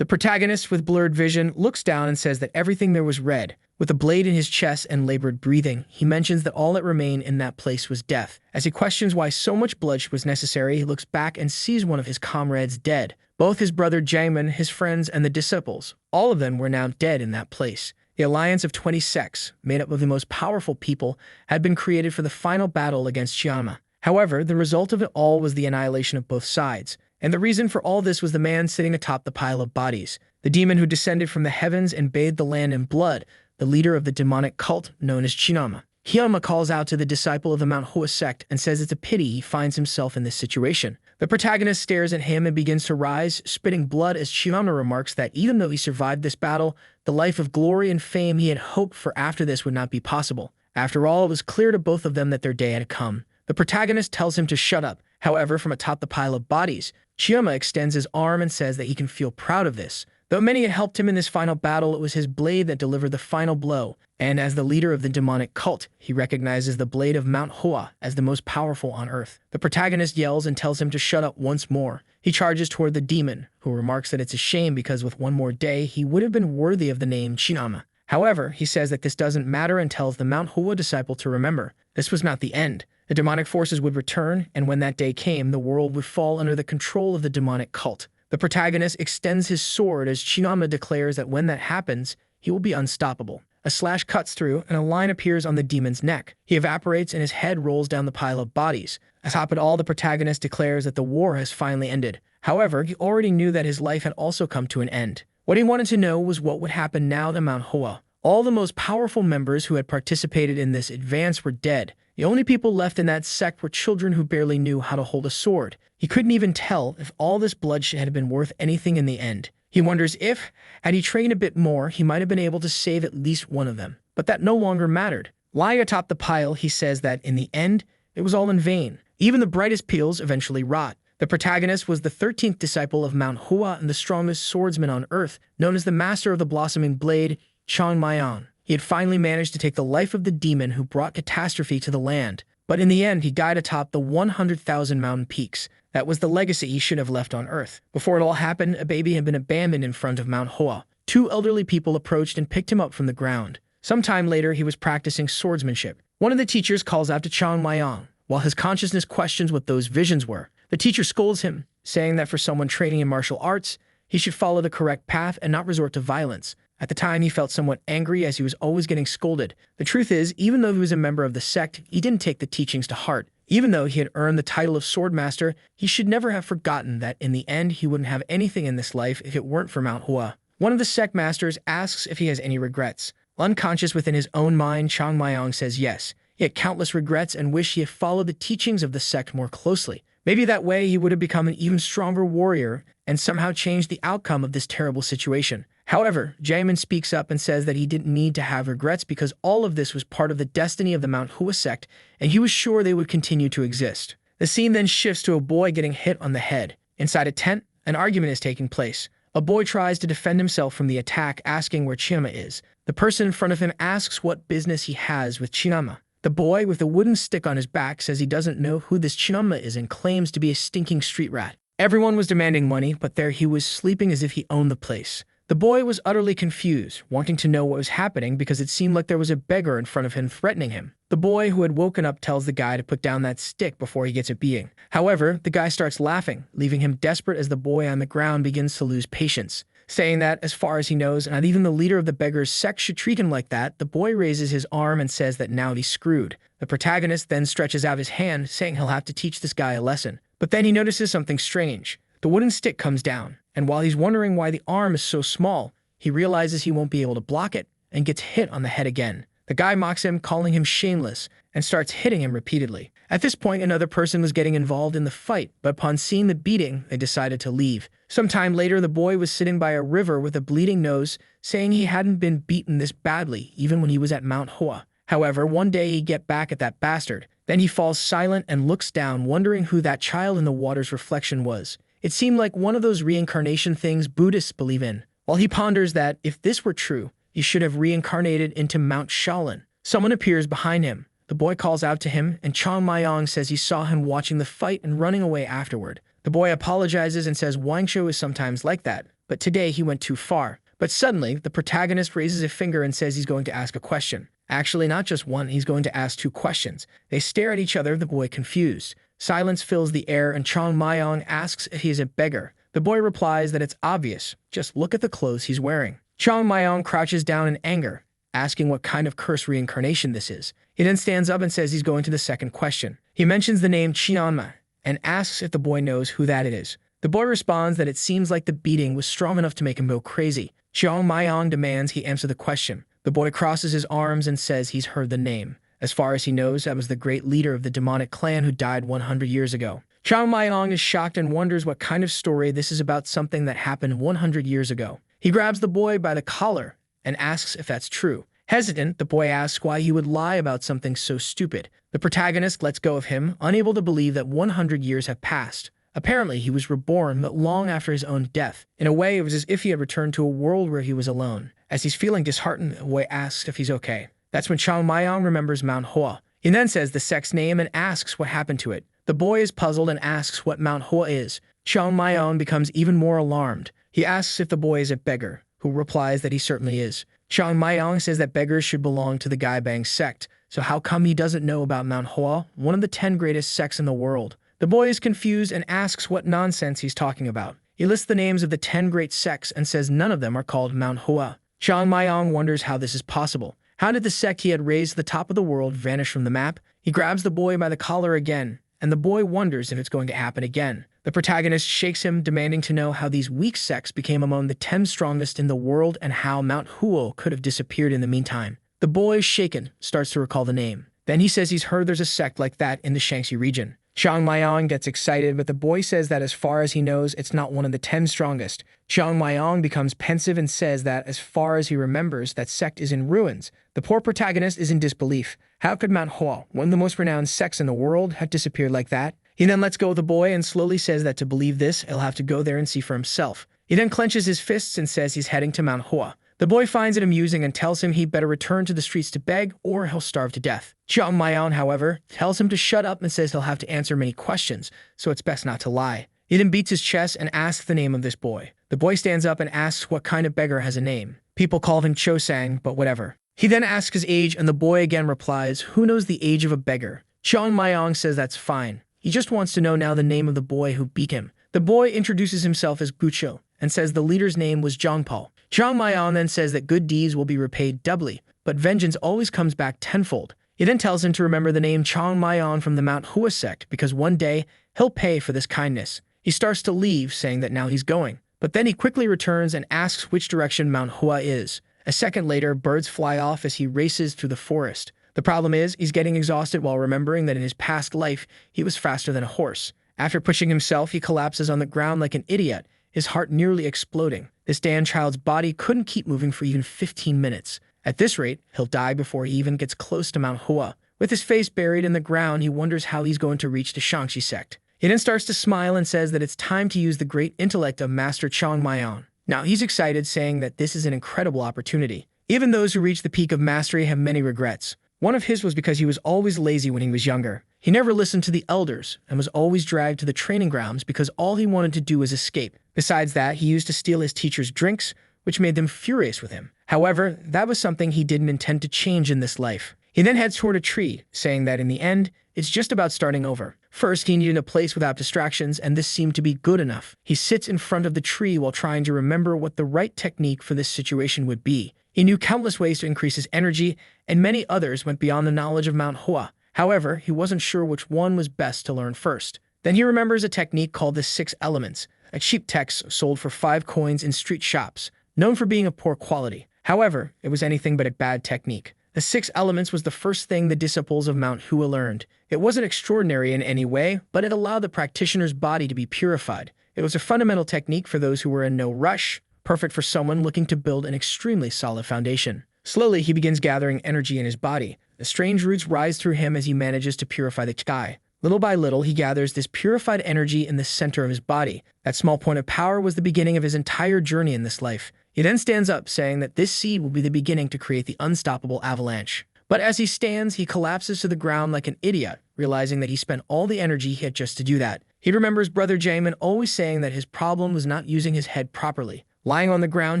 The protagonist, with blurred vision, looks down and says that everything there was red. With a blade in his chest and labored breathing, he mentions that all that remained in that place was death. As he questions why so much blood was necessary, he looks back and sees one of his comrades dead. Both his brother Jaemin, his friends, and the disciples, all of them were now dead in that place. The alliance of 20 sects, made up of the most powerful people, had been created for the final battle against Chiama. However, the result of it all was the annihilation of both sides. And the reason for all this was the man sitting atop the pile of bodies, the demon who descended from the heavens and bathed the land in blood, the leader of the demonic cult known as Chinama. Hyama calls out to the disciple of the Manhwa sect and says it's a pity he finds himself in this situation. The protagonist stares at him and begins to rise, spitting blood as Chinama remarks that even though he survived this battle, the life of glory and fame he had hoped for after this would not be possible. After all, it was clear to both of them that their day had come. The protagonist tells him to shut up. However, from atop the pile of bodies, Chiama extends his arm and says that he can feel proud of this. Though many had helped him in this final battle, it was his blade that delivered the final blow, and as the leader of the demonic cult, he recognizes the blade of Mount Hoa as the most powerful on Earth. The protagonist yells and tells him to shut up once more. He charges toward the demon, who remarks that it's a shame because with one more day, he would have been worthy of the name Chinama. However, he says that this doesn't matter and tells the Mount Hoa disciple to remember, this was not the end. The demonic forces would return, and when that day came, the world would fall under the control of the demonic cult. The protagonist extends his sword as Chinama declares that when that happens, he will be unstoppable. A slash cuts through, and a line appears on the demon's neck. He evaporates, and his head rolls down the pile of bodies. Atop it all, the protagonist declares that the war has finally ended. However, he already knew that his life had also come to an end. What he wanted to know was what would happen now to Mount Hoa. All the most powerful members who had participated in this advance were dead. The only people left in that sect were children who barely knew how to hold a sword. He couldn't even tell if all this bloodshed had been worth anything in the end. He wonders if, had he trained a bit more, he might have been able to save at least one of them. But that no longer mattered. Lying atop the pile, he says that in the end, it was all in vain. Even the brightest peels eventually rot. The protagonist was the 13th disciple of Mount Hoa and the strongest swordsman on Earth, known as the Master of the Blossoming Blade, Changmayang. He had finally managed to take the life of the demon who brought catastrophe to the land. But in the end, he died atop the 100,000 mountain peaks. That was the legacy he should have left on Earth. Before it all happened, a baby had been abandoned in front of Mount Hoa. Two elderly people approached and picked him up from the ground. Sometime later, he was practicing swordsmanship. One of the teachers calls out to Changmayang, while his consciousness questions what those visions were. The teacher scolds him, saying that for someone training in martial arts, he should follow the correct path and not resort to violence. At the time, he felt somewhat angry as he was always getting scolded. The truth is, even though he was a member of the sect, he didn't take the teachings to heart. Even though he had earned the title of Swordmaster, he should never have forgotten that in the end, he wouldn't have anything in this life if it weren't for Mount Hoa. One of the sect masters asks if he has any regrets. Unconscious within his own mind, Changmayang says yes. He had countless regrets and wished he had followed the teachings of the sect more closely. Maybe that way he would have become an even stronger warrior and somehow changed the outcome of this terrible situation. However, Jaemin speaks up and says that he didn't need to have regrets because all of this was part of the destiny of the Mount Hoa sect, and he was sure they would continue to exist. The scene then shifts to a boy getting hit on the head. Inside a tent, an argument is taking place. A boy tries to defend himself from the attack, asking where Chinama is. The person in front of him asks what business he has with Chinama. The boy, with a wooden stick on his back, says he doesn't know who this Chinama is and claims to be a stinking street rat. Everyone was demanding money, but there he was sleeping as if he owned the place. The boy was utterly confused, wanting to know what was happening because it seemed like there was a beggar in front of him threatening him. The boy, who had woken up, tells the guy to put down that stick before he gets a beating. However, the guy starts laughing, leaving him desperate as the boy on the ground begins to lose patience. Saying that, as far as he knows, not even the leader of the beggar's sect should treat him like that, the boy raises his arm and says that now he's screwed. The protagonist then stretches out his hand, saying he'll have to teach this guy a lesson. But then he notices something strange. The wooden stick comes down, and while he's wondering why the arm is so small, he realizes he won't be able to block it and gets hit on the head again. The guy mocks him, calling him shameless, and starts hitting him repeatedly. At this point, another person was getting involved in the fight, but upon seeing the beating, they decided to leave. Sometime later, the boy was sitting by a river with a bleeding nose, saying he hadn't been beaten this badly, even when he was at Mount Hoa. However, one day he'd get back at that bastard. Then he falls silent and looks down, wondering who that child in the water's reflection was. It seemed like one of those reincarnation things Buddhists believe in. While he ponders that, if this were true, he should have reincarnated into Mount Shaolin. Someone appears behind him. The boy calls out to him, and Changmayang says he saw him watching the fight and running away afterward. The boy apologizes and says Wangshou is sometimes like that, but today he went too far. But suddenly, the protagonist raises a finger and says he's going to ask a question. Actually, not just one, he's going to ask 2 questions. They stare at each other, the boy confused. Silence fills the air, and Chong Mayong asks if he is a beggar. The boy replies that it's obvious. Just look at the clothes he's wearing. Chong Mayong crouches down in anger, asking what kind of cursed reincarnation this is. He then stands up and says he's going to the second question. He mentions the name Chianma and asks if the boy knows who that it is. The boy responds that it seems like the beating was strong enough to make him go crazy. Chong Mayong demands he answer the question. The boy crosses his arms and says he's heard the name. As far as he knows, that was the great leader of the demonic clan who died 100 years ago. Chong Mayong is shocked and wonders what kind of story this is about something that happened 100 years ago. He grabs the boy by the collar and asks if that's true. Hesitant, the boy asks why he would lie about something so stupid. The protagonist lets go of him, unable to believe that 100 years have passed. Apparently, he was reborn, but long after his own death. In a way, it was as if he had returned to a world where he was alone. As he's feeling disheartened, the boy asks if he's okay. That's when Chong Mayong remembers Manhwa. He then says the sect's name and asks what happened to it. The boy is puzzled and asks what Manhwa is. Chong Mayong becomes even more alarmed. He asks if the boy is a beggar, who replies that he certainly is. Chong Mayong says that beggars should belong to the Gaibang sect, so how come he doesn't know about Manhwa, one of the 10 greatest sects in the world? The boy is confused and asks what nonsense he's talking about. He lists the names of the 10 great sects and says none of them are called Manhwa. Chong Mayong wonders how this is possible. How did the sect he had raised to the top of the world vanish from the map? He grabs the boy by the collar again, and the boy wonders if it's going to happen again. The protagonist shakes him, demanding to know how these weak sects became among the 10 strongest in the world and how Mount Huo could have disappeared in the meantime. The boy, shaken, starts to recall the name. Then he says he's heard there's a sect like that in the Shaanxi region. Chong Mayong gets excited, but the boy says that as far as he knows, it's not one of the 10 strongest. Chong Mayong becomes pensive and says that as far as he remembers, that sect is in ruins. The poor protagonist is in disbelief. How could Manhwa, one of the most renowned sects in the world, have disappeared like that? He then lets go of the boy and slowly says that to believe this, he'll have to go there and see for himself. He then clenches his fists and says he's heading to Manhwa. The boy finds it amusing and tells him he'd better return to the streets to beg or he'll starve to death. Chong Mayong, however, tells him to shut up and says he'll have to answer many questions, so it's best not to lie. He then beats his chest and asks the name of this boy. The boy stands up and asks what kind of beggar has a name. People call him Chosang, but whatever. He then asks his age and the boy again replies, who knows the age of a beggar? Chong Mayong says that's fine. He just wants to know now the name of the boy who beat him. The boy introduces himself as Gucho and says the leader's name was Zhongpao. Chong Mayong then says that good deeds will be repaid doubly, but vengeance always comes back tenfold. He then tells him to remember the name Chong Mayong from the Mount Hua sect because one day he'll pay for this kindness. He starts to leave, saying that now he's going, but then he quickly returns and asks which direction Mount Hua is. A second later, birds fly off as he races through the forest. The problem is, he's getting exhausted while remembering that in his past life, he was faster than a horse. After pushing himself, he collapses on the ground like an idiot, his heart nearly exploding. This Dan child's body couldn't keep moving for even 15 minutes. At this rate, he'll die before he even gets close to Mount Hua. With his face buried in the ground, he wonders how he's going to reach the Shaanxi sect. He then starts to smile and says that it's time to use the great intellect of Master Chong Mayong. Now he's excited, saying that this is an incredible opportunity. Even those who reach the peak of mastery have many regrets. One of his was because he was always lazy when he was younger. He never listened to the elders and was always dragged to the training grounds because all he wanted to do was escape. Besides that, he used to steal his teachers' drinks, which made them furious with him. However, that was something he didn't intend to change in this life. He then heads toward a tree, saying that in the end, it's just about starting over. First, he needed a place without distractions, and this seemed to be good enough. He sits in front of the tree while trying to remember what the right technique for this situation would be. He knew countless ways to increase his energy, and many others went beyond the knowledge of Mount Hua. However, he wasn't sure which one was best to learn first. Then he remembers a technique called the 6 elements, a cheap text sold for 5 coins in street shops, known for being of poor quality. However, it was anything but a bad technique. The 6 elements was the first thing the disciples of Mount Hua learned. It wasn't extraordinary in any way, but it allowed the practitioner's body to be purified. It was a fundamental technique for those who were in no rush, perfect for someone looking to build an extremely solid foundation. Slowly, he begins gathering energy in his body. The strange roots rise through him as he manages to purify the sky. Little by little, he gathers this purified energy in the center of his body. That small point of power was the beginning of his entire journey in this life. He then stands up, saying that this seed will be the beginning to create the unstoppable avalanche. But as he stands, he collapses to the ground like an idiot, realizing that he spent all the energy he had just to do that. He remembers Brother Jamin always saying that his problem was not using his head properly. Lying on the ground,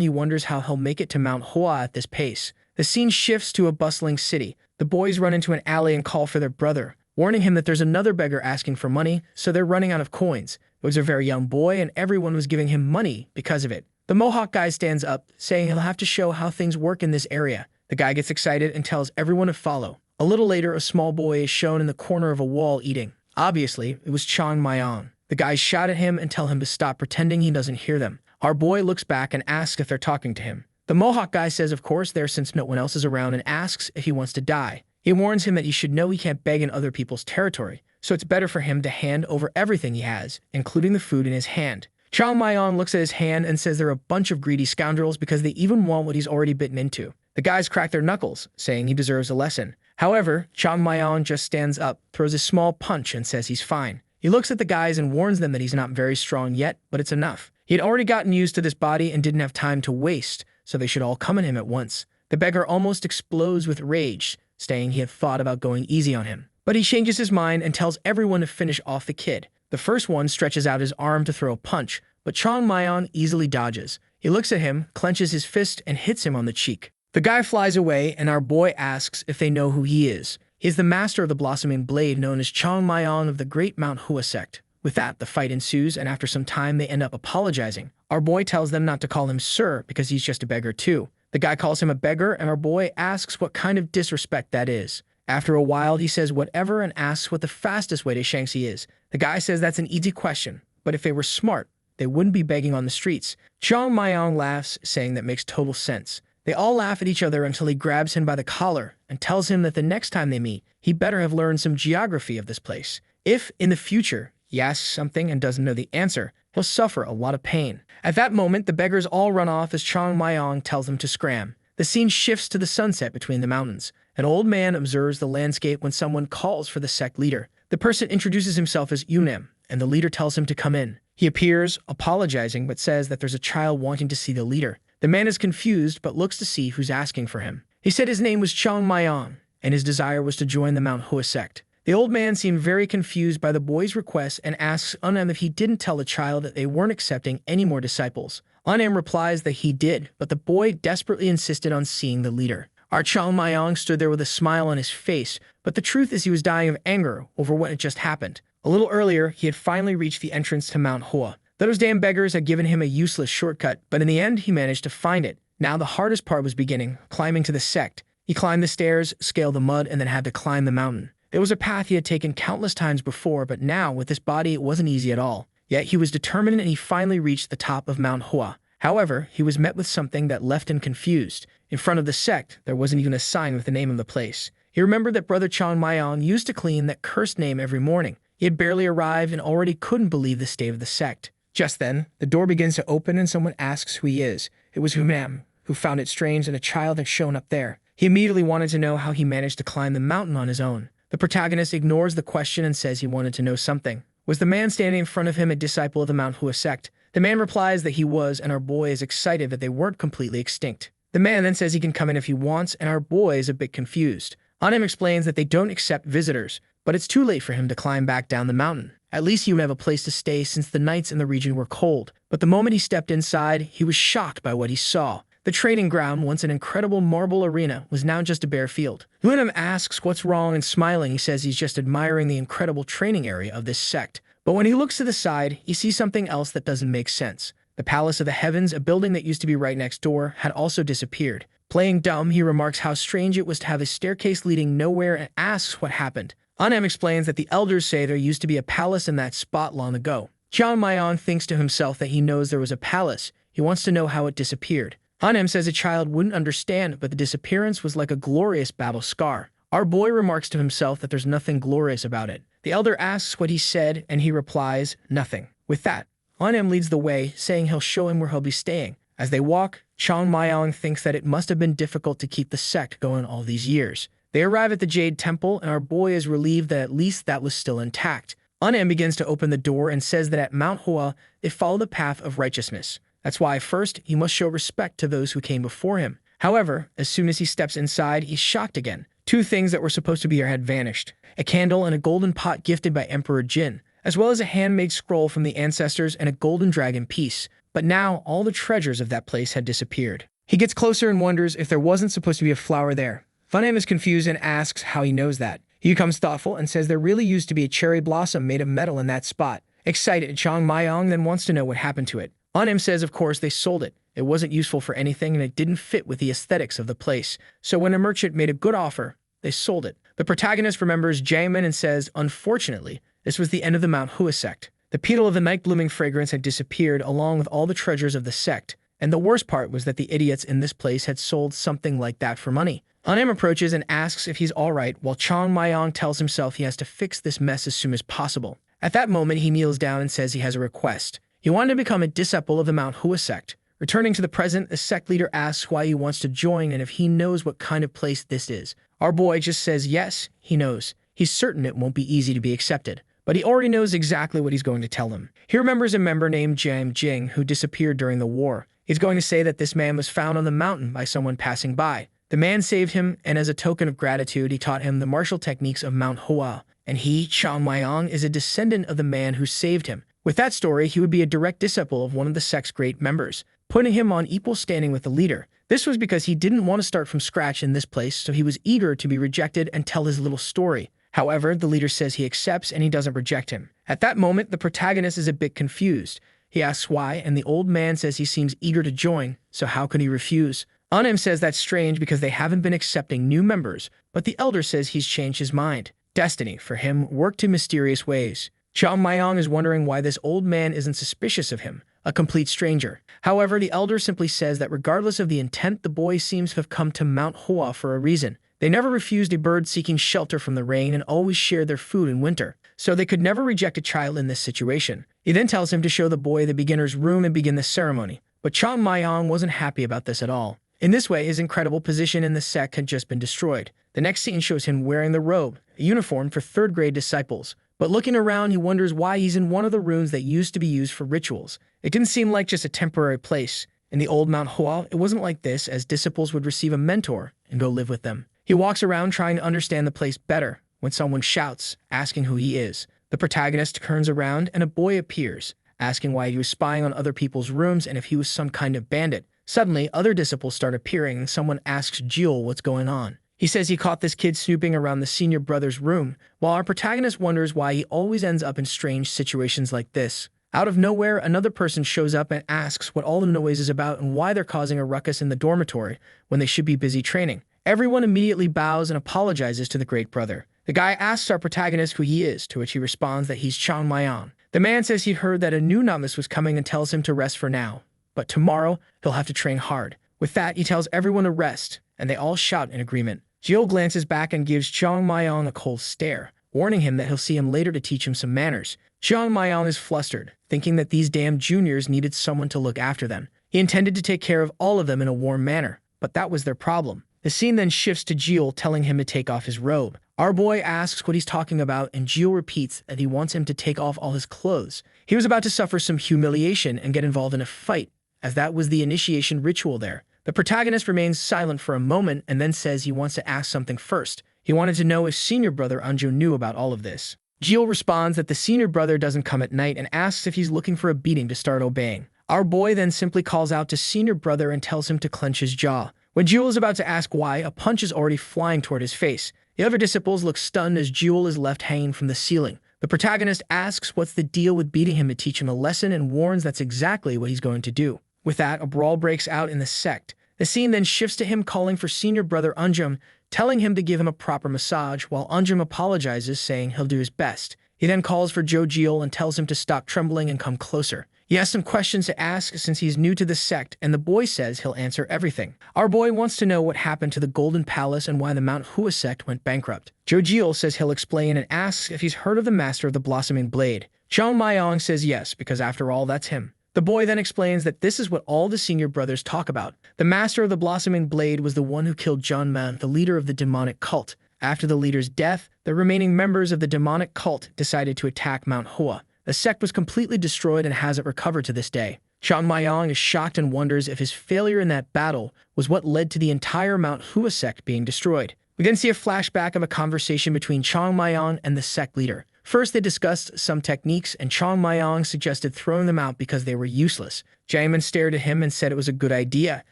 he wonders how he'll make it to Manhwa at this pace. The scene shifts to a bustling city. The boys run into an alley and call for their brother, warning him that there's another beggar asking for money, so they're running out of coins. It was a very young boy, and everyone was giving him money because of it. The Mohawk guy stands up, saying he'll have to show how things work in this area. The guy gets excited and tells everyone to follow. A little later, a small boy is shown in the corner of a wall eating. Obviously, it was Chang Mayong. The guys shout at him and tell him to stop pretending he doesn't hear them. Our boy looks back and asks if they're talking to him. The Mohawk guy says of course they're since no one else is around and asks if he wants to die. He warns him that he should know he can't beg in other people's territory, so it's better for him to hand over everything he has, including the food in his hand. Chang Mayong looks at his hand and says they're a bunch of greedy scoundrels because they even want what he's already bitten into. The guys crack their knuckles, saying he deserves a lesson. However, Chang Mayong just stands up, throws a small punch, and says he's fine. He looks at the guys and warns them that he's not very strong yet, but it's enough. He had already gotten used to this body and didn't have time to waste, so they should all come at him at once. The beggar almost explodes with rage, saying he had thought about going easy on him. But he changes his mind and tells everyone to finish off the kid. The first one stretches out his arm to throw a punch, but Chang Mayong easily dodges. He looks at him, clenches his fist, and hits him on the cheek. The guy flies away, and our boy asks if they know who he is. He is the master of the blossoming blade known as Chang Mayong of the great Manhwa sect. With that, the fight ensues, and after some time, they end up apologizing. Our boy tells them not to call him sir because he's just a beggar too. The guy calls him a beggar, and our boy asks what kind of disrespect that is. After a while, he says whatever and asks what the fastest way to Shanxi is. The guy says that's an easy question, but if they were smart, they wouldn't be begging on the streets. Chang Mayong laughs, saying that makes total sense. They all laugh at each other until he grabs him by the collar and tells him that the next time they meet, he better have learned some geography of this place. If, in the future, he asks something and doesn't know the answer, he'll suffer a lot of pain. At that moment, the beggars all run off as Chang Mayong tells them to scram. The scene shifts to the sunset between the mountains. An old man observes the landscape when someone calls for the sect leader. The person introduces himself as Yunem, and the leader tells him to come in. He appears, apologizing, but says that there's a child wanting to see the leader. The man is confused, but looks to see who's asking for him. He said his name was Chang Mayong, and his desire was to join the Manhwa sect. The old man seemed very confused by the boy's request and asks Unem if he didn't tell the child that they weren't accepting any more disciples. Unem replies that he did, but the boy desperately insisted on seeing the leader. Our Chang Mayong stood there with a smile on his face, but the truth is he was dying of anger over what had just happened. A little earlier, he had finally reached the entrance to Manhwa. Those damn beggars had given him a useless shortcut, but in the end, he managed to find it. Now the hardest part was beginning, climbing to the sect. He climbed the stairs, scaled the mud, and then had to climb the mountain. It was a path he had taken countless times before, but now, with this body, it wasn't easy at all. Yet he was determined and he finally reached the top of Manhwa. However, he was met with something that left him confused. In front of the sect, there wasn't even a sign with the name of the place. He remembered that Brother Chang Mayong used to clean that cursed name every morning. He had barely arrived and already couldn't believe the state of the sect. Just then, the door begins to open and someone asks who he is. It was Humam, who found it strange that a child had shown up there. He immediately wanted to know how he managed to climb the mountain on his own. The protagonist ignores the question and says he wanted to know something. Was the man standing in front of him a disciple of the Manhwa sect? The man replies that he was, and our boy is excited that they weren't completely extinct. The man then says he can come in if he wants, and our boy is a bit confused. Anim explains that they don't accept visitors, but it's too late for him to climb back down the mountain. At least he would have a place to stay since the nights in the region were cold. But the moment he stepped inside, he was shocked by what he saw. The training ground, once an incredible marble arena, was now just a bare field. Lunam asks what's wrong, and smiling, he says he's just admiring the incredible training area of this sect. But when he looks to the side, he sees something else that doesn't make sense. The Palace of the Heavens, a building that used to be right next door, had also disappeared. Playing dumb, he remarks how strange it was to have a staircase leading nowhere and asks what happened. Anem explains that the elders say there used to be a palace in that spot long ago. Chang Mayong thinks to himself that he knows there was a palace. He wants to know how it disappeared. Anem says a child wouldn't understand, but the disappearance was like a glorious battle scar. Our boy remarks to himself that there's nothing glorious about it. The elder asks what he said, and he replies, nothing. With that, Anem leads the way, saying he'll show him where he'll be staying. As they walk, Chang Mayong thinks that it must have been difficult to keep the sect going all these years. They arrive at the Jade Temple, and our boy is relieved that at least that was still intact. Anem begins to open the door and says that at Manhwa, they follow the path of righteousness. That's why first, he must show respect to those who came before him. However, as soon as he steps inside, he's shocked again. Two things that were supposed to be here had vanished. A candle and a golden pot gifted by Emperor Jin, as well as a handmade scroll from the ancestors and a golden dragon piece. but now all the treasures of that place had disappeared. He gets closer and wonders if there wasn't supposed to be a flower there. Funham is confused and asks how he knows that. He becomes thoughtful and says there really used to be a cherry blossom made of metal in that spot. Excited, Chang Mayong then wants to know what happened to it. Funham says of course they sold it. It wasn't useful for anything and it didn't fit with the aesthetics of the place. So when a merchant made a good offer, they sold it. The protagonist remembers Jaemin and says, unfortunately, this was the end of the Manhwa sect. The petal of the night-blooming fragrance had disappeared along with all the treasures of the sect. And the worst part was that the idiots in this place had sold something like that for money. Funham approaches and asks if he's alright, while Chang Mayong tells himself he has to fix this mess as soon as possible. At that moment, he kneels down and says he has a request. He wanted to become a disciple of the Manhwa sect. Returning to the present, the sect leader asks why he wants to join and if he knows what kind of place this is. Our boy just says yes, he knows. He's certain it won't be easy to be accepted. But he already knows exactly what he's going to tell him. He remembers a member named Jiang Jing who disappeared during the war. He's going to say that this man was found on the mountain by someone passing by. The man saved him, and as a token of gratitude, he taught him the martial techniques of Manhwa. And he, Chang Mayong, is a descendant of the man who saved him. With that story, he would be a direct disciple of one of the sect's great members, putting him on equal standing with the leader. This was because he didn't want to start from scratch in this place, so he was eager to be rejected and tell his little story. However, the leader says he accepts and he doesn't reject him. At that moment, the protagonist is a bit confused. He asks why, and the old man says he seems eager to join, so how could he refuse? Funham says that's strange because they haven't been accepting new members, but the elder says he's changed his mind. Destiny, for him, worked in mysterious ways. Chang Mayong is wondering why this old man isn't suspicious of him, a complete stranger. However, the elder simply says that regardless of the intent, the boy seems to have come to Manhwa for a reason. They never refused a bird seeking shelter from the rain and always shared their food in winter, so they could never reject a child in this situation. He then tells him to show the boy the beginner's room and begin the ceremony. But Chang Mayong wasn't happy about this at all. In this way, his incredible position in the sect had just been destroyed. The next scene shows him wearing the robe, a uniform for third-grade disciples. But looking around, he wonders why he's in one of the rooms that used to be used for rituals. It didn't seem like just a temporary place. In the old Manhwa, it wasn't like this, as disciples would receive a mentor and go live with them. He walks around trying to understand the place better when someone shouts, asking who he is. The protagonist turns around and a boy appears, asking why he was spying on other people's rooms and if he was some kind of bandit. Suddenly, other disciples start appearing and someone asks Jill what's going on. He says he caught this kid snooping around the senior brother's room, while our protagonist wonders why he always ends up in strange situations like this. Out of nowhere, another person shows up and asks what all the noise is about and why they're causing a ruckus in the dormitory when they should be busy training. Everyone immediately bows and apologizes to the great brother. The guy asks our protagonist who he is, to which he responds that he's Chang Mayong. The man says he'd heard that a new novice was coming and tells him to rest for now. But tomorrow, he'll have to train hard. With that, he tells everyone to rest, and they all shout in agreement. Jill glances back and gives Chang Mayong a cold stare, warning him that he'll see him later to teach him some manners. Chang Mayong is flustered, thinking that these damn juniors needed someone to look after them. He intended to take care of all of them in a warm manner, but that was their problem. The scene then shifts to Jill telling him to take off his robe. Our boy asks what he's talking about, and Jill repeats that he wants him to take off all his clothes. He was about to suffer some humiliation and get involved in a fight, as that was the initiation ritual there. The protagonist remains silent for a moment and then says he wants to ask something first. He wanted to know if senior brother Anjo knew about all of this. Jill responds that the senior brother doesn't come at night and asks if he's looking for a beating to start obeying. Our boy then simply calls out to senior brother and tells him to clench his jaw. When Jill is about to ask why, a punch is already flying toward his face. The other disciples look stunned as Jill is left hanging from the ceiling. The protagonist asks what's the deal with beating him to teach him a lesson and warns that's exactly what he's going to do. With that, a brawl breaks out in the sect. The scene then shifts to him calling for senior brother Anjum, telling him to give him a proper massage, while Anjum apologizes, saying he'll do his best. He then calls for Jo Jill and tells him to stop trembling and come closer. He has some questions to ask since he's new to the sect, and the boy says he'll answer everything. Our boy wants to know what happened to the Golden Palace and why the Manhwa sect went bankrupt. Jo Jill says he'll explain and asks if he's heard of the Master of the Blossoming Blade. Chang Mayong says yes, because after all, that's him. The boy then explains that this is what all the senior brothers talk about. The Master of the Blossoming Blade was the one who killed John Man, the leader of the demonic cult. After the leader's death, the remaining members of the demonic cult decided to attack Manhwa. The sect was completely destroyed and hasn't recovered to this day. Chang Mayong is shocked and wonders if his failure in that battle was what led to the entire Manhwa sect being destroyed. We then see a flashback of a conversation between Chang Mayong and the sect leader. First, they discussed some techniques, and Chong Mayong suggested throwing them out because they were useless. Jaemin stared at him and said it was a good idea,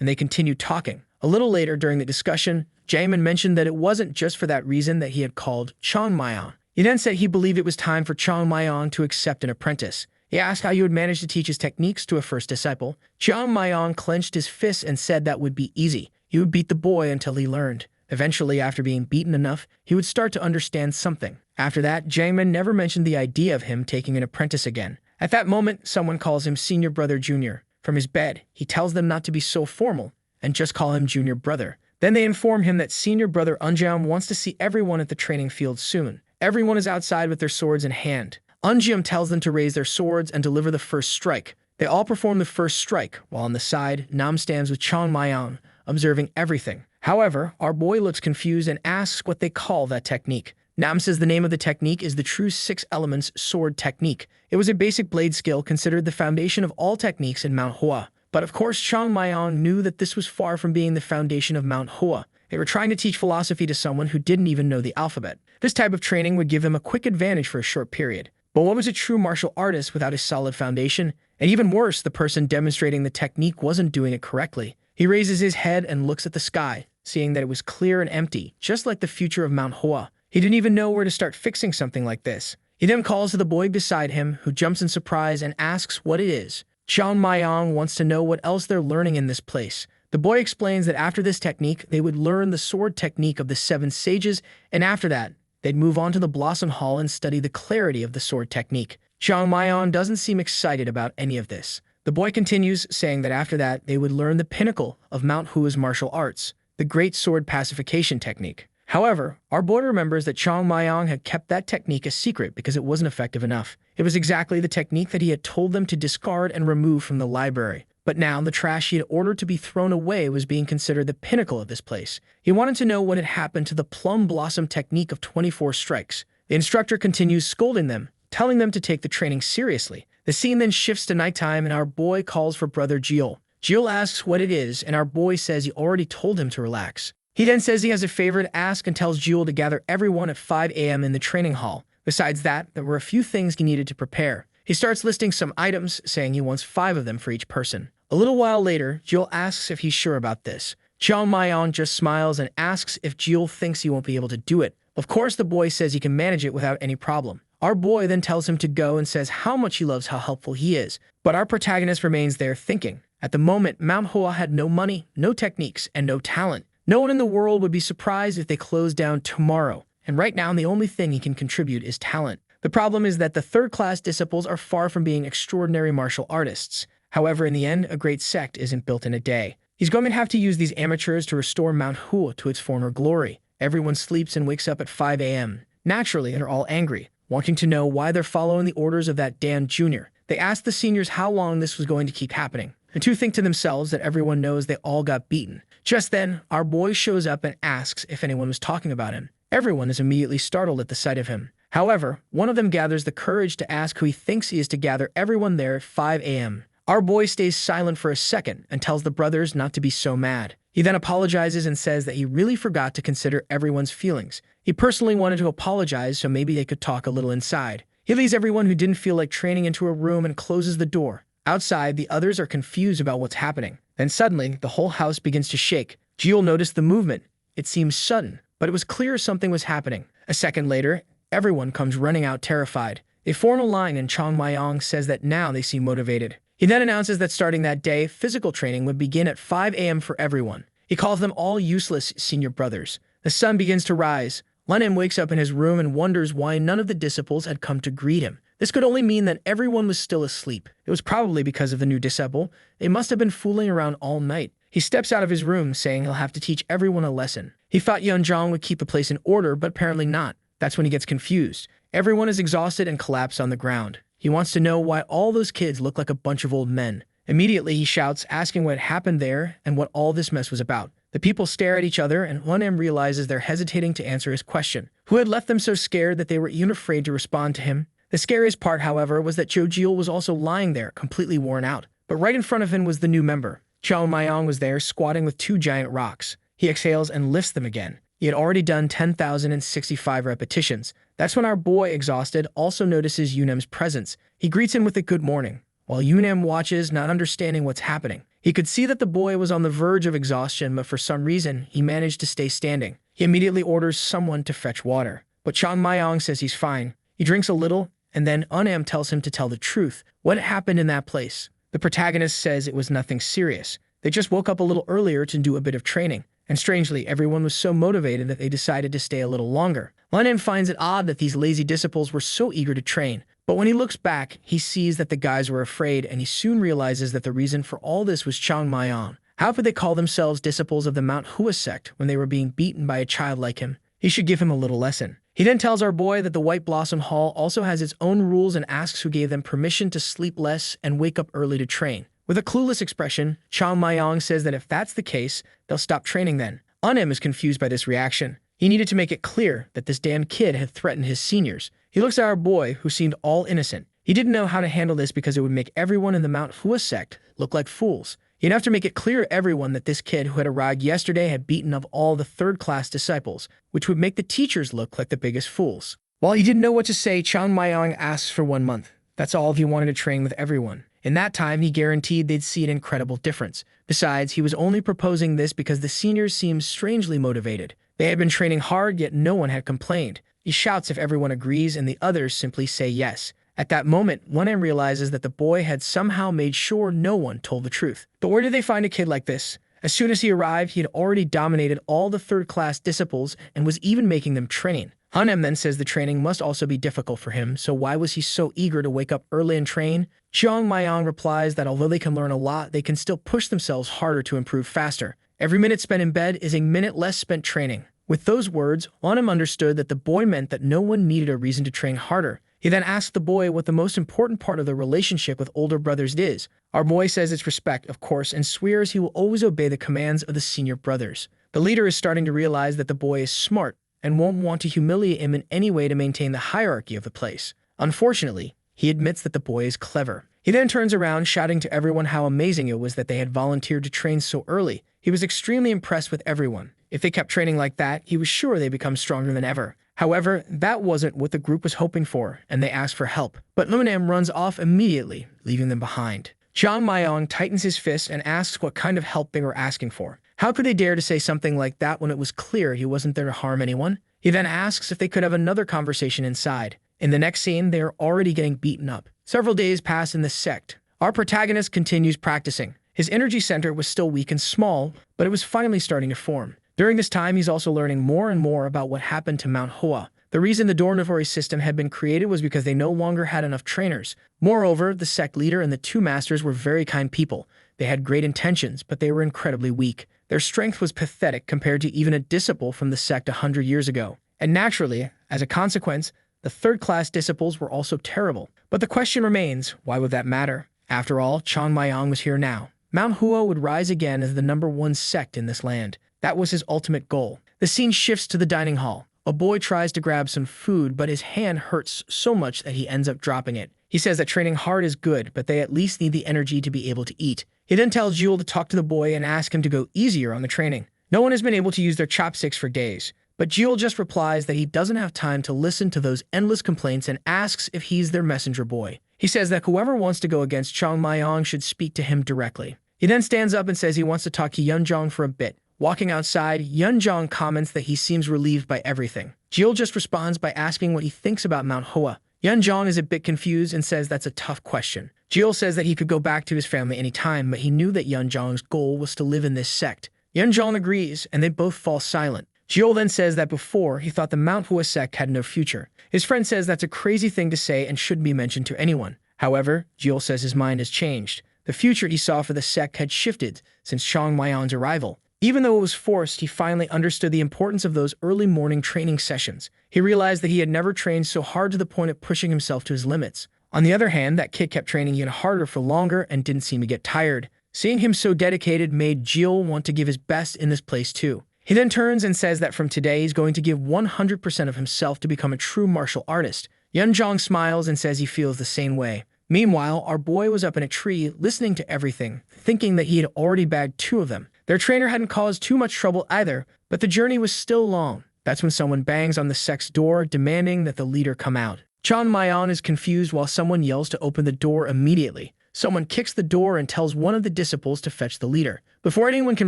and they continued talking. A little later during the discussion, Jaemin mentioned that it wasn't just for that reason that he had called Chong Mayong. He then said he believed it was time for Chong Mayong to accept an apprentice. He asked how he would manage to teach his techniques to a first disciple. Chong Mayong clenched his fists and said that would be easy. He would beat the boy until he learned. Eventually, after being beaten enough, he would start to understand something. After that, Jaemin never mentioned the idea of him taking an apprentice again. At that moment, someone calls him Senior Brother Junior. From his bed, he tells them not to be so formal and just call him Junior Brother. Then they inform him that Senior Brother Unjam wants to see everyone at the training field soon. Everyone is outside with their swords in hand. Unjam tells them to raise their swords and deliver the first strike. They all perform the first strike, while on the side, Nam stands with Chong Mayong, observing everything. However, our boy looks confused and asks what they call that technique. Nam says the name of the technique is the True Six Elements Sword Technique. It was a basic blade skill considered the foundation of all techniques in Manhwa. But of course, Chong Mayong knew that this was far from being the foundation of Manhwa. They were trying to teach philosophy to someone who didn't even know the alphabet. This type of training would give them a quick advantage for a short period. But what was a true martial artist without a solid foundation? And even worse, the person demonstrating the technique wasn't doing it correctly. He raises his head and looks at the sky, seeing that it was clear and empty, just like the future of Manhwa. He didn't even know where to start fixing something like this. He then calls to the boy beside him, who jumps in surprise and asks what it is. Chong Mayong wants to know what else they're learning in this place. The boy explains that after this technique, they would learn the sword technique of the 7 sages, and after that, they'd move on to the Blossom Hall and study the clarity of the sword technique. Chong Mayong doesn't seem excited about any of this. The boy continues, saying that after that, they would learn the pinnacle of Mount Hua's martial arts, the Great Sword Pacification Technique. However, our boy remembers that Chong Mayong had kept that technique a secret because it wasn't effective enough. It was exactly the technique that he had told them to discard and remove from the library. But now, the trash he had ordered to be thrown away was being considered the pinnacle of this place. He wanted to know what had happened to the Plum Blossom technique of 24 strikes. The instructor continues scolding them, telling them to take the training seriously. The scene then shifts to nighttime and our boy calls for Brother Jiel. Jiel asks what it is, and our boy says he already told him to relax. He then says he has a favor to ask and tells Jiel to gather everyone at 5 a.m. in the training hall. Besides that, there were a few things he needed to prepare. He starts listing some items, saying he wants 5 of them for each person. A little while later, Jiel asks if he's sure about this. Chong Mayong just smiles and asks if Jiel thinks he won't be able to do it. Of course, the boy says he can manage it without any problem. Our boy then tells him to go and says how much he loves how helpful he is. But our protagonist remains there thinking. At the moment, Manhwa had no money, no techniques, and no talent. No one in the world would be surprised if they closed down tomorrow. And right now, the only thing he can contribute is talent. The problem is that the third-class disciples are far from being extraordinary martial artists. However, in the end, a great sect isn't built in a day. He's going to have to use these amateurs to restore Manhwa to its former glory. Everyone sleeps and wakes up at 5 a.m. Naturally, they're all angry, wanting to know why they're following the orders of that Dan Jr. They ask the seniors how long this was going to keep happening. The two think to themselves that everyone knows they all got beaten. Just then, our boy shows up and asks if anyone was talking about him. Everyone is immediately startled at the sight of him. However, one of them gathers the courage to ask who he thinks he is to gather everyone there at 5 a.m. Our boy stays silent for a second and tells the brothers not to be so mad. He then apologizes and says that he really forgot to consider everyone's feelings. He personally wanted to apologize so maybe they could talk a little inside. He leads everyone who didn't feel like training into a room and closes the door. Outside, the others are confused about what's happening. Then suddenly, the whole house begins to shake. Jiel noticed the movement. It seemed sudden, but it was clear something was happening. A second later, everyone comes running out terrified. They form a line and Chong Mayong says that now they seem motivated. He then announces that starting that day, physical training would begin at 5 a.m. for everyone. He calls them all useless senior brothers. The sun begins to rise. Lenin wakes up in his room and wonders why none of the disciples had come to greet him. This could only mean that everyone was still asleep. It was probably because of the new disciple. They must have been fooling around all night. He steps out of his room, saying he'll have to teach everyone a lesson. He thought Yeonjong would keep the place in order, but apparently not. That's when he gets confused. Everyone is exhausted and collapsed on the ground. He wants to know why all those kids look like a bunch of old men. Immediately, he shouts, asking what happened there and what all this mess was about. The people stare at each other, and one M realizes they're hesitating to answer his question. Who had left them so scared that they were even afraid to respond to him? The scariest part, however, was that Jo Jiel was also lying there, completely worn out. But right in front of him was the new member. Chong Mayong was there, squatting with 2 giant rocks. He exhales and lifts them again. He had already done 10,065 repetitions. That's when our boy, exhausted, also notices Yunem's presence. He greets him with a good morning, while Yunem watches, not understanding what's happening. He could see that the boy was on the verge of exhaustion, but for some reason, he managed to stay standing. He immediately orders someone to fetch water, but Chang Mayong says he's fine. He drinks a little, and then Unam tells him to tell the truth. What happened in that place? The protagonist says it was nothing serious. They just woke up a little earlier to do a bit of training. And strangely, everyone was so motivated that they decided to stay a little longer. Unam finds it odd that these lazy disciples were so eager to train. But when he looks back, he sees that the guys were afraid, and he soon realizes that the reason for all this was Chang Mayong. How could they call themselves disciples of the ManhwaCapped sect when they were being beaten by a child like him? He should give him a little lesson. He then tells our boy that the White Blossom Hall also has its own rules and asks who gave them permission to sleep less and wake up early to train. With a clueless expression, Chang Mayong says that if that's the case, they'll stop training then. Unam is confused by this reaction. He needed to make it clear that this damn kid had threatened his seniors. He looks at our boy, who seemed all innocent. He didn't know how to handle this because it would make everyone in the ManhwaCapped sect look like fools. He'd have to make it clear to everyone that this kid who had arrived yesterday had beaten up all the third-class disciples, which would make the teachers look like the biggest fools. While he didn't know what to say, Chang Mayong asks for 1 month. That's all if he wanted to train with everyone. In that time, he guaranteed they'd see an incredible difference. Besides, he was only proposing this because the seniors seemed strangely motivated. They had been training hard, yet no one had complained. He shouts if everyone agrees, and the others simply say yes. At that moment, Unam realizes that the boy had somehow made sure no one told the truth. But where did they find a kid like this? As soon as he arrived, he had already dominated all the third-class disciples and was even making them train. Unam then says the training must also be difficult for him, so why was he so eager to wake up early and train? Chang Mayong replies that although they can learn a lot, they can still push themselves harder to improve faster. Every minute spent in bed is a minute less spent training. With those words, Unam understood that the boy meant that no one needed a reason to train harder. He then asked the boy what the most important part of the relationship with older brothers is. Our boy says it's respect, of course, and swears he will always obey the commands of the senior brothers. The leader is starting to realize that the boy is smart and won't want to humiliate him in any way to maintain the hierarchy of the place. Unfortunately, he admits that the boy is clever. He then turns around, shouting to everyone how amazing it was that they had volunteered to train so early. He was extremely impressed with everyone. If they kept training like that, he was sure they'd become stronger than ever. However, that wasn't what the group was hoping for, and they asked for help. But Unam runs off immediately, leaving them behind. Chang Mayong tightens his fist and asks what kind of help they were asking for. How could they dare to say something like that when it was clear he wasn't there to harm anyone? He then asks if they could have another conversation inside. In the next scene, they are already getting beaten up. Several days pass in the SECT. Our protagonist continues practicing. His energy center was still weak and small, but it was finally starting to form. During this time, he's also learning more and more about what happened to Manhwa. The reason the dormitory system had been created was because they no longer had enough trainers. Moreover, the sect leader and the 2 masters were very kind people. They had great intentions, but they were incredibly weak. Their strength was pathetic compared to even a disciple from the sect 100 years ago. And naturally, as a consequence, the third-class disciples were also terrible. But the question remains, why would that matter? After all, Chang Mayong was here now. Manhwa would rise again as the #1 sect in this land. That was his ultimate goal. The scene shifts to the dining hall. A boy tries to grab some food, but his hand hurts so much that he ends up dropping it. He says that training hard is good, but they at least need the energy to be able to eat. He then tells Jewel to talk to the boy and ask him to go easier on the training. No one has been able to use their chopsticks for days, but Jewel just replies that he doesn't have time to listen to those endless complaints and asks if he's their messenger boy. He says that whoever wants to go against Chang Mayong should speak to him directly. He then stands up and says he wants to talk to Yunjong for a bit. Walking outside, Yunjong comments that he seems relieved by everything. Jill just responds by asking what he thinks about Manhwa. Yunjong is a bit confused and says that's a tough question. Jill says that he could go back to his family anytime, but he knew that Yunjong's goal was to live in this sect. Yunjong agrees, and they both fall silent. Jill then says that before, he thought the Manhwa sect had no future. His friend says that's a crazy thing to say and shouldn't be mentioned to anyone. However, Jill says his mind has changed. The future he saw for the sect had shifted since Chang Mayong's arrival. Even though it was forced, he finally understood the importance of those early morning training sessions. He realized that he had never trained so hard to the point of pushing himself to his limits. On the other hand, that kid kept training yet harder for longer and didn't seem to get tired. Seeing him so dedicated made Jill want to give his best in this place too. He then turns and says that from today he's going to give 100% of himself to become a true martial artist. Yunjong smiles and says he feels the same way. Meanwhile, our boy was up in a tree, listening to everything, thinking that he had already bagged 2 of them. Their trainer hadn't caused too much trouble either, But the journey was still long. That's when someone bangs on the sect's door, demanding that the leader come out. Chang Mayan is confused while someone yells to open the door immediately. Someone kicks the door and tells one of the disciples to fetch the leader. Before anyone can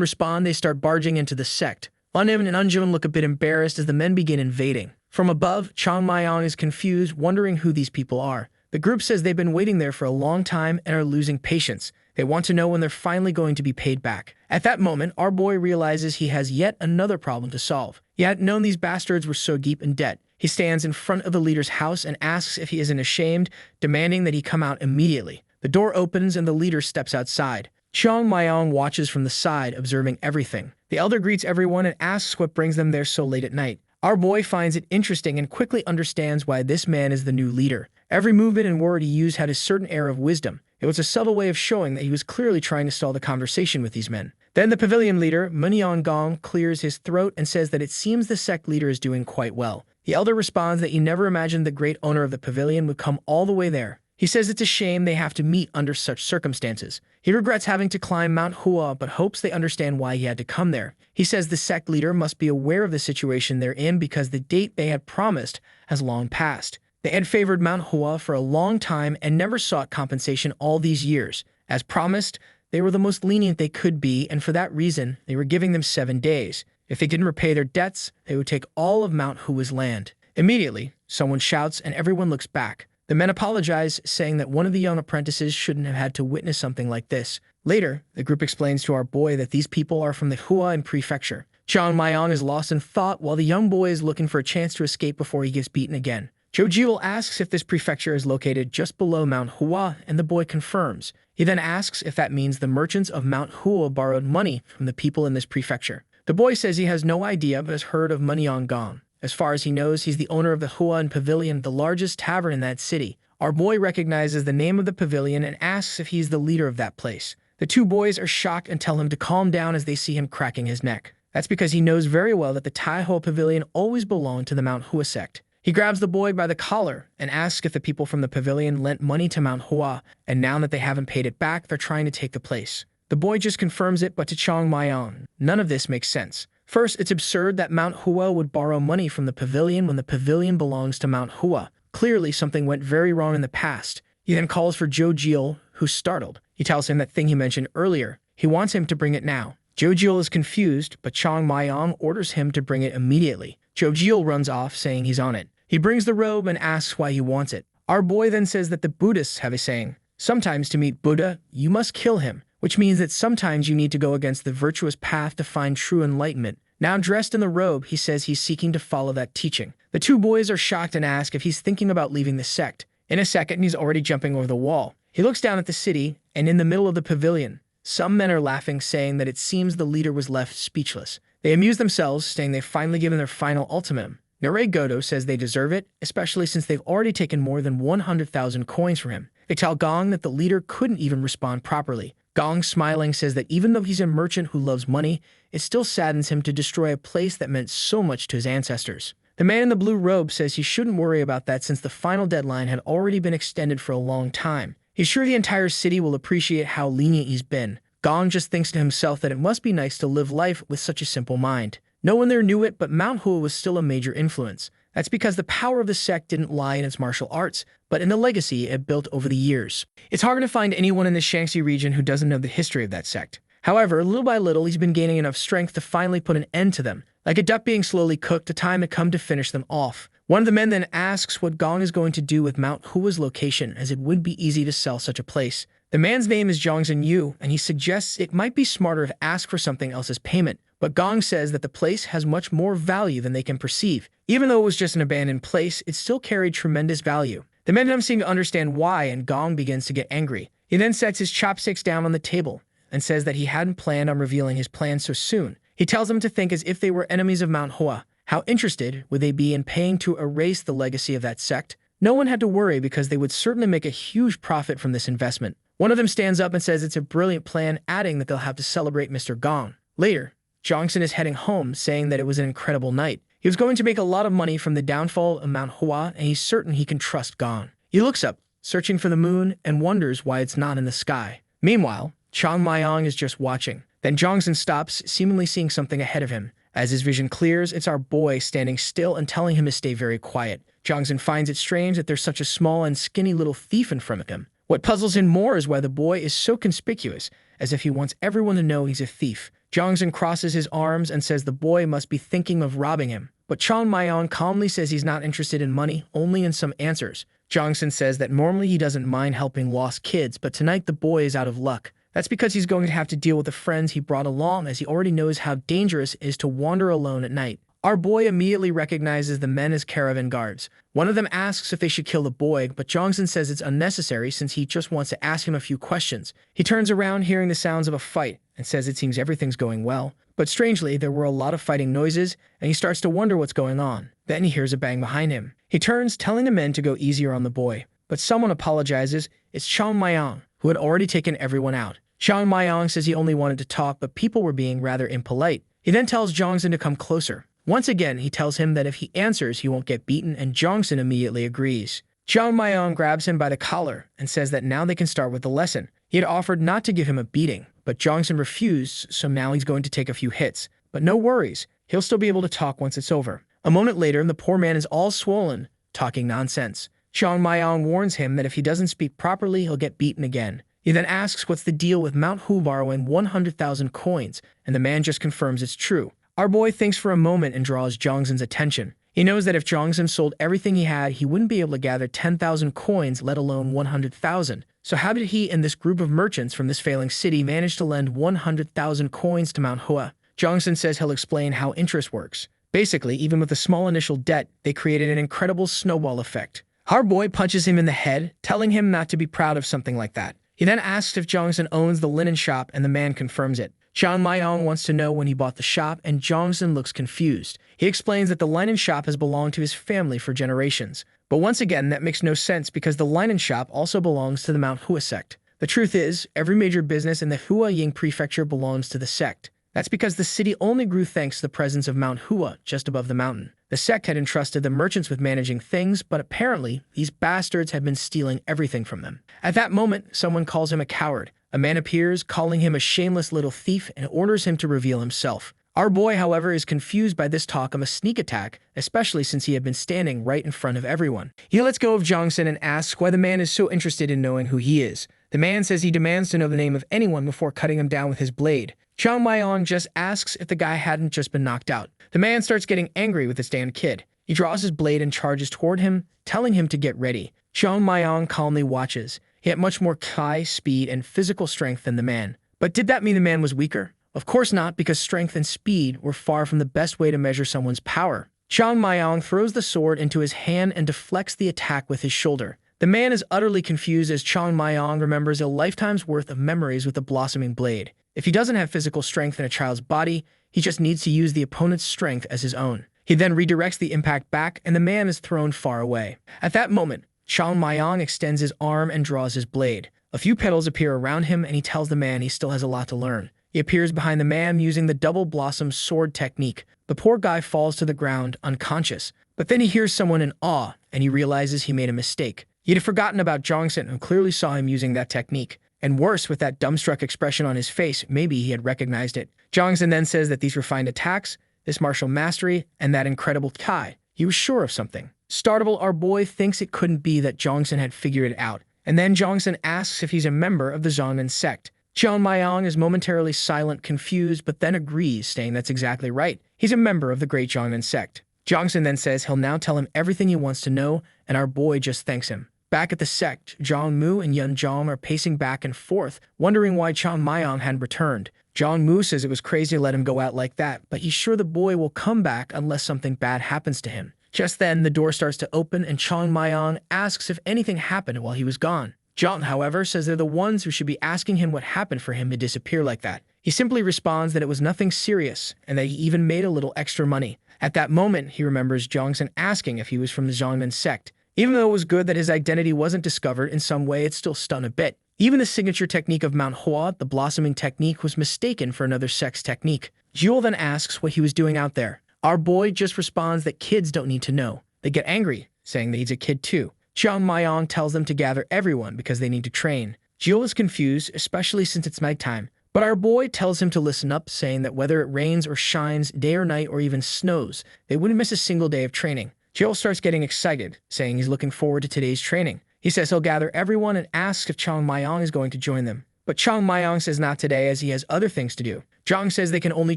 respond, they start barging into the sect. Unim and Unjun look a bit embarrassed as the men begin invading. From above, Chang Mayan is confused, wondering who these people are. The group says they've been waiting there for a long time and are losing patience. They want to know when they're finally going to be paid back. At that moment, our boy realizes he has yet another problem to solve. He hadn't known these bastards were so deep in debt. He stands in front of the leader's house and asks if he isn't ashamed, demanding that he come out immediately. The door opens and the leader steps outside. Chang Mayan watches from the side, observing everything. The elder greets everyone and asks what brings them there so late at night. Our boy finds it interesting and quickly understands why this man is the new leader. Every movement and word he used had a certain air of wisdom. It was a subtle way of showing that he was clearly trying to stall the conversation with these men. Then the pavilion leader, Munyan Gong, clears his throat and says that it seems the sect leader is doing quite well. The elder responds that he never imagined the great owner of the pavilion would come all the way there. He says it's a shame they have to meet under such circumstances. He regrets having to climb Mount Hua, but hopes they understand why he had to come there. He says the sect leader must be aware of the situation they're in because the date they had promised has long passed. They had favored Mount Hua for a long time and never sought compensation all these years. As promised, they were the most lenient they could be, and for that reason, they were giving them 7 days. If they didn't repay their debts, they would take all of Mount Hua's land. Immediately, someone shouts and everyone looks back. The men apologize, saying that one of the young apprentices shouldn't have had to witness something like this. Later, the group explains to our boy that these people are from the Huan prefecture. Chang Mayan is lost in thought while the young boy is looking for a chance to escape before he gets beaten again. Jojiel asks if this prefecture is located just below Mount Hua, and the boy confirms. He then asks if that means the merchants of Mount Hua borrowed money from the people in this prefecture. The boy says he has no idea but has heard of Munyan Gong. As far as he knows, he's the owner of the Huan Pavilion, the largest tavern in that city. Our boy recognizes the name of the pavilion and asks if he's the leader of that place. The two boys are shocked and tell him to calm down as they see him cracking his neck. That's because he knows very well that the Taiho Pavilion always belonged to the Mount Hua sect. He grabs the boy by the collar and asks if the people from the pavilion lent money to Mount Hua, and now that they haven't paid it back, they're trying to take the place. The boy just confirms it, but to Chang Mayan, none of this makes sense. First, it's absurd that Mount Hua would borrow money from the pavilion when the pavilion belongs to Mount Hua. Clearly, something went very wrong in the past. He then calls for Jojiel, who's startled. He tells him that thing he mentioned earlier. He wants him to bring it now. Jojiel is confused, but Chang Mayan orders him to bring it immediately. Jojiel runs off, saying he's on it. He brings the robe and asks why he wants it. Our boy then says that the Buddhists have a saying, sometimes to meet Buddha, you must kill him, which means that sometimes you need to go against the virtuous path to find true enlightenment. Now dressed in the robe, he says he's seeking to follow that teaching. The two boys are shocked and ask if he's thinking about leaving the sect. In a second, he's already jumping over the wall. He looks down at the city, and in the middle of the pavilion, some men are laughing, saying that it seems the leader was left speechless. They amuse themselves, saying they've finally given their final ultimatum. Nare Godo says they deserve it, especially since they've already taken more than 100,000 coins from him. They tell Gong that the leader couldn't even respond properly. Gong, smiling, says that even though he's a merchant who loves money, it still saddens him to destroy a place that meant so much to his ancestors. The man in the blue robe says he shouldn't worry about that since the final deadline had already been extended for a long time. He's sure the entire city will appreciate how lenient he's been. Gong just thinks to himself that it must be nice to live life with such a simple mind. No one there knew it, but Mount Hua was still a major influence. That's because the power of the sect didn't lie in its martial arts, but in the legacy it built over the years. It's hard to find anyone in the Shaanxi region who doesn't know the history of that sect. However, little by little, he's been gaining enough strength to finally put an end to them. Like a duck being slowly cooked, the time had come to finish them off. One of the men then asks what Gong is going to do with Mount Hua's location, as it would be easy to sell such a place. The man's name is Zhongzhen Yu, and he suggests it might be smarter to ask for something else as payment. But Gong says that the place has much more value than they can perceive. Even though it was just an abandoned place, it still carried tremendous value. The men don't seem to understand why, and Gong begins to get angry. He then sets his chopsticks down on the table and says that he hadn't planned on revealing his plan so soon. He tells them to think as if they were enemies of Mount Hua. How interested would they be in paying to erase the legacy of that sect? No one had to worry because they would certainly make a huge profit from this investment. One of them stands up and says it's a brilliant plan, adding that they'll have to celebrate Mr. Gong. Later, Zhongzhen is heading home, saying that it was an incredible night. He was going to make a lot of money from the downfall of Mount Hua, and he's certain he can trust Gong. He looks up, searching for the moon, and wonders why it's not in the sky. Meanwhile, Chang Mayan is just watching. Then Zhongzhen stops, seemingly seeing something ahead of him. As his vision clears, it's our boy standing still and telling him to stay very quiet. Jongsun finds it strange that there's such a small and skinny little thief in front of him. What puzzles him more is why the boy is so conspicuous, as if he wants everyone to know he's a thief. Jongsun crosses his arms and says the boy must be thinking of robbing him. But Chong Mayong calmly says he's not interested in money, only in some answers. Jongsun says that normally he doesn't mind helping lost kids, but tonight the boy is out of luck. That's because he's going to have to deal with the friends he brought along, as he already knows how dangerous it is to wander alone at night. Our boy immediately recognizes the men as caravan guards. One of them asks if they should kill the boy, but Jongsun says it's unnecessary since he just wants to ask him a few questions. He turns around hearing the sounds of a fight and says it seems everything's going well. But strangely, there were a lot of fighting noises, and he starts to wonder what's going on. Then he hears a bang behind him. He turns, telling the men to go easier on the boy. But someone apologizes. It's Chong Mayong, who had already taken everyone out. Chong Mayong says he only wanted to talk, but people were being rather impolite. He then tells Jongsun to come closer. Once again, he tells him that if he answers, he won't get beaten, and Jongsun immediately agrees. Chong Mayong grabs him by the collar and says that now they can start with the lesson. He had offered not to give him a beating, but Jongsun refused, so now he's going to take a few hits. But no worries, he'll still be able to talk once it's over. A moment later, the poor man is all swollen, talking nonsense. Chong Mayong warns him that if he doesn't speak properly, he'll get beaten again. He then asks what's the deal with Manhwa borrowing 100,000 coins, and the man just confirms it's true. Our boy thinks for a moment and draws Jongsun's attention. He knows that if Jongsun sold everything he had, he wouldn't be able to gather 10,000 coins, let alone 100,000. So how did he and this group of merchants from this failing city manage to lend 100,000 coins to Manhwa? Jongsun says he'll explain how interest works. Basically, even with a small initial debt, they created an incredible snowball effect. Our boy punches him in the head, telling him not to be proud of something like that. He then asks if Jongsun owns the linen shop, and the man confirms it. Chong Mayong wants to know when he bought the shop, and Jongsun looks confused. He explains that the linen shop has belonged to his family for generations. But once again, that makes no sense because the linen shop also belongs to the Manhwa sect. The truth is, every major business in the Huaying prefecture belongs to the sect. That's because the city only grew thanks to the presence of Mount Hua just above the mountain. The sect had entrusted the merchants with managing things, but apparently, these bastards had been stealing everything from them. At that moment, someone calls him a coward. A man appears, calling him a shameless little thief, and orders him to reveal himself. Our boy, however, is confused by this talk of a sneak attack, especially since he had been standing right in front of everyone. He lets go of Jongsun and asks why the man is so interested in knowing who he is. The man says he demands to know the name of anyone before cutting him down with his blade. Chong Mayong just asks if the guy hadn't just been knocked out. The man starts getting angry with this damn kid. He draws his blade and charges toward him, telling him to get ready. Chong Mayong calmly watches. He had much more kai, speed, and physical strength than the man. But did that mean the man was weaker? Of course not, because strength and speed were far from the best way to measure someone's power. Chong Mayong throws the sword into his hand and deflects the attack with his shoulder. The man is utterly confused as Chong Mayong remembers a lifetime's worth of memories with the blossoming blade. If he doesn't have physical strength in a child's body, he just needs to use the opponent's strength as his own. He then redirects the impact back, and the man is thrown far away. At that moment, Chong Mayong extends his arm and draws his blade. A few petals appear around him, and he tells the man he still has a lot to learn. He appears behind the man using the double blossom sword technique. The poor guy falls to the ground, unconscious. But then he hears someone in awe, and he realizes he made a mistake. He had forgotten about Jongsun, who clearly saw him using that technique. And worse, with that dumbstruck expression on his face, maybe he had recognized it. Jongsun then says that these refined attacks, this martial mastery, and that incredible kai, he was sure of something. Startled, our boy thinks it couldn't be that Jongsun had figured it out. And then Jongsun asks if he's a member of the Zhongnan sect. Chong Mayong is momentarily silent, confused, but then agrees, saying that's exactly right. He's a member of the great Zhongnan sect. Jongsun then says he'll now tell him everything he wants to know, and our boy just thanks him. Back at the sect, Zhang Mu and Yun Zhang are pacing back and forth, wondering why Chong Mayong hadn't returned. Zhang Mu says it was crazy to let him go out like that, but he's sure the boy will come back unless something bad happens to him. Just then, the door starts to open, and Chong Mayong asks if anything happened while he was gone. Zhang, however, says they're the ones who should be asking him what happened for him to disappear like that. He simply responds that it was nothing serious, and that he even made a little extra money. At that moment, he remembers Jongsun asking if he was from the Zhongnan sect. Even though it was good that his identity wasn't discovered, in some way it still stung a bit. Even the signature technique of Manhwa, the blossoming technique, was mistaken for another sect's technique. Jewel then asks what he was doing out there. Our boy just responds that kids don't need to know. They get angry, saying that he's a kid too. Chong Mayong tells them to gather everyone because they need to train. Jewel is confused, especially since it's nighttime. But our boy tells him to listen up, saying that whether it rains or shines, day or night, or even snows, they wouldn't miss a single day of training. Jill starts getting excited, saying he's looking forward to today's training. He says he'll gather everyone and asks if Chang Mayong is going to join them. But Chang Mayong says not today as he has other things to do. Zhang says they can only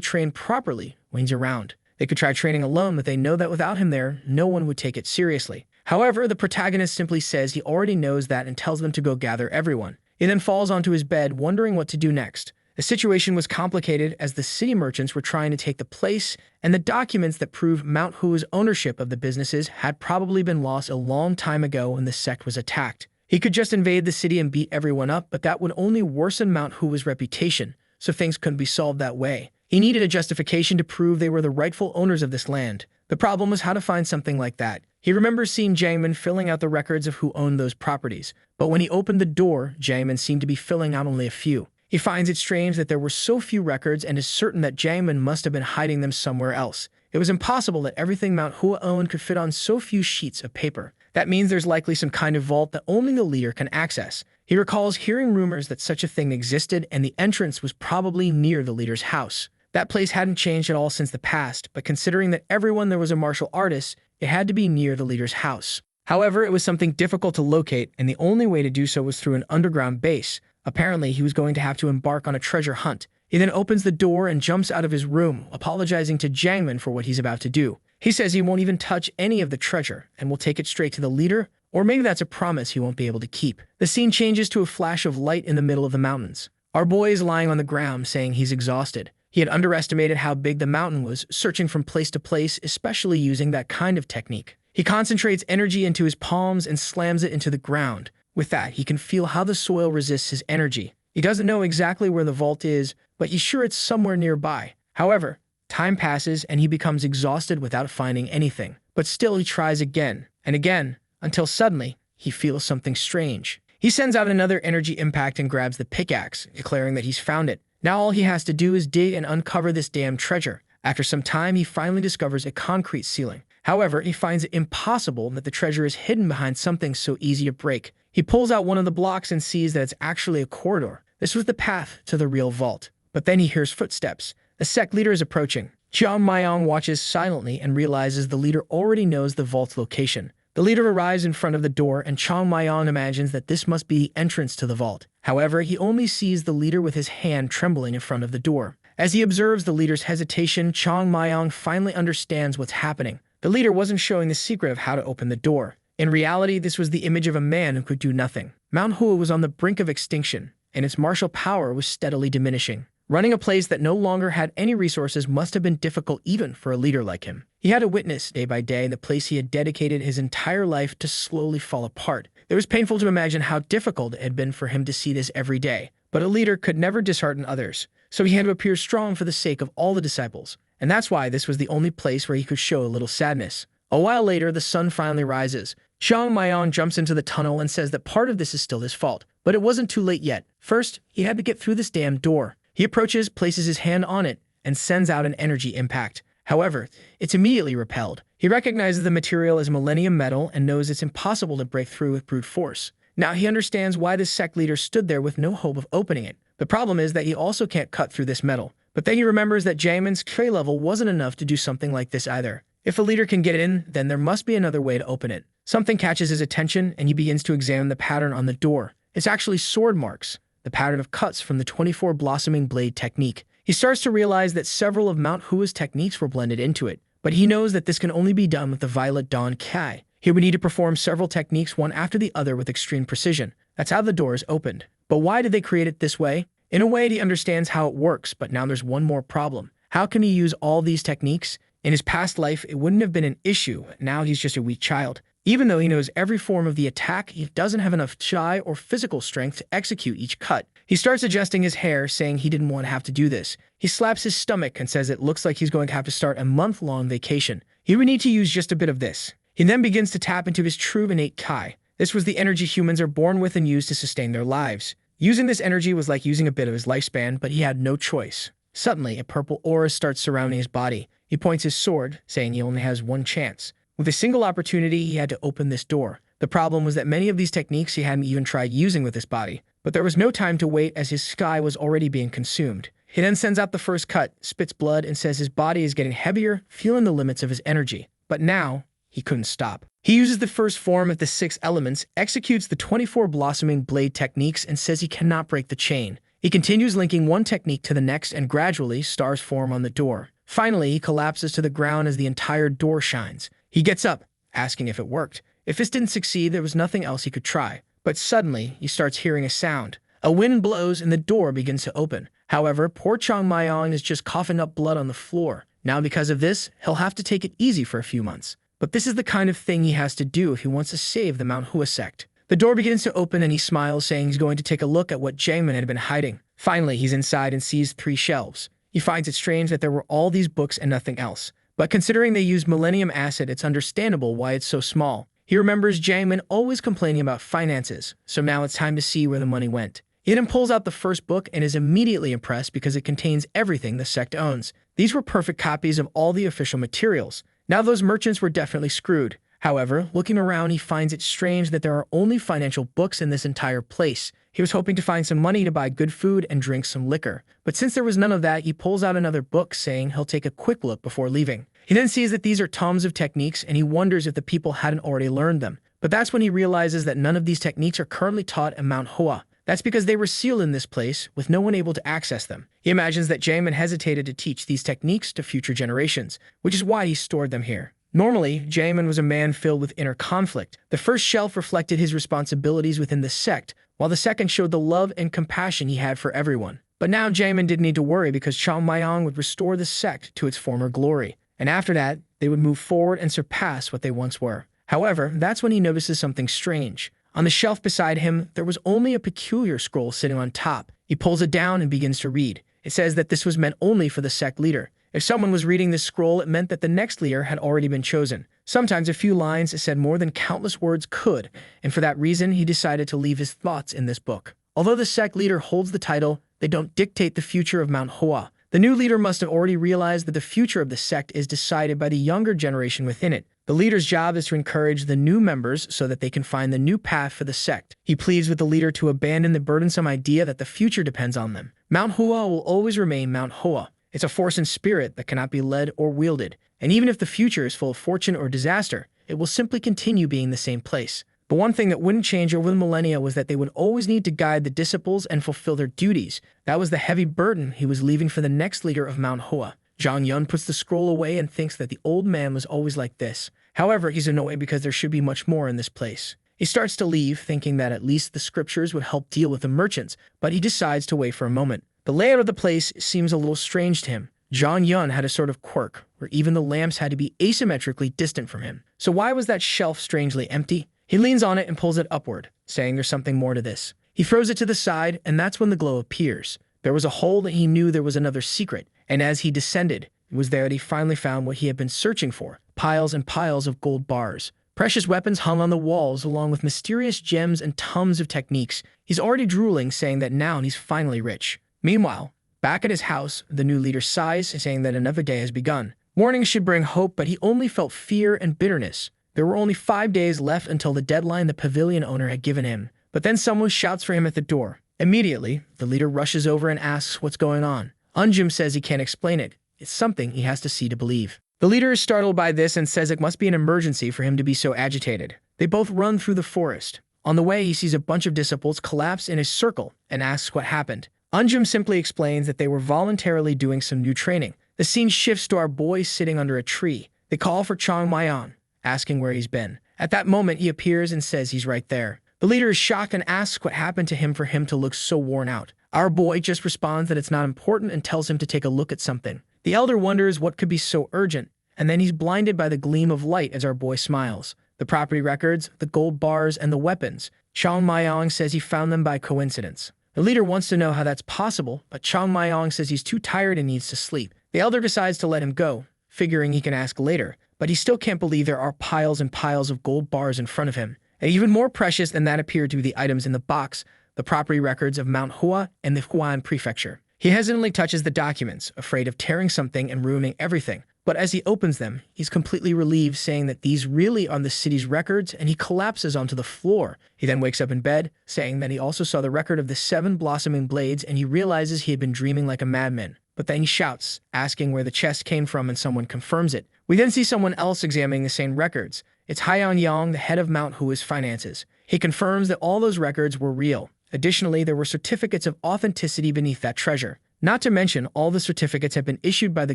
train properly when he's around. They could try training alone, but they know that without him there, no one would take it seriously. However, the protagonist simply says he already knows that and tells them to go gather everyone. He then falls onto his bed, wondering what to do next. The situation was complicated as the city merchants were trying to take the place, and the documents that prove Manhua's ownership of the businesses had probably been lost a long time ago when the sect was attacked. He could just invade the city and beat everyone up, but that would only worsen Manhua's reputation, so things couldn't be solved that way. He needed a justification to prove they were the rightful owners of this land. The problem was how to find something like that. He remembers seeing Jiangman filling out the records of who owned those properties, but when he opened the door, Jiangman seemed to be filling out only a few. He finds it strange that there were so few records and is certain that Jiangman must have been hiding them somewhere else. It was impossible that everything Manhwa owned could fit on so few sheets of paper. That means there's likely some kind of vault that only the leader can access. He recalls hearing rumors that such a thing existed and the entrance was probably near the leader's house. That place hadn't changed at all since the past, but considering that everyone there was a martial artist, it had to be near the leader's house. However, it was something difficult to locate, and the only way to do so was through an underground base. Apparently, he was going to have to embark on a treasure hunt. He then opens the door and jumps out of his room, apologizing to Jiangman for what he's about to do. He says he won't even touch any of the treasure and will take it straight to the leader, or maybe that's a promise he won't be able to keep. The scene changes to a flash of light in the middle of the mountains. Our boy is lying on the ground, saying he's exhausted. He had underestimated how big the mountain was, searching from place to place, especially using that kind of technique. He concentrates energy into his palms and slams it into the ground. With that, he can feel how the soil resists his energy. He doesn't know exactly where the vault is, but he's sure it's somewhere nearby. However, time passes and he becomes exhausted without finding anything. But still he tries again and again, until suddenly he feels something strange. He sends out another energy impact and grabs the pickaxe, declaring that he's found it. Now all he has to do is dig and uncover this damn treasure. After some time, he finally discovers a concrete ceiling. However, he finds it impossible that the treasure is hidden behind something so easy to break. He pulls out one of the blocks and sees that it's actually a corridor. This was the path to the real vault. But then he hears footsteps. The sect leader is approaching. Jiang Mayong watches silently and realizes the leader already knows the vault's location. The leader arrives in front of the door, and Chang Mayong imagines that this must be the entrance to the vault. However, he only sees the leader with his hand trembling in front of the door. As he observes the leader's hesitation, Chang Mayong finally understands what's happening. The leader wasn't showing the secret of how to open the door. In reality, this was the image of a man who could do nothing. Manhwa was on the brink of extinction, and its martial power was steadily diminishing. Running a place that no longer had any resources must have been difficult even for a leader like him. He had to witness, day by day, the place he had dedicated his entire life to slowly fall apart. It was painful to imagine how difficult it had been for him to see this every day. But a leader could never dishearten others, so he had to appear strong for the sake of all the disciples. And that's why this was the only place where he could show a little sadness. A while later, the sun finally rises. Chang Mayong jumps into the tunnel and says that part of this is still his fault. But it wasn't too late yet. First, he had to get through this damn door. He approaches, places his hand on it, and sends out an energy impact. However, it's immediately repelled. He recognizes the material as millennium metal and knows it's impossible to break through with brute force. Now he understands why this sect leader stood there with no hope of opening it. The problem is that he also can't cut through this metal. But then he remembers that Jiangman's K level wasn't enough to do something like this either. If a leader can get in, then there must be another way to open it. Something catches his attention, and he begins to examine the pattern on the door. It's actually sword marks, the pattern of cuts from the 24 blossoming blade technique. He starts to realize that several of Manhwa's techniques were blended into it, but he knows that this can only be done with the Violet Dawn Kai. He would need to perform several techniques one after the other with extreme precision. That's how the door is opened. But why did they create it this way? In a way, he understands how it works, but now there's one more problem. How can he use all these techniques? In his past life, it wouldn't have been an issue. Now he's just a weak child. Even though he knows every form of the attack, he doesn't have enough chi or physical strength to execute each cut. He starts adjusting his hair, saying he didn't want to have to do this. He slaps his stomach and says it looks like he's going to have to start a month-long vacation. He would need to use just a bit of this. He then begins to tap into his true innate chi. This was the energy humans are born with and use to sustain their lives. Using this energy was like using a bit of his lifespan, but he had no choice. Suddenly, a purple aura starts surrounding his body. He points his sword, saying he only has one chance. With a single opportunity, he had to open this door. The problem was that many of these techniques he hadn't even tried using with his body. But there was no time to wait as his sky was already being consumed. He then sends out the first cut, spits blood, and says his body is getting heavier, feeling the limits of his energy. But now, he couldn't stop. He uses the first form of the 6 elements, executes the 24 blossoming blade techniques, and says he cannot break the chain. He continues linking one technique to the next, and gradually, stars form on the door. Finally, he collapses to the ground as the entire door shines. He gets up, asking if it worked. If this didn't succeed, there was nothing else he could try. But suddenly, he starts hearing a sound. A wind blows and the door begins to open. However, poor Chong Mayong is just coughing up blood on the floor. Now because of this, he'll have to take it easy for a few months. But this is the kind of thing he has to do if he wants to save the Manhwa sect. The door begins to open and he smiles, saying he's going to take a look at what Jaemin had been hiding. Finally, he's inside and sees 3 shelves. He finds it strange that there were all these books and nothing else. But considering they used Millennium Acid, it's understandable why it's so small. He remembers Jaemin always complaining about finances, so now it's time to see where the money went. He then pulls out the first book and is immediately impressed because it contains everything the sect owns. These were perfect copies of all the official materials. Now those merchants were definitely screwed. However, looking around, he finds it strange that there are only financial books in this entire place. He was hoping to find some money to buy good food and drink some liquor. But since there was none of that, he pulls out another book, saying he'll take a quick look before leaving. He then sees that these are tomes of techniques, and he wonders if the people hadn't already learned them. But that's when he realizes that none of these techniques are currently taught in Manhwa. That's because they were sealed in this place, with no one able to access them. He imagines that Jaemin hesitated to teach these techniques to future generations, which is why he stored them here. Normally, Jaemin was a man filled with inner conflict. The first shelf reflected his responsibilities within the sect, while the second showed the love and compassion he had for everyone. But now Jaemin didn't need to worry because Chong Mayong would restore the sect to its former glory. And after that, they would move forward and surpass what they once were. However, that's when he notices something strange. On the shelf beside him, there was only a peculiar scroll sitting on top. He pulls it down and begins to read. It says that this was meant only for the sect leader. If someone was reading this scroll, it meant that the next leader had already been chosen. Sometimes a few lines said more than countless words could, and for that reason, he decided to leave his thoughts in this book. Although the sect leader holds the title, they don't dictate the future of Manhwa. The new leader must have already realized that the future of the sect is decided by the younger generation within it. The leader's job is to encourage the new members so that they can find the new path for the sect. He pleads with the leader to abandon the burdensome idea that the future depends on them. Manhwa will always remain Manhwa. It's a force and spirit that cannot be led or wielded. And even if the future is full of fortune or disaster, it will simply continue being the same place. But one thing that wouldn't change over the millennia was that they would always need to guide the disciples and fulfill their duties. That was the heavy burden he was leaving for the next leader of Manhwa. Zhang Yun puts the scroll away and thinks that the old man was always like this. However, he's annoyed because there should be much more in this place. He starts to leave, thinking that at least the scriptures would help deal with the merchants, but he decides to wait for a moment. The layout of the place seems a little strange to him. Zhang Yun had a sort of quirk, where even the lamps had to be asymmetrically distant from him. So why was that shelf strangely empty? He leans on it and pulls it upward, saying there's something more to this. He throws it to the side, and that's when the glow appears. There was a hole that he knew there was another secret, and as he descended, it was there that he finally found what he had been searching for, piles and piles of gold bars. Precious weapons hung on the walls, along with mysterious gems and tons of techniques. He's already drooling, saying that now he's finally rich. Meanwhile, back at his house, the new leader sighs, saying that another day has begun. Morning should bring hope, but he only felt fear and bitterness. There were only 5 days left until the deadline the pavilion owner had given him. But then someone shouts for him at the door. Immediately, the leader rushes over and asks what's going on. Unjum says he can't explain it. It's something he has to see to believe. The leader is startled by this and says it must be an emergency for him to be so agitated. They both run through the forest. On the way, he sees a bunch of disciples collapse in a circle and asks what happened. Unjum simply explains that they were voluntarily doing some new training. The scene shifts to our boy sitting under a tree. They call for Chong Mayong, asking where he's been. At that moment, he appears and says he's right there. The leader is shocked and asks what happened to him for him to look so worn out. Our boy just responds that it's not important and tells him to take a look at something. The elder wonders what could be so urgent, and then he's blinded by the gleam of light as our boy smiles. The property records, the gold bars, and the weapons. Chong Mayong says he found them by coincidence. The leader wants to know how that's possible, but Chong Mayong says he's too tired and needs to sleep. The elder decides to let him go, figuring he can ask later, but he still can't believe there are piles and piles of gold bars in front of him. And even more precious than that appear to be the items in the box, the property records of Manhwa and the Huan Prefecture. He hesitantly touches the documents, afraid of tearing something and ruining everything, But as he opens them, he's completely relieved, saying that these really are the city's records, and he collapses onto the floor. He then wakes up in bed, saying that he also saw the record of the 7 blossoming blades, and he realizes he had been dreaming like a madman. But then he shouts, asking where the chest came from, and someone confirms it. We then see someone else examining the same records. It's Haiyan Yang, the head of Manhua's finances. He confirms that all those records were real. Additionally, there were certificates of authenticity beneath that treasure. Not to mention, all the certificates have been issued by the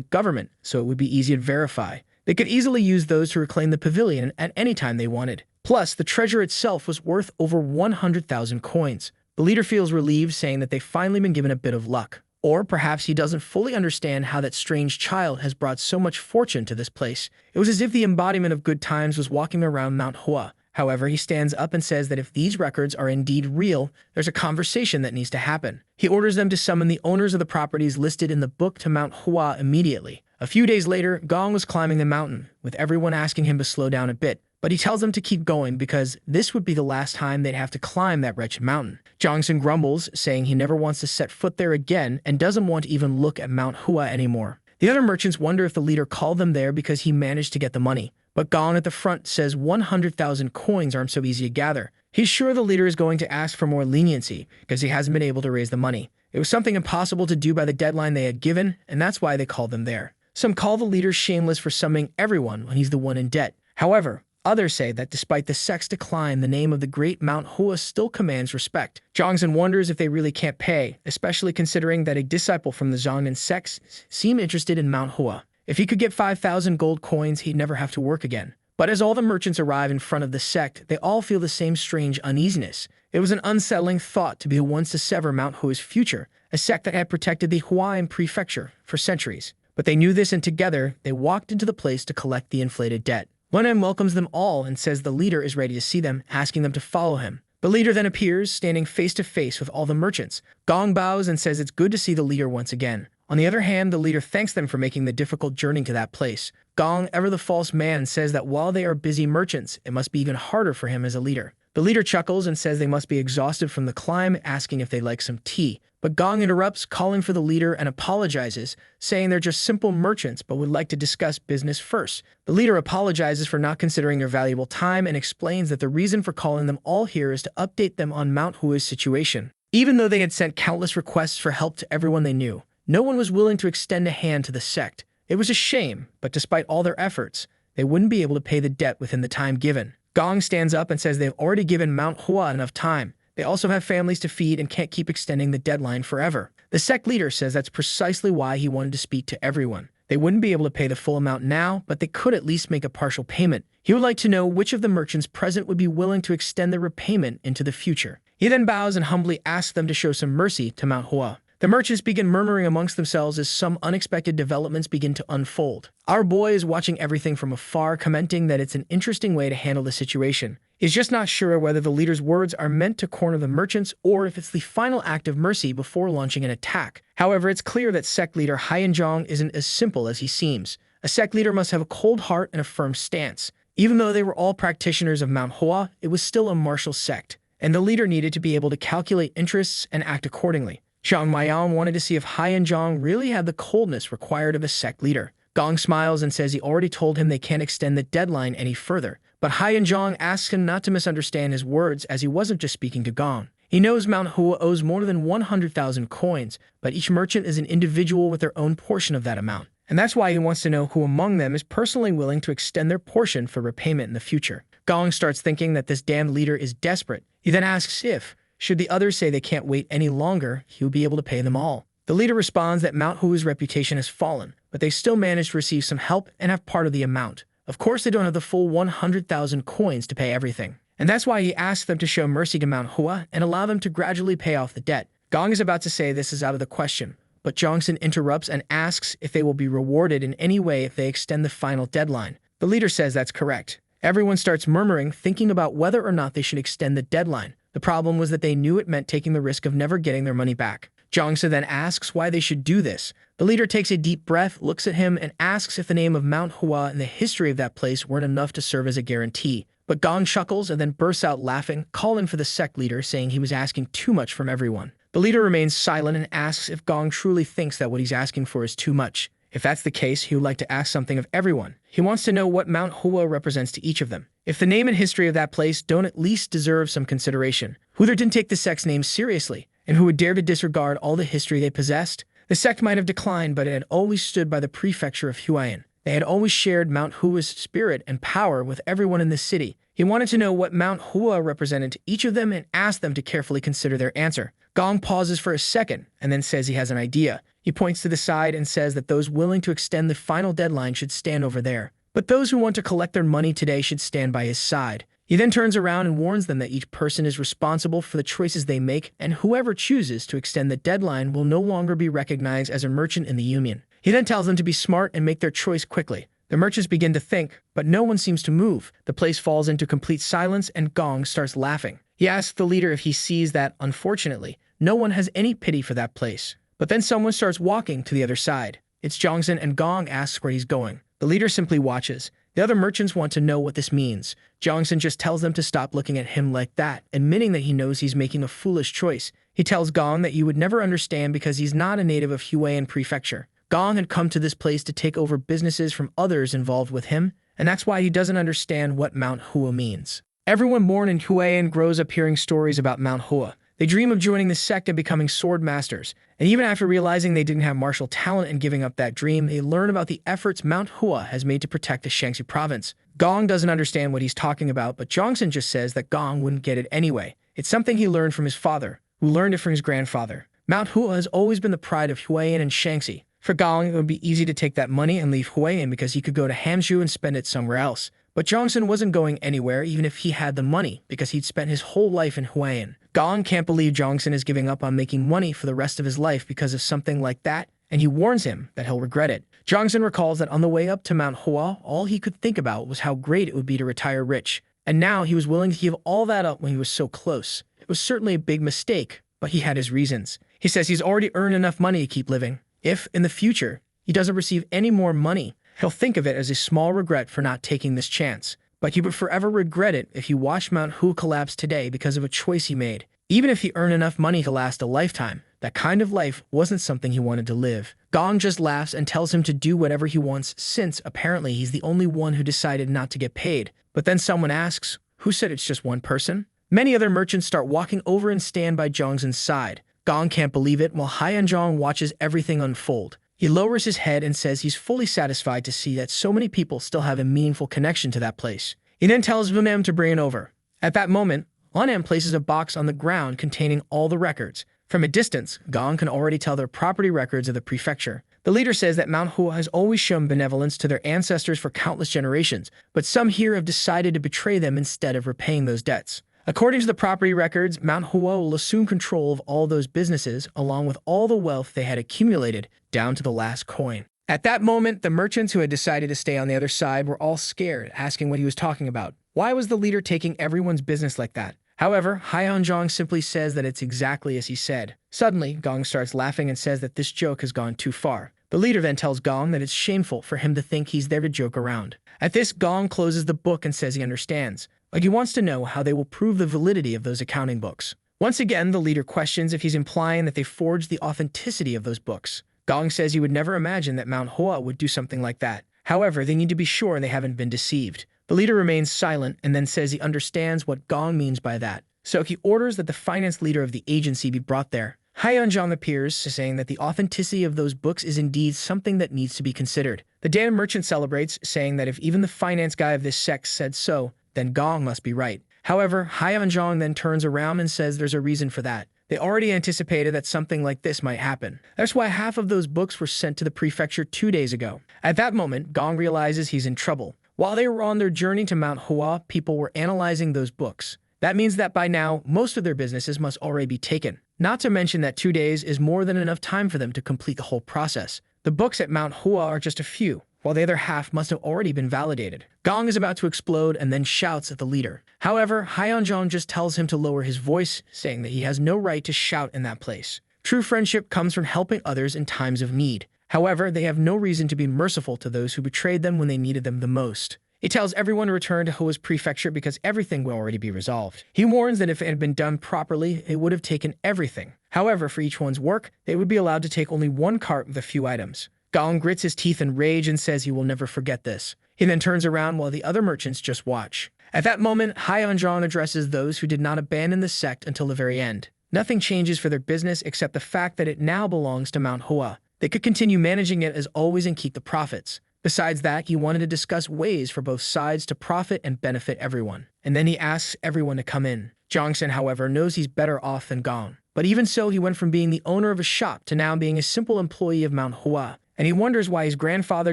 government, so it would be easy to verify. They could easily use those to reclaim the pavilion at any time they wanted. Plus, the treasure itself was worth over 100,000 coins. The leader feels relieved, saying that they've finally been given a bit of luck. Or perhaps he doesn't fully understand how that strange child has brought so much fortune to this place. It was as if the embodiment of good times was walking around Manhwa. However, he stands up and says that if these records are indeed real, there's a conversation that needs to happen. He orders them to summon the owners of the properties listed in the book to Manhwa immediately. A few days later, Gong was climbing the mountain, with everyone asking him to slow down a bit. But he tells them to keep going because this would be the last time they'd have to climb that wretched mountain. Jongsun grumbles, saying he never wants to set foot there again and doesn't want to even look at Manhwa anymore. The other merchants wonder if the leader called them there because he managed to get the money. But Gong at the front says 100,000 coins aren't so easy to gather. He's sure the leader is going to ask for more leniency because he hasn't been able to raise the money. It was something impossible to do by the deadline they had given, and that's why they called them there. Some call the leader shameless for summoning everyone when he's the one in debt. However, others say that despite the sect's decline, the name of the great Manhwa still commands respect. Jongsun wonders if they really can't pay, especially considering that a disciple from the Zhongnan sect seemed interested in Manhwa. If he could get 5,000 gold coins, he'd never have to work again. But as all the merchants arrive in front of the sect, they all feel the same strange uneasiness. It was an unsettling thought to be the ones to sever Manhwa's future, a sect that had protected the Huayan prefecture for centuries. But they knew this, and together, they walked into the place to collect the inflated debt. Lunan welcomes them all and says the leader is ready to see them, asking them to follow him. The leader then appears, standing face to face with all the merchants. Gong bows and says it's good to see the leader once again. On the other hand, the leader thanks them for making the difficult journey to that place. Gong, ever the false man, says that while they are busy merchants, it must be even harder for him as a leader. The leader chuckles and says they must be exhausted from the climb, asking if they'd like some tea. But Gong interrupts, calling for the leader, and apologizes, saying they're just simple merchants but would like to discuss business first. The leader apologizes for not considering their valuable time and explains that the reason for calling them all here is to update them on Manhwa's situation. Even though they had sent countless requests for help to everyone they knew, no one was willing to extend a hand to the sect. It was a shame, but despite all their efforts, they wouldn't be able to pay the debt within the time given. Gong stands up and says they've already given Manhwa enough time. They also have families to feed and can't keep extending the deadline forever. The sect leader says that's precisely why he wanted to speak to everyone. They wouldn't be able to pay the full amount now, but they could at least make a partial payment. He would like to know which of the merchants present would be willing to extend their repayment into the future. He then bows and humbly asks them to show some mercy to Manhwa. The merchants begin murmuring amongst themselves as some unexpected developments begin to unfold. Our boy is watching everything from afar, commenting that it's an interesting way to handle the situation. He's just not sure whether the leader's words are meant to corner the merchants or if it's the final act of mercy before launching an attack. However, it's clear that sect leader Haiyan Zhang isn't as simple as he seems. A sect leader must have a cold heart and a firm stance. Even though they were all practitioners of Manhwa, it was still a martial sect, and the leader needed to be able to calculate interests and act accordingly. Zhang Maiyan wanted to see if Haiyan Zhang really had the coldness required of a sect leader. Gong smiles and says he already told him they can't extend the deadline any further. But Haiyan Zhang asks him not to misunderstand his words, as he wasn't just speaking to Gong. He knows Manhwa owes more than 100,000 coins, but each merchant is an individual with their own portion of that amount. And that's why he wants to know who among them is personally willing to extend their portion for repayment in the future. Gong starts thinking that this damned leader is desperate. He then asks if, should the others say they can't wait any longer, he will be able to pay them all. The leader responds that Manhwa's reputation has fallen, but they still manage to receive some help and have part of the amount. Of course, they don't have the full 100,000 coins to pay everything. And that's why he asks them to show mercy to Manhwa and allow them to gradually pay off the debt. Gong is about to say this is out of the question, but Jongsun interrupts and asks if they will be rewarded in any way if they extend the final deadline. The leader says that's correct. Everyone starts murmuring, thinking about whether or not they should extend the deadline. The problem was that they knew it meant taking the risk of never getting their money back. Jongsun then asks why they should do this. The leader takes a deep breath, looks at him, and asks if the name of Manhwa and the history of that place weren't enough to serve as a guarantee. But Gong chuckles and then bursts out laughing, calling for the sect leader, saying he was asking too much from everyone. The leader remains silent and asks if Gong truly thinks that what he's asking for is too much. If that's the case, he would like to ask something of everyone. He wants to know what Manhwa represents to each of them. If the name and history of that place don't at least deserve some consideration, who there didn't take the sect's name seriously, and who would dare to disregard all the history they possessed? The sect might have declined, but it had always stood by the prefecture of Huayan. They had always shared Mount Hua's spirit and power with everyone in the city. He wanted to know what Mount Hua represented to each of them and asked them to carefully consider their answer. Gong pauses for a second and then says he has an idea. He points to the side and says that those willing to extend the final deadline should stand over there, but those who want to collect their money today should stand by his side. He then turns around and warns them that each person is responsible for the choices they make, and whoever chooses to extend the deadline will no longer be recognized as a merchant in the union. He then tells them to be smart and make their choice quickly. The merchants begin to think, but no one seems to move. The place falls into complete silence and Gong starts laughing. He asks the leader if he sees that, unfortunately, no one has any pity for that place. But then someone starts walking to the other side. It's Jongson, and Gong asks where he's going. The leader simply watches. The other merchants want to know what this means. Jongson just tells them to stop looking at him like that, admitting that he knows he's making a foolish choice. He tells Gong that you would never understand because he's not a native of Huayan Prefecture. Gong had come to this place to take over businesses from others involved with him, and that's why he doesn't understand what Mount Hua means. Everyone born in Huayan grows up hearing stories about Mount Hua. They dream of joining the sect and becoming sword masters, and even after realizing they didn't have martial talent and giving up that dream, they learn about the efforts Mount Hua has made to protect the Shaanxi province. Gong doesn't understand what he's talking about, but Jongson just says that Gong wouldn't get it anyway. It's something he learned from his father, who learned it from his grandfather. Mount Hua has always been the pride of Huayan and Shaanxi. For Gong, it would be easy to take that money and leave Huayan because he could go to Hamzhou and spend it somewhere else. But Jongson wasn't going anywhere even if he had the money because he'd spent his whole life in Huayan. Gong can't believe Jongson is giving up on making money for the rest of his life because of something like that, and he warns him that he'll regret it. Jongson recalls that on the way up to Mount Hua, all he could think about was how great it would be to retire rich. And now he was willing to give all that up when he was so close. It was certainly a big mistake, but he had his reasons. He says he's already earned enough money to keep living. If, in the future, he doesn't receive any more money, he'll think of it as a small regret for not taking this chance. But he would forever regret it if he watched Mount Hua collapse today because of a choice he made. Even if he earned enough money to last a lifetime, that kind of life wasn't something he wanted to live. Gong just laughs and tells him to do whatever he wants since, apparently, he's the only one who decided not to get paid. But then someone asks, who said it's just one person? Many other merchants start walking over and stand by Jongson's side. Gong can't believe it while Haiyanzhong watches everything unfold. He lowers his head and says he's fully satisfied to see that so many people still have a meaningful connection to that place. He then tells Vunem to bring it over. At that moment, Vunem places a box on the ground containing all the records. From a distance, Gong can already tell they're property records of the prefecture. The leader says that Mount Hua has always shown benevolence to their ancestors for countless generations, but some here have decided to betray them instead of repaying those debts. According to the property records, Mount Hua will assume control of all those businesses, along with all the wealth they had accumulated, down to the last coin. At that moment, the merchants who had decided to stay on the other side were all scared, asking what he was talking about. Why was the leader taking everyone's business like that? However, Haiyanzhong simply says that it's exactly as he said. Suddenly, Gong starts laughing and says that this joke has gone too far. The leader then tells Gong that it's shameful for him to think he's there to joke around. At this, Gong closes the book and says he understands. Like he wants to know how they will prove the validity of those accounting books. Once again, the leader questions if he's implying that they forged the authenticity of those books. Gong says he would never imagine that Mount Hua would do something like that. However, they need to be sure they haven't been deceived. The leader remains silent and then says he understands what Gong means by that. So he orders that the finance leader of the agency be brought there. Haiyanzhong appears, saying that the authenticity of those books is indeed something that needs to be considered. The damn merchant celebrates, saying that if even the finance guy of this sect said so, then Gong must be right. However, Haiyanzhong then turns around and says there's a reason for that. They already anticipated that something like this might happen. That's why half of those books were sent to the prefecture 2 days ago. At that moment, Gong realizes he's in trouble. While they were on their journey to Mount Hua, people were analyzing those books. That means that by now, most of their businesses must already be taken. Not to mention that 2 days is more than enough time for them to complete the whole process. The books at Mount Hua are just a few, while the other half must have already been validated. Gong is about to explode and then shouts at the leader. However, Haiyanzhong just tells him to lower his voice, saying that he has no right to shout in that place. True friendship comes from helping others in times of need. However, they have no reason to be merciful to those who betrayed them when they needed them the most. He tells everyone to return to Hua's prefecture because everything will already be resolved. He warns that if it had been done properly, it would have taken everything. However, for each one's work, they would be allowed to take only one cart with a few items. Gong grits his teeth in rage and says he will never forget this. He then turns around while the other merchants just watch. At that moment, Hyeonjong addresses those who did not abandon the sect until the very end. Nothing changes for their business except the fact that it now belongs to Manhwa. They could continue managing it as always and keep the profits. Besides that, he wanted to discuss ways for both sides to profit and benefit everyone. And then he asks everyone to come in. Jongsen, however, knows he's better off than Gong. But even so, he went from being the owner of a shop to now being a simple employee of Manhwa. And he wonders why his grandfather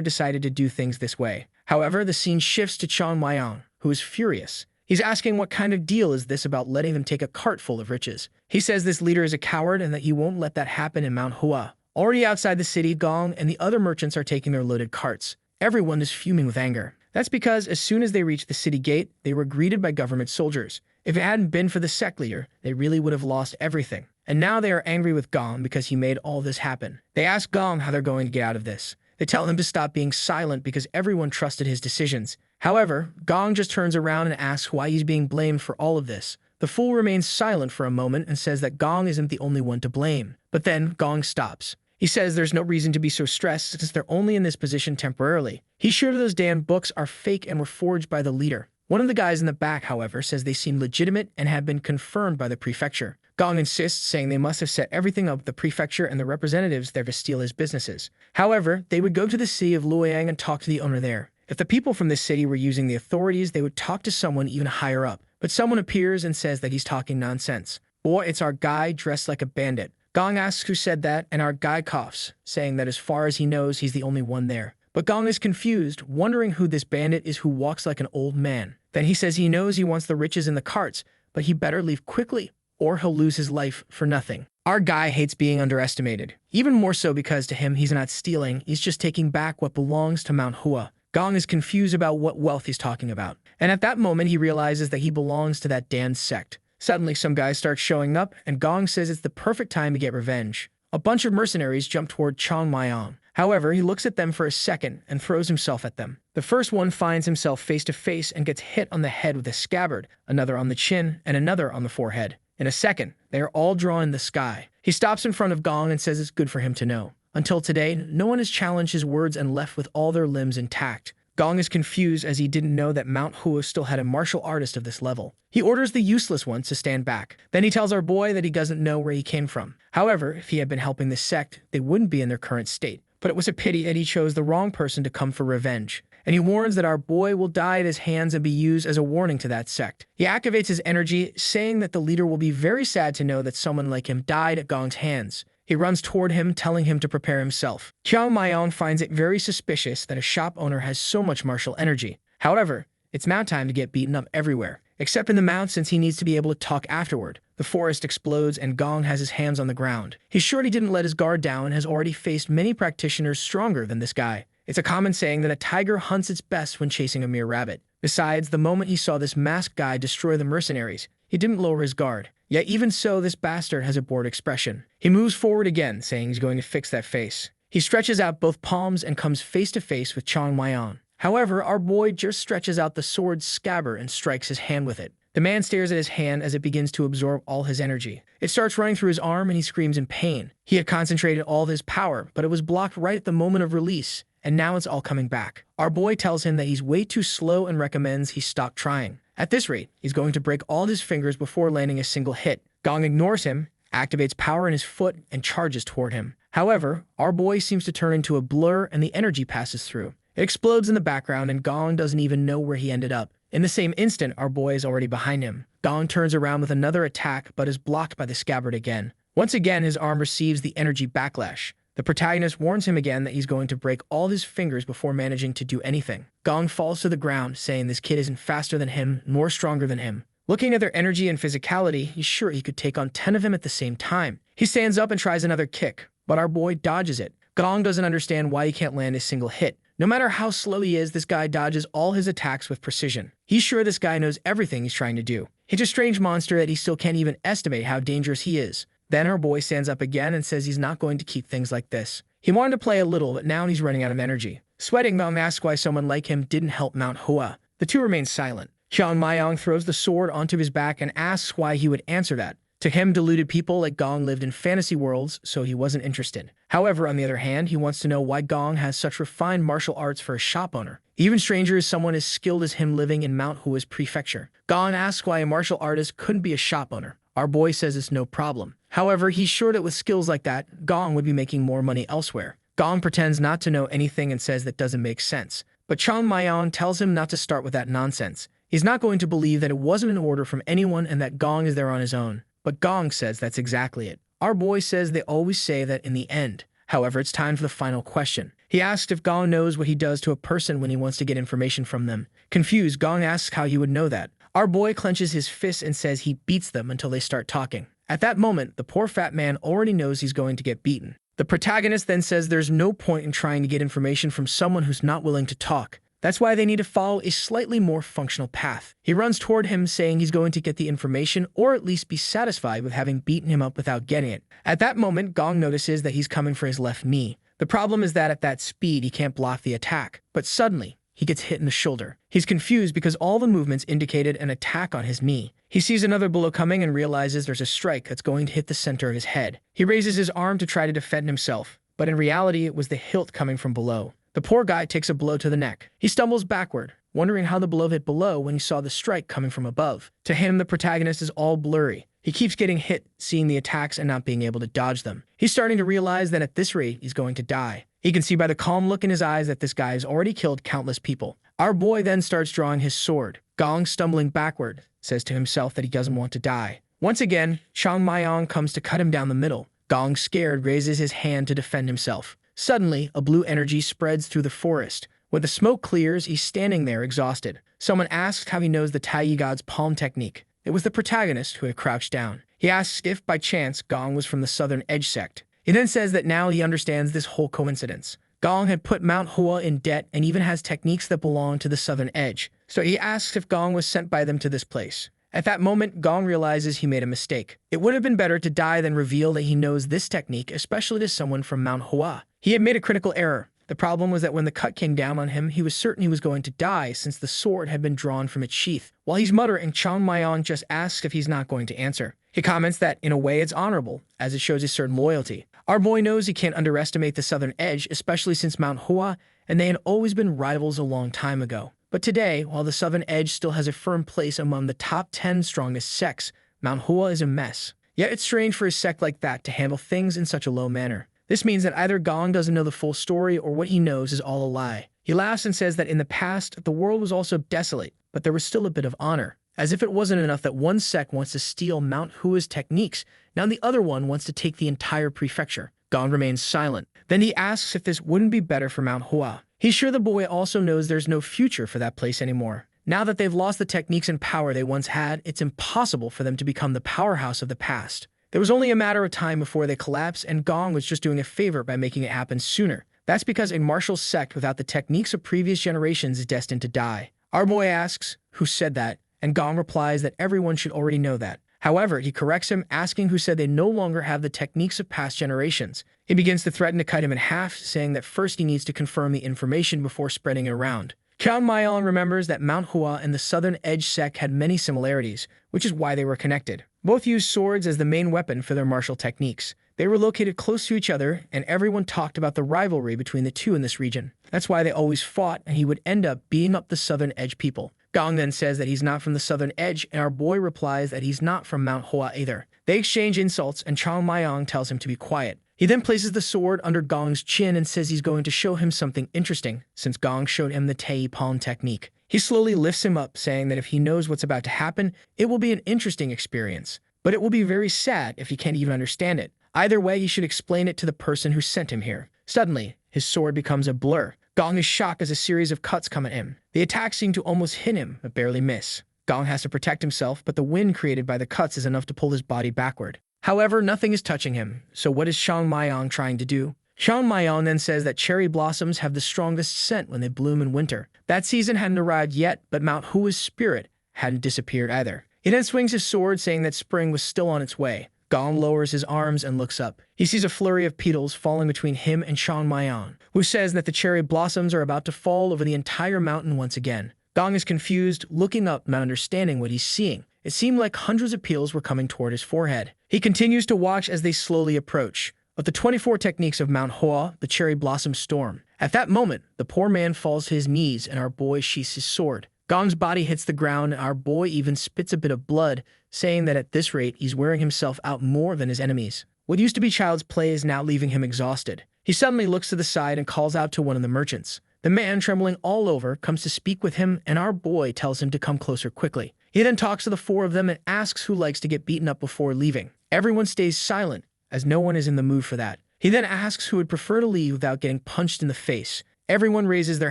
decided to do things this way. However, the scene shifts to Chong Myong, who is furious. He's asking what kind of deal is this about letting them take a cart full of riches. He says this leader is a coward and that he won't let that happen in Manhwa. Already outside the city, Gong and the other merchants are taking their loaded carts. Everyone is fuming with anger. That's because as soon as they reached the city gate, they were greeted by government soldiers. If it hadn't been for the sect leader, they really would have lost everything. And now they are angry with Gong because he made all this happen. They ask Gong how they're going to get out of this. They tell him to stop being silent because everyone trusted his decisions. However, Gong just turns around and asks why he's being blamed for all of this. The fool remains silent for a moment and says that Gong isn't the only one to blame. But then Gong stops. He says there's no reason to be so stressed since they're only in this position temporarily. He's sure those damn books are fake and were forged by the leader. One of the guys in the back, however, says they seem legitimate and have been confirmed by the prefecture. Gong insists, saying they must have set everything up with the prefecture and the representatives there to steal his businesses. However, they would go to the city of Luoyang and talk to the owner there. If the people from this city were using the authorities, they would talk to someone even higher up. But someone appears and says that he's talking nonsense. Boy, it's our guy dressed like a bandit. Gong asks who said that, and our guy coughs, saying that as far as he knows, he's the only one there. But Gong is confused, wondering who this bandit is who walks like an old man. Then he says he knows he wants the riches in the carts, but he better leave quickly, or he'll lose his life for nothing. Our guy hates being underestimated, even more so because to him he's not stealing, he's just taking back what belongs to Manhwa. Gong is confused about what wealth he's talking about, and at that moment he realizes that he belongs to that damned sect. Suddenly, some guys start showing up, and Gong says it's the perfect time to get revenge. A bunch of mercenaries jump toward Chong Myong. However, he looks at them for a second and throws himself at them. The first one finds himself face to face and gets hit on the head with a scabbard, another on the chin, and another on the forehead. In a second, they are all drawn in the sky. He stops in front of Gong and says it's good for him to know. Until today, no one has challenged his words and left with all their limbs intact. Gong is confused as he didn't know that Manhwa still had a martial artist of this level. He orders the useless ones to stand back. Then he tells our boy that he doesn't know where he came from. However, if he had been helping the sect, they wouldn't be in their current state. But it was a pity that he chose the wrong person to come for revenge. And he warns that our boy will die at his hands and be used as a warning to that sect. He activates his energy, saying that the leader will be very sad to know that someone like him died at Gong's hands. He runs toward him, telling him to prepare himself. Chong Myong finds it very suspicious that a shop owner has so much martial energy. However, it's now time to get beaten up everywhere, except in the mouth since he needs to be able to talk afterward. The forest explodes and Gong has his hands on the ground. He's sure he didn't let his guard down and has already faced many practitioners stronger than this guy. It's a common saying that a tiger hunts its best when chasing a mere rabbit. Besides, the moment he saw this masked guy destroy the mercenaries, he didn't lower his guard. Yet even so, this bastard has a bored expression. He moves forward again, saying he's going to fix that face. He stretches out both palms and comes face to face with Chong Myong. However, our boy just stretches out the sword's scabbard and strikes his hand with it. The man stares at his hand as it begins to absorb all his energy. It starts running through his arm and he screams in pain. He had concentrated all of his power, but it was blocked right at the moment of release, and now it's all coming back. Our boy tells him that he's way too slow and recommends he stop trying. At this rate, he's going to break all his fingers before landing a single hit. Gong ignores him, activates power in his foot, and charges toward him. However, our boy seems to turn into a blur and the energy passes through. It explodes in the background and Gong doesn't even know where he ended up. In the same instant, our boy is already behind him. Gong turns around with another attack but is blocked by the scabbard again. Once again, his arm receives the energy backlash. The protagonist warns him again that he's going to break all his fingers before managing to do anything. Gong falls to the ground, saying this kid isn't faster than him, nor stronger than him. Looking at their energy and physicality, he's sure he could take on 10 of them at the same time. He stands up and tries another kick, but our boy dodges it. Gong doesn't understand why he can't land a single hit. No matter how slow he is, this guy dodges all his attacks with precision. He's sure this guy knows everything he's trying to do. He's a strange monster that he still can't even estimate how dangerous he is. Then our boy stands up again and says he's not going to keep things like this. He wanted to play a little, but now he's running out of energy. Sweating, Gong asks why someone like him didn't help Manhwa. The two remain silent. Chong Myong throws the sword onto his back and asks why he would answer that. To him, deluded people like Gong lived in fantasy worlds, so he wasn't interested. However, on the other hand, he wants to know why Gong has such refined martial arts for a shop owner. Even stranger is someone as skilled as him living in Manhwa's prefecture. Gong asks why a martial artist couldn't be a shop owner. Our boy says it's no problem. However, he's sure that with skills like that, Gong would be making more money elsewhere. Gong pretends not to know anything and says that doesn't make sense. But Chang Mayan tells him not to start with that nonsense. He's not going to believe that it wasn't an order from anyone and that Gong is there on his own. But Gong says that's exactly it. Our boy says they always say that in the end. However, it's time for the final question. He asks if Gong knows what he does to a person when he wants to get information from them. Confused, Gong asks how he would know that. Our boy clenches his fists and says he beats them until they start talking. At that moment, the poor fat man already knows he's going to get beaten. The protagonist then says there's no point in trying to get information from someone who's not willing to talk. That's why they need to follow a slightly more functional path. He runs toward him saying he's going to get the information or at least be satisfied with having beaten him up without getting it. At that moment, Gong notices that he's coming for his left knee. The problem is that at that speed, he can't block the attack. But suddenly, he gets hit in the shoulder. He's confused because all the movements indicated an attack on his knee. He sees another blow coming and realizes there's a strike that's going to hit the center of his head. He raises his arm to try to defend himself, but in reality, it was the hilt coming from below. The poor guy takes a blow to the neck. He stumbles backward, wondering how the blow hit below when he saw the strike coming from above. To him, the protagonist is all blurry. He keeps getting hit, seeing the attacks and not being able to dodge them. He's starting to realize that at this rate, he's going to die. He can see by the calm look in his eyes that this guy has already killed countless people. Our boy then starts drawing his sword. Gong, stumbling backward, says to himself that he doesn't want to die. Once again, Chang Mayan comes to cut him down the middle. Gong, scared, raises his hand to defend himself. Suddenly, a blue energy spreads through the forest. When the smoke clears, he's standing there exhausted. Someone asks how he knows the Tai God's palm technique. It was the protagonist who had crouched down. He asks if, by chance, Gong was from the Southern Edge sect. He then says that now he understands this whole coincidence. Gong had put Manhwa in debt and even has techniques that belong to the Southern Edge. So he asks if Gong was sent by them to this place. At that moment, Gong realizes he made a mistake. It would have been better to die than reveal that he knows this technique, especially to someone from Manhwa. He had made a critical error. The problem was that when the cut came down on him, he was certain he was going to die since the sword had been drawn from its sheath. While he's muttering, Chang Mayan just asks if he's not going to answer. He comments that, in a way, it's honorable, as it shows a certain loyalty. Our boy knows he can't underestimate the Southern Edge, especially since Manhwa and they had always been rivals a long time ago. But today, while the Southern Edge still has a firm place among the top 10 strongest sects, Manhwa is a mess. Yet it's strange for a sect like that to handle things in such a low manner. This means that either Gong doesn't know the full story or what he knows is all a lie. He laughs and says that in the past, the world was also desolate, but there was still a bit of honor. As if it wasn't enough that one sect wants to steal Manhwa's techniques, now the other one wants to take the entire prefecture. Gong remains silent. Then he asks if this wouldn't be better for Manhwa. He's sure the boy also knows there's no future for that place anymore. Now that they've lost the techniques and power they once had, it's impossible for them to become the powerhouse of the past. There was only a matter of time before they collapse, and Gong was just doing a favor by making it happen sooner. That's because a martial sect without the techniques of previous generations is destined to die. Our boy asks, who said that? And Gong replies that everyone should already know that. However, he corrects him, asking who said they no longer have the techniques of past generations. He begins to threaten to cut him in half, saying that first he needs to confirm the information before spreading it around. Chang Mayan remembers that Manhwa and the Southern Edge sect had many similarities, which is why they were connected. Both used swords as the main weapon for their martial techniques. They were located close to each other, and everyone talked about the rivalry between the two in this region. That's why they always fought, and he would end up beating up the Southern Edge people. Gong then says that he's not from the Southern Edge, and our boy replies that he's not from Manhwa either. They exchange insults, and Chang Mayan tells him to be quiet. He then places the sword under Gong's chin and says he's going to show him something interesting, since Gong showed him the Tei Palm technique. He slowly lifts him up, saying that if he knows what's about to happen, it will be an interesting experience. But it will be very sad if he can't even understand it. Either way, he should explain it to the person who sent him here. Suddenly, his sword becomes a blur. Gong is shocked as a series of cuts come at him. The attacks seem to almost hit him, but barely miss. Gong has to protect himself, but the wind created by the cuts is enough to pull his body backward. However, nothing is touching him, so what is Chang Mayan trying to do? Chang Mayan then says that cherry blossoms have the strongest scent when they bloom in winter. That season hadn't arrived yet, but Manhwa's spirit hadn't disappeared either. He then swings his sword, saying that spring was still on its way. Gong lowers his arms and looks up. He sees a flurry of petals falling between him and Chang Mayan, who says that the cherry blossoms are about to fall over the entire mountain once again. Gong is confused, looking up, not understanding what he's seeing. It seemed like hundreds of petals were coming toward his forehead. He continues to watch as they slowly approach. of the 24 techniques of Manhwa, the cherry blossom storm. At that moment, the poor man falls to his knees and our boy sheaths his sword. Gong's body hits the ground and our boy even spits a bit of blood, saying that at this rate he's wearing himself out more than his enemies. What used to be child's play is now leaving him exhausted. He suddenly looks to the side and calls out to one of the merchants. The man, trembling all over, comes to speak with him, and our boy tells him to come closer quickly. He then talks to the four of them and asks who likes to get beaten up before leaving. Everyone stays silent, as no one is in the mood for that. He then asks who would prefer to leave without getting punched in the face. Everyone raises their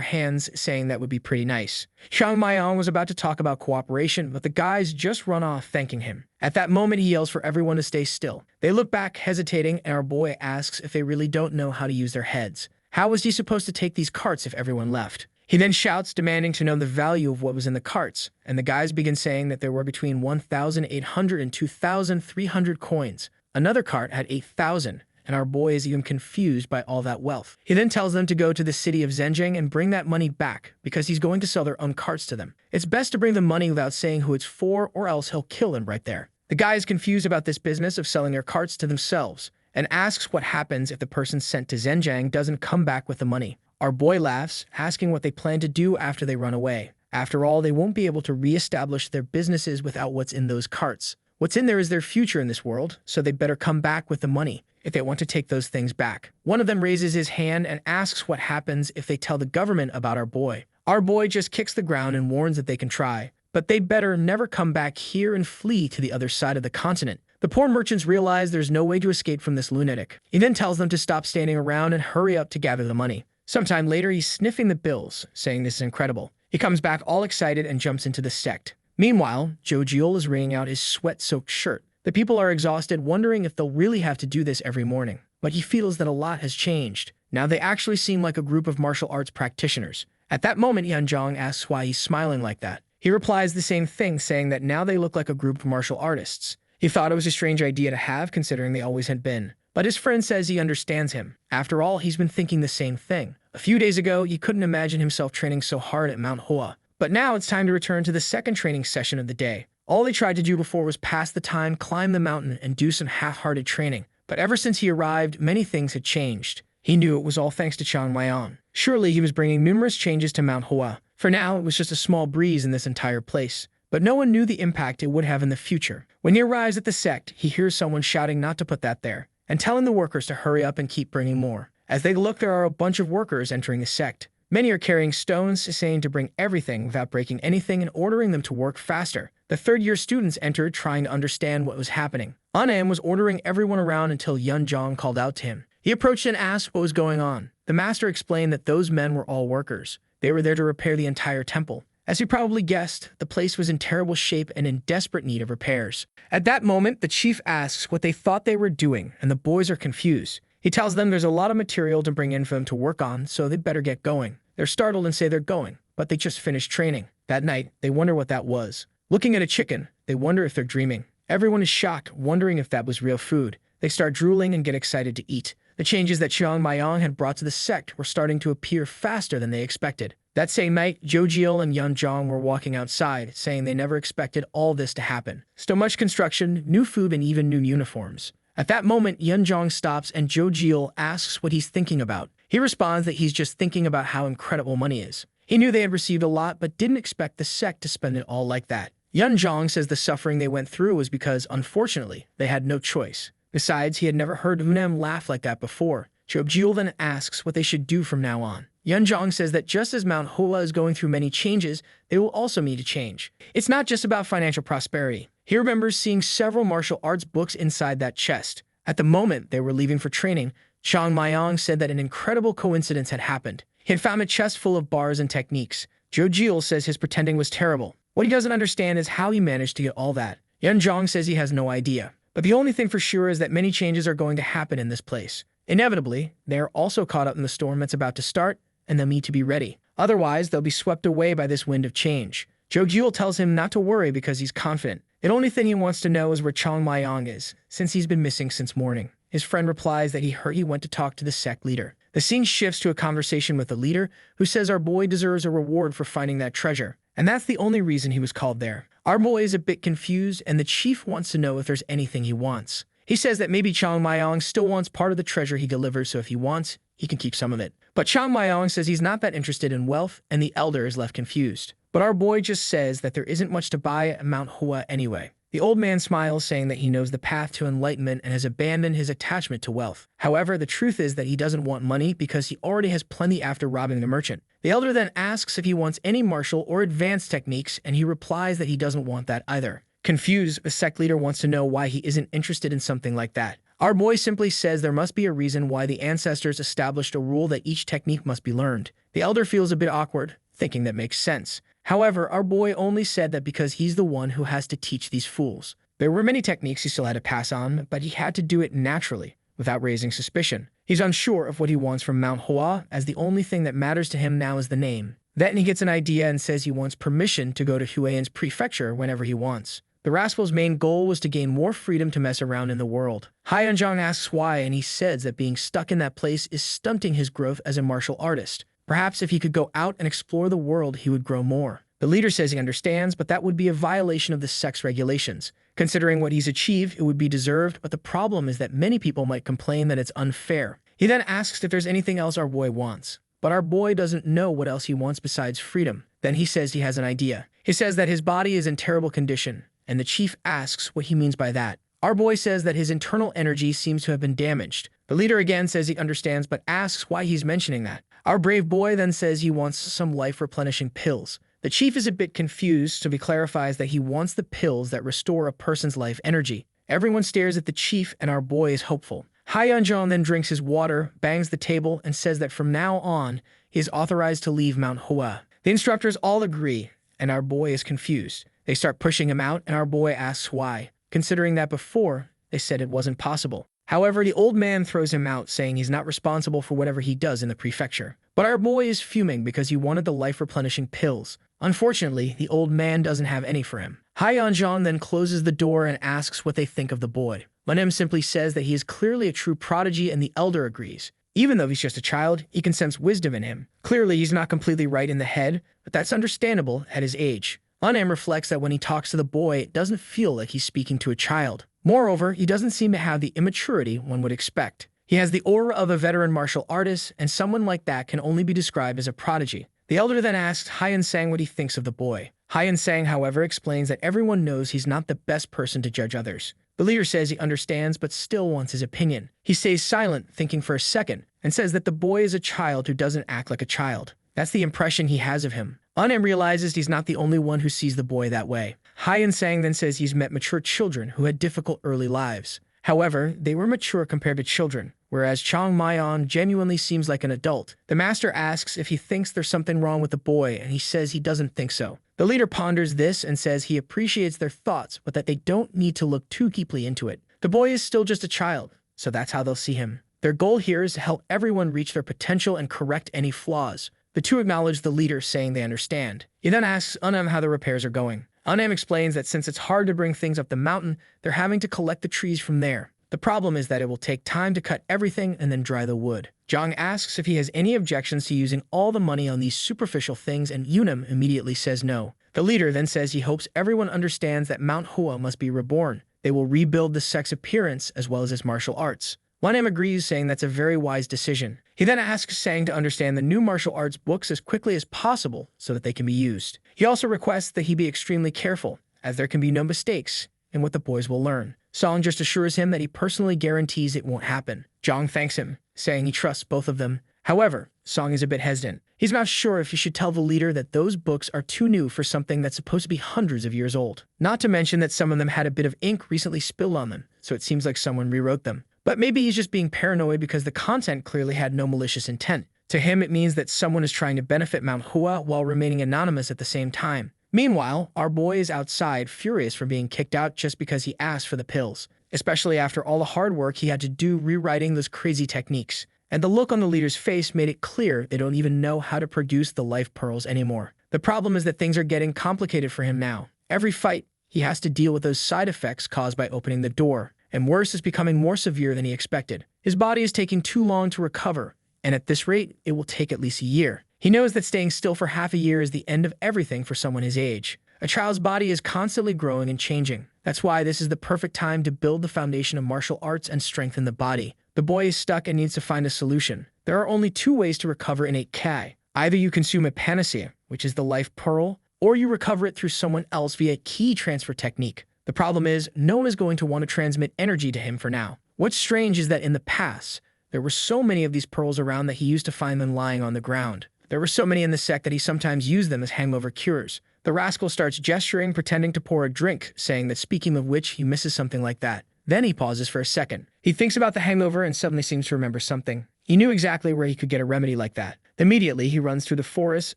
hands, saying that would be pretty nice. Xiang Maiyang was about to talk about cooperation, but the guys just run off thanking him. At that moment, he yells for everyone to stay still. They look back, hesitating, and our boy asks if they really don't know how to use their heads. How was he supposed to take these carts if everyone left? He then shouts, demanding to know the value of what was in the carts, and the guys begin saying that there were between 1,800 and 2,300 coins. Another cart had 8,000. And our boy is even confused by all that wealth. He then tells them to go to the city of Zhenjiang and bring that money back, because he's going to sell their own carts to them. It's best to bring the money without saying who it's for, or else he'll kill them right there. The guy is confused about this business of selling their carts to themselves, and asks what happens if the person sent to Zhenjiang doesn't come back with the money. Our boy laughs, asking what they plan to do after they run away. After all, they won't be able to re-establish their businesses without what's in those carts. What's in there is their future in this world, so they better come back with the money if they want to take those things back. One of them raises his hand and asks what happens if they tell the government about our boy. Our boy just kicks the ground and warns that they can try, but they better never come back here and flee to the other side of the continent. The poor merchants realize there's no way to escape from this lunatic. He then tells them to stop standing around and hurry up to gather the money. Sometime later, he's sniffing the bills, saying this is incredible. He comes back all excited and jumps into the sect. Meanwhile, Jojiel is wringing out his sweat-soaked shirt. The people are exhausted, wondering if they'll really have to do this every morning. But he feels that a lot has changed. Now they actually seem like a group of martial arts practitioners. At that moment, Yanzhang asks why he's smiling like that. He replies the same thing, saying that now they look like a group of martial artists. He thought it was a strange idea to have, considering they always had been. But his friend says he understands him. After all, he's been thinking the same thing. A few days ago, he couldn't imagine himself training so hard at Manhwa. But now it's time to return to the second training session of the day. All they tried to do before was pass the time, climb the mountain, and do some half-hearted training. But ever since he arrived, many things had changed. He knew it was all thanks to Xiang Maiyang. Surely he was bringing numerous changes to Manhwa. For now, it was just a small breeze in this entire place. But no one knew the impact it would have in the future. When he arrives at the sect, he hears someone shouting not to put that there, and telling the workers to hurry up and keep bringing more. As they look, there are a bunch of workers entering the sect. Many are carrying stones, saying to bring everything without breaking anything and ordering them to work faster. The third-year students entered, trying to understand what was happening. Anam was ordering everyone around until Yunzhang called out to him. He approached and asked what was going on. The master explained that those men were all workers. They were there to repair the entire temple. As he probably guessed, the place was in terrible shape and in desperate need of repairs. At that moment, the chief asks what they thought they were doing, and the boys are confused. He tells them there's a lot of material to bring in for them to work on, so they better get going. They're startled and say they're going, but they just finished training. That night, they wonder what that was. Looking at a chicken, they wonder if they're dreaming. Everyone is shocked, wondering if that was real food. They start drooling and get excited to eat. The changes that Xiang Maiyang had brought to the sect were starting to appear faster than they expected. That same night, Jojiel and Yanzhang were walking outside, saying they never expected all this to happen. So much construction, new food, and even new uniforms. At that moment, Yanzhang stops and Jojiel asks what he's thinking about. He responds that he's just thinking about how incredible money is. He knew they had received a lot, but didn't expect the sect to spend it all like that. Yanzhang says the suffering they went through was because, unfortunately, they had no choice. Besides, he had never heard Unam laugh like that before. Jojiel then asks what they should do from now on. Yanzhang says that just as Manhwa is going through many changes, they will also need to change. It's not just about financial prosperity. He remembers seeing several martial arts books inside that chest. At the moment they were leaving for training, Xiang Maiyang said that an incredible coincidence had happened. He had found a chest full of bars and techniques. Jojiel says his pretending was terrible. What he doesn't understand is how he managed to get all that. Yanzhang says he has no idea. But the only thing for sure is that many changes are going to happen in this place. Inevitably, they are also caught up in the storm that's about to start, and they'll need to be ready. Otherwise, they'll be swept away by this wind of change. Jojiel tells him not to worry because he's confident. The only thing he wants to know is where Xiang Maiyang is, since he's been missing since morning. His friend replies that he heard he went to talk to the sect leader. The scene shifts to a conversation with the leader, who says our boy deserves a reward for finding that treasure. And that's the only reason he was called there. Our boy is a bit confused, and the chief wants to know if there's anything he wants. He says that maybe Chang Mayong still wants part of the treasure he delivers, so if he wants, he can keep some of it. But Chang Mayong says he's not that interested in wealth, and the elder is left confused. But our boy just says that there isn't much to buy at Manhwa anyway. The old man smiles, saying that he knows the path to enlightenment and has abandoned his attachment to wealth. However, the truth is that he doesn't want money because he already has plenty after robbing the merchant. The elder then asks if he wants any martial or advanced techniques, and he replies that he doesn't want that either. Confused, the sect leader wants to know why he isn't interested in something like that. Our boy simply says there must be a reason why the ancestors established a rule that each technique must be learned. The elder feels a bit awkward, thinking that makes sense. However, our boy only said that because he's the one who has to teach these fools. There were many techniques he still had to pass on, but he had to do it naturally, without raising suspicion. He's unsure of what he wants from Manhwa, as the only thing that matters to him now is the name. Then he gets an idea and says he wants permission to go to Huayan's prefecture whenever he wants. The rascal's main goal was to gain more freedom to mess around in the world. Hyeonjong asks why, and he says that being stuck in that place is stunting his growth as a martial artist. Perhaps if he could go out and explore the world, he would grow more. The leader says he understands, but that would be a violation of the sect's regulations. Considering what he's achieved, it would be deserved, but the problem is that many people might complain that it's unfair. He then asks if there's anything else our boy wants. But our boy doesn't know what else he wants besides freedom. Then he says he has an idea. He says that his body is in terrible condition, and the chief asks what he means by that. Our boy says that his internal energy seems to have been damaged. The leader again says he understands, but asks why he's mentioning that. Our brave boy then says he wants some life-replenishing pills. The chief is a bit confused, so he clarifies that he wants the pills that restore a person's life energy. Everyone stares at the chief, and our boy is hopeful. Hyeonjong then drinks his water, bangs the table, and says that from now on, he is authorized to leave Manhwa. The instructors all agree, and our boy is confused. They start pushing him out, and our boy asks why, considering that before, they said it wasn't possible. However, the old man throws him out, saying he's not responsible for whatever he does in the prefecture. But our boy is fuming because he wanted the life-replenishing pills. Unfortunately, the old man doesn't have any for him. Hyeonjong then closes the door and asks what they think of the boy. Manem simply says that he is clearly a true prodigy, and the elder agrees. Even though he's just a child, he can sense wisdom in him. Clearly, he's not completely right in the head, but that's understandable at his age. Manem reflects that when he talks to the boy, it doesn't feel like he's speaking to a child. Moreover, he doesn't seem to have the immaturity one would expect. He has the aura of a veteran martial artist, and someone like that can only be described as a prodigy. The elder then asks Hyeon-sang what he thinks of the boy. Hyeon-sang, however, explains that everyone knows he's not the best person to judge others. The leader says he understands but still wants his opinion. He stays silent, thinking for a second, and says that the boy is a child who doesn't act like a child. That's the impression he has of him. Anem realizes he's not the only one who sees the boy that way. Hyeon-sang then says he's met mature children who had difficult early lives. However, they were mature compared to children, whereas Chang Mayon genuinely seems like an adult. The master asks if he thinks there's something wrong with the boy, and he says he doesn't think so. The leader ponders this and says he appreciates their thoughts, but that they don't need to look too deeply into it. The boy is still just a child, so that's how they'll see him. Their goal here is to help everyone reach their potential and correct any flaws. The two acknowledge the leader, saying they understand. He then asks Unam how the repairs are going. Unam explains that since it's hard to bring things up the mountain, they're having to collect the trees from there. The problem is that it will take time to cut everything and then dry the wood. Jong asks if he has any objections to using all the money on these superficial things, and Unam immediately says no. The leader then says he hopes everyone understands that Mount Hua must be reborn. They will rebuild the sect's appearance as well as its martial arts. Wanam agrees, saying that's a very wise decision. He then asks Sang to understand the new martial arts books as quickly as possible so that they can be used. He also requests that he be extremely careful, as there can be no mistakes in what the boys will learn. Song just assures him that he personally guarantees it won't happen. Jong thanks him, saying he trusts both of them. However, Song is a bit hesitant. He's not sure if he should tell the leader that those books are too new for something that's supposed to be hundreds of years old. Not to mention that some of them had a bit of ink recently spilled on them, so it seems like someone rewrote them. But maybe he's just being paranoid because the content clearly had no malicious intent. To him, it means that someone is trying to benefit Mount Hua while remaining anonymous at the same time. Meanwhile, our boy is outside, furious for being kicked out just because he asked for the pills, especially after all the hard work he had to do rewriting those crazy techniques. And the look on the leader's face made it clear they don't even know how to produce the life pearls anymore. The problem is that things are getting complicated for him now. Every fight, he has to deal with those side effects caused by opening the door. And worse, is becoming more severe than he expected. His body is taking too long to recover, and at this rate, it will take at least a year. He knows that staying still for half a year is the end of everything for someone his age. A child's body is constantly growing and changing. That's why this is the perfect time to build the foundation of martial arts and strengthen the body. The boy is stuck and needs to find a solution. There are only two ways to recover innate Ki. Either you consume a panacea, which is the life pearl, or you recover it through someone else via Ki transfer technique. The problem is, no one is going to want to transmit energy to him for now. What's strange is that in the past, there were so many of these pearls around that he used to find them lying on the ground. There were so many in the sect that he sometimes used them as hangover cures. The rascal starts gesturing, pretending to pour a drink, saying that speaking of which, he misses something like that. Then he pauses for a second. He thinks about the hangover and suddenly seems to remember something. He knew exactly where he could get a remedy like that. Immediately, he runs through the forest,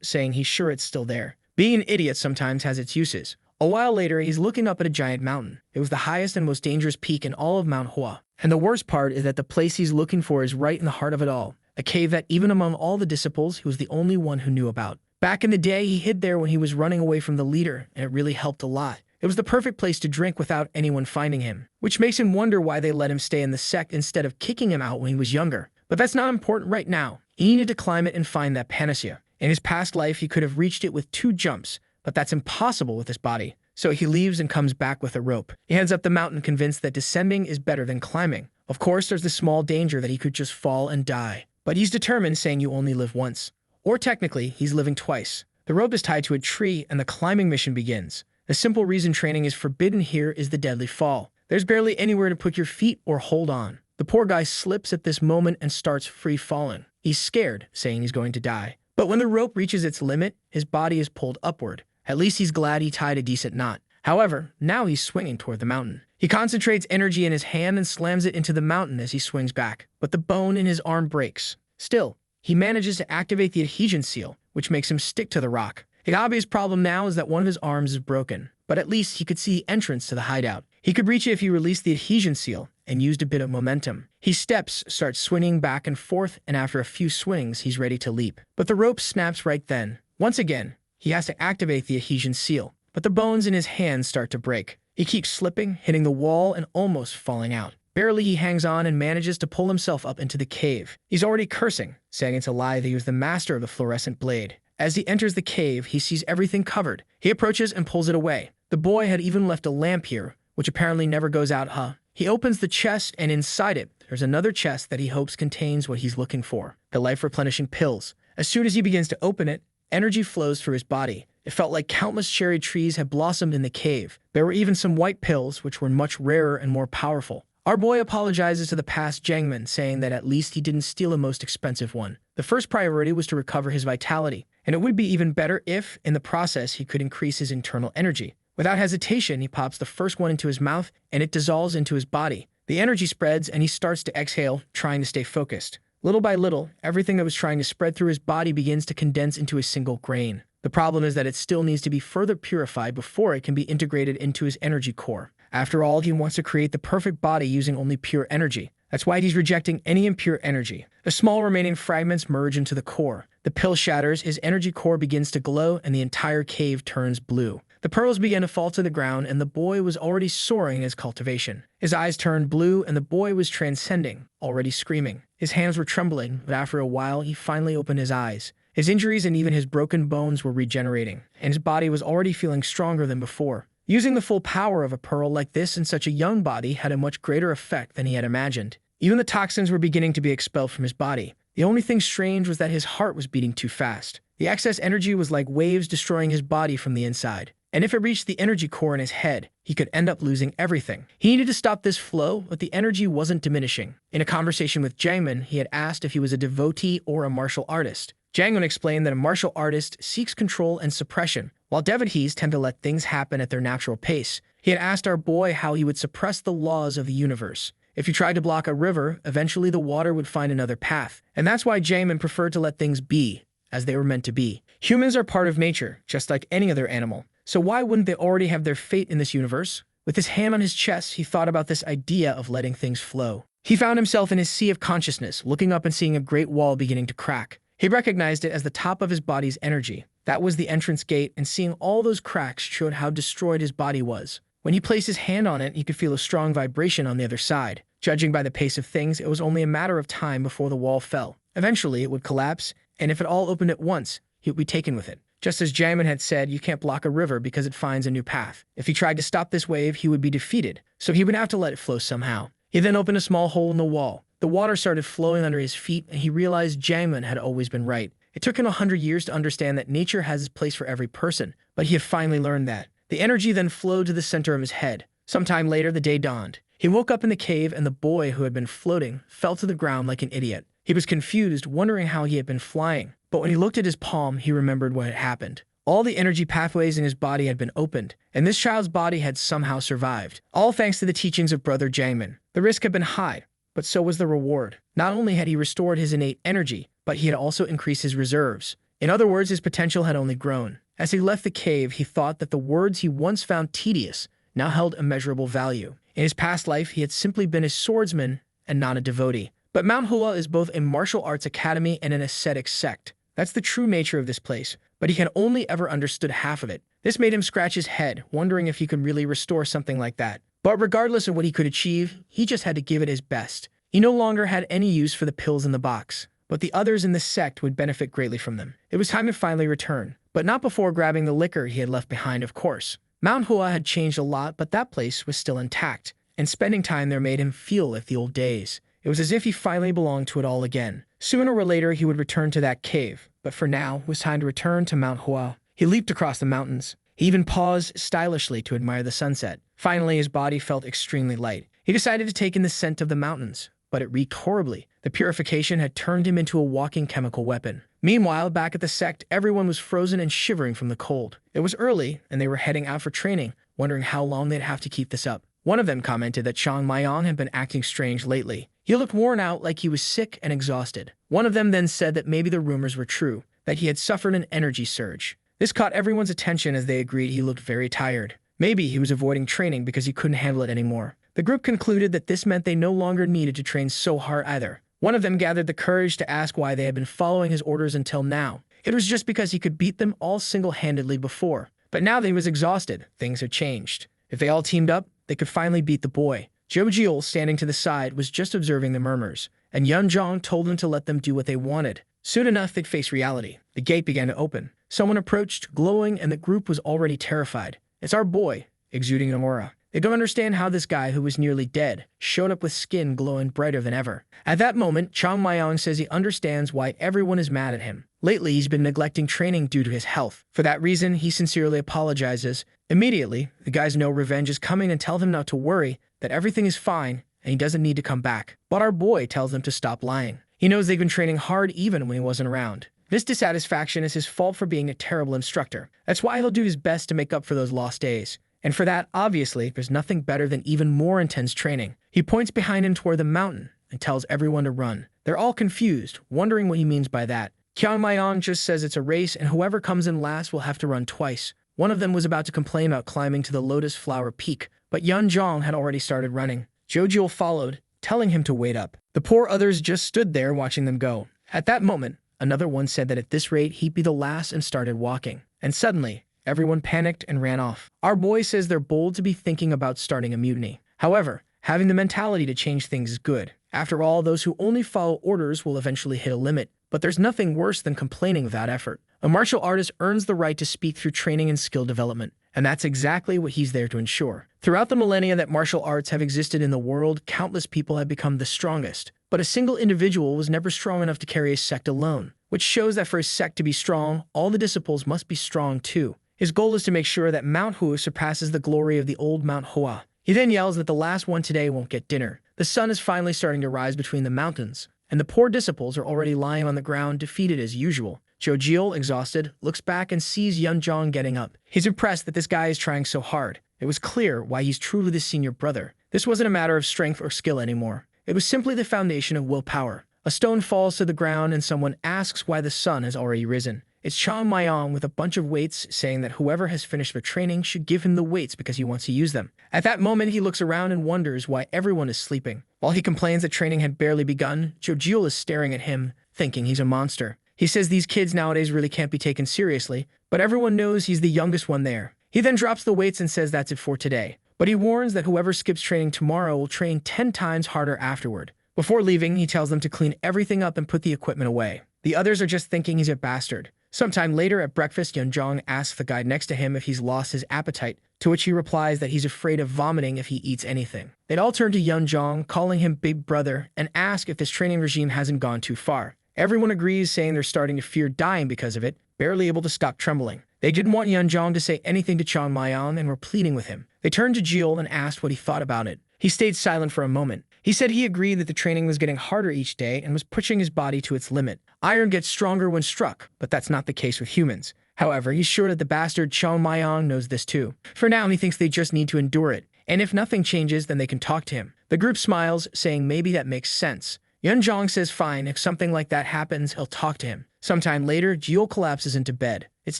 saying he's sure it's still there. Being an idiot sometimes has its uses. A while later, he's looking up at a giant mountain. It was the highest and most dangerous peak in all of Manhwa. And the worst part is that the place he's looking for is right in the heart of it all. A cave that, even among all the disciples, he was the only one who knew about. Back in the day, he hid there when he was running away from the leader, and it really helped a lot. It was the perfect place to drink without anyone finding him, which makes him wonder why they let him stay in the sect instead of kicking him out when he was younger. But that's not important right now. He needed to climb it and find that panacea. In his past life, he could have reached it with 2 jumps, but that's impossible with his body. So he leaves and comes back with a rope. He heads up the mountain convinced that descending is better than climbing. Of course, there's the small danger that he could just fall and die. But he's determined, saying you only live once. Or technically, he's living twice. The rope is tied to a tree and the climbing mission begins. The simple reason training is forbidden here is the deadly fall. There's barely anywhere to put your feet or hold on. The poor guy slips at this moment and starts free falling. He's scared, saying he's going to die. But when the rope reaches its limit, his body is pulled upward. At least he's glad he tied a decent knot. However, now he's swinging toward the mountain. He concentrates energy in his hand and slams it into the mountain as he swings back. But the bone in his arm breaks. Still, he manages to activate the adhesion seal, which makes him stick to the rock. The obvious problem now is that one of his arms is broken, but at least he could see the entrance to the hideout. He could reach it if he released the adhesion seal and used a bit of momentum. He starts swinging back and forth, and after a few swings, he's ready to leap. But the rope snaps right then. Once again, he has to activate the adhesion seal, but the bones in his hands start to break. He keeps slipping, hitting the wall, and almost falling out. Barely he hangs on and manages to pull himself up into the cave. He's already cursing, saying it's a lie that he was the master of the fluorescent blade. As he enters the cave, he sees everything covered. He approaches and pulls it away. The boy had even left a lamp here, which apparently never goes out, He opens the chest, and inside it, there's another chest that he hopes contains what he's looking for, the life-replenishing pills. As soon as he begins to open it, energy flows through his body. It felt like countless cherry trees had blossomed in the cave. There were even some white pills, which were much rarer and more powerful. Our boy apologizes to the past Jangman, saying that at least he didn't steal the most expensive one. The first priority was to recover his vitality, and it would be even better if, in the process, he could increase his internal energy. Without hesitation, he pops the first one into his mouth, and it dissolves into his body. The energy spreads, and he starts to exhale, trying to stay focused. Little by little, everything that was trying to spread through his body begins to condense into a single grain. The problem is that it still needs to be further purified before it can be integrated into his energy core. After all, he wants to create the perfect body using only pure energy. That's why he's rejecting any impure energy. The small remaining fragments merge into the core. The pill shatters, his energy core begins to glow, and the entire cave turns blue. The pearls began to fall to the ground, and the boy was already soaring in his cultivation. His eyes turned blue, and the boy was transcending, already screaming. His hands were trembling, but after a while, he finally opened his eyes. His injuries and even his broken bones were regenerating, and his body was already feeling stronger than before. Using the full power of a pearl like this in such a young body had a much greater effect than he had imagined. Even the toxins were beginning to be expelled from his body. The only thing strange was that his heart was beating too fast. The excess energy was like waves destroying his body from the inside. And if it reached the energy core in his head, he could end up losing everything. He needed to stop this flow, but the energy wasn't diminishing. In a conversation with Jangman, he had asked if he was a devotee or a martial artist. Jangman explained that a martial artist seeks control and suppression, while devotees tend to let things happen at their natural pace. He had asked our boy how he would suppress the laws of the universe. If you tried to block a river, eventually the water would find another path. And that's why Jangman preferred to let things be, as they were meant to be. Humans are part of nature, just like any other animal. So why wouldn't they already have their fate in this universe? With his hand on his chest, he thought about this idea of letting things flow. He found himself in his sea of consciousness, looking up and seeing a great wall beginning to crack. He recognized it as the top of his body's energy. That was the entrance gate, and seeing all those cracks showed how destroyed his body was. When he placed his hand on it, he could feel a strong vibration on the other side. Judging by the pace of things, it was only a matter of time before the wall fell. Eventually, it would collapse, and if it all opened at once, he would be taken with it. Just as Jamin had said, you can't block a river because it finds a new path. If he tried to stop this wave, he would be defeated, so he would have to let it flow somehow. He then opened a small hole in the wall. The water started flowing under his feet, and he realized Jamin had always been right. It took him 100 years to understand that nature has its place for every person, but he had finally learned that. The energy then flowed to the center of his head. Sometime later, the day dawned. He woke up in the cave, and the boy who had been floating fell to the ground like an idiot. He was confused, wondering how he had been flying. But when he looked at his palm, he remembered what had happened. All the energy pathways in his body had been opened, and this child's body had somehow survived. All thanks to the teachings of Brother Jamin. The risk had been high, but so was the reward. Not only had he restored his innate energy, but he had also increased his reserves. In other words, his potential had only grown. As he left the cave, he thought that the words he once found tedious now held immeasurable value. In his past life, he had simply been a swordsman and not a devotee. But Manhwa is both a martial arts academy and an ascetic sect. That's the true nature of this place, but he had only ever understood half of it. This made him scratch his head, wondering if he could really restore something like that. But regardless of what he could achieve, he just had to give it his best. He no longer had any use for the pills in the box, but the others in the sect would benefit greatly from them. It was time to finally return, but not before grabbing the liquor he had left behind, of course. Manhwa had changed a lot, but that place was still intact, and spending time there made him feel like the old days. It was as if he finally belonged to it all again. Sooner or later, he would return to that cave, but for now, it was time to return to Manhwa. He leaped across the mountains. He even paused stylishly to admire the sunset. Finally, his body felt extremely light. He decided to take in the scent of the mountains, but it reeked horribly. The purification had turned him into a walking chemical weapon. Meanwhile, back at the sect, everyone was frozen and shivering from the cold. It was early, and they were heading out for training, wondering how long they'd have to keep this up. One of them commented that Chang Mayong had been acting strange lately. He looked worn out, like he was sick and exhausted. One of them then said that maybe the rumors were true, that he had suffered an energy surge. This caught everyone's attention as they agreed he looked very tired. Maybe he was avoiding training because he couldn't handle it anymore. The group concluded that this meant they no longer needed to train so hard either. One of them gathered the courage to ask why they had been following his orders until now. It was just because he could beat them all single-handedly before. But now that he was exhausted, things had changed. If they all teamed up, they could finally beat the boy. Jojiel, standing to the side, was just observing the murmurs, and Yunjong told them to let them do what they wanted. Soon enough, they'd face reality. The gate began to open. Someone approached, glowing, and the group was already terrified. It's our boy, exuding an aura. They don't understand how this guy, who was nearly dead, showed up with skin glowing brighter than ever. At that moment, Chang Mayong says he understands why everyone is mad at him. Lately, he's been neglecting training due to his health. For that reason, he sincerely apologizes. Immediately, the guys know revenge is coming and tell him not to worry, that everything is fine, and he doesn't need to come back. But our boy tells them to stop lying. He knows they've been training hard even when he wasn't around. This dissatisfaction is his fault for being a terrible instructor. That's why he'll do his best to make up for those lost days. And for that, obviously, there's nothing better than even more intense training. He points behind him toward the mountain and tells everyone to run. They're all confused, wondering what he means by that. Kiang Mayong just says it's a race and whoever comes in last will have to run twice. One of them was about to complain about climbing to the Lotus Flower Peak, but Yun Zhong had already started running. Jojiel followed, telling him to wait up. The poor others just stood there watching them go. At that moment, another one said that at this rate he'd be the last and started walking. And suddenly, everyone panicked and ran off. Our boy says they're bold to be thinking about starting a mutiny. However, having the mentality to change things is good. After all, those who only follow orders will eventually hit a limit. But there's nothing worse than complaining without effort. A martial artist earns the right to speak through training and skill development, and that's exactly what he's there to ensure. Throughout the millennia that martial arts have existed in the world, countless people have become the strongest. But a single individual was never strong enough to carry a sect alone, which shows that for a sect to be strong, all the disciples must be strong too. His goal is to make sure that Mount Hu surpasses the glory of the old Mount Hua. He then yells that the last one today won't get dinner. The sun is finally starting to rise between the mountains, and the poor disciples are already lying on the ground, defeated as usual. Jojiel, exhausted, looks back and sees Yunjong getting up. He's impressed that this guy is trying so hard. It was clear why he's truly the senior brother. This wasn't a matter of strength or skill anymore. It was simply the foundation of willpower. A stone falls to the ground and someone asks why the sun has already risen. It's Chang Mayong with a bunch of weights saying that whoever has finished their training should give him the weights because he wants to use them. At that moment, he looks around and wonders why everyone is sleeping. While he complains that training had barely begun, Jojiel is staring at him, thinking he's a monster. He says these kids nowadays really can't be taken seriously, but everyone knows he's the youngest one there. He then drops the weights and says that's it for today. But he warns that whoever skips training tomorrow will train 10 times harder afterward. Before leaving, he tells them to clean everything up and put the equipment away. The others are just thinking he's a bastard. Sometime later at breakfast, Yeonjong asks the guy next to him if he's lost his appetite, to which he replies that he's afraid of vomiting if he eats anything. They'd all turn to Yeonjong, calling him Big Brother, and ask if this training regime hasn't gone too far. Everyone agrees, saying they're starting to fear dying because of it, barely able to stop trembling. They didn't want Yeonjong to say anything to Chang Mayan and were pleading with him. They turned to Jeol and asked what he thought about it. He stayed silent for a moment. He said he agreed that the training was getting harder each day and was pushing his body to its limit. Iron gets stronger when struck, but that's not the case with humans. However, he's sure that the bastard Chang Mayan knows this too. For now, he thinks they just need to endure it, and if nothing changes, then they can talk to him. The group smiles, saying maybe that makes sense. Yeonjong says fine, if something like that happens, he'll talk to him. Sometime later, Jeol collapses into bed. It's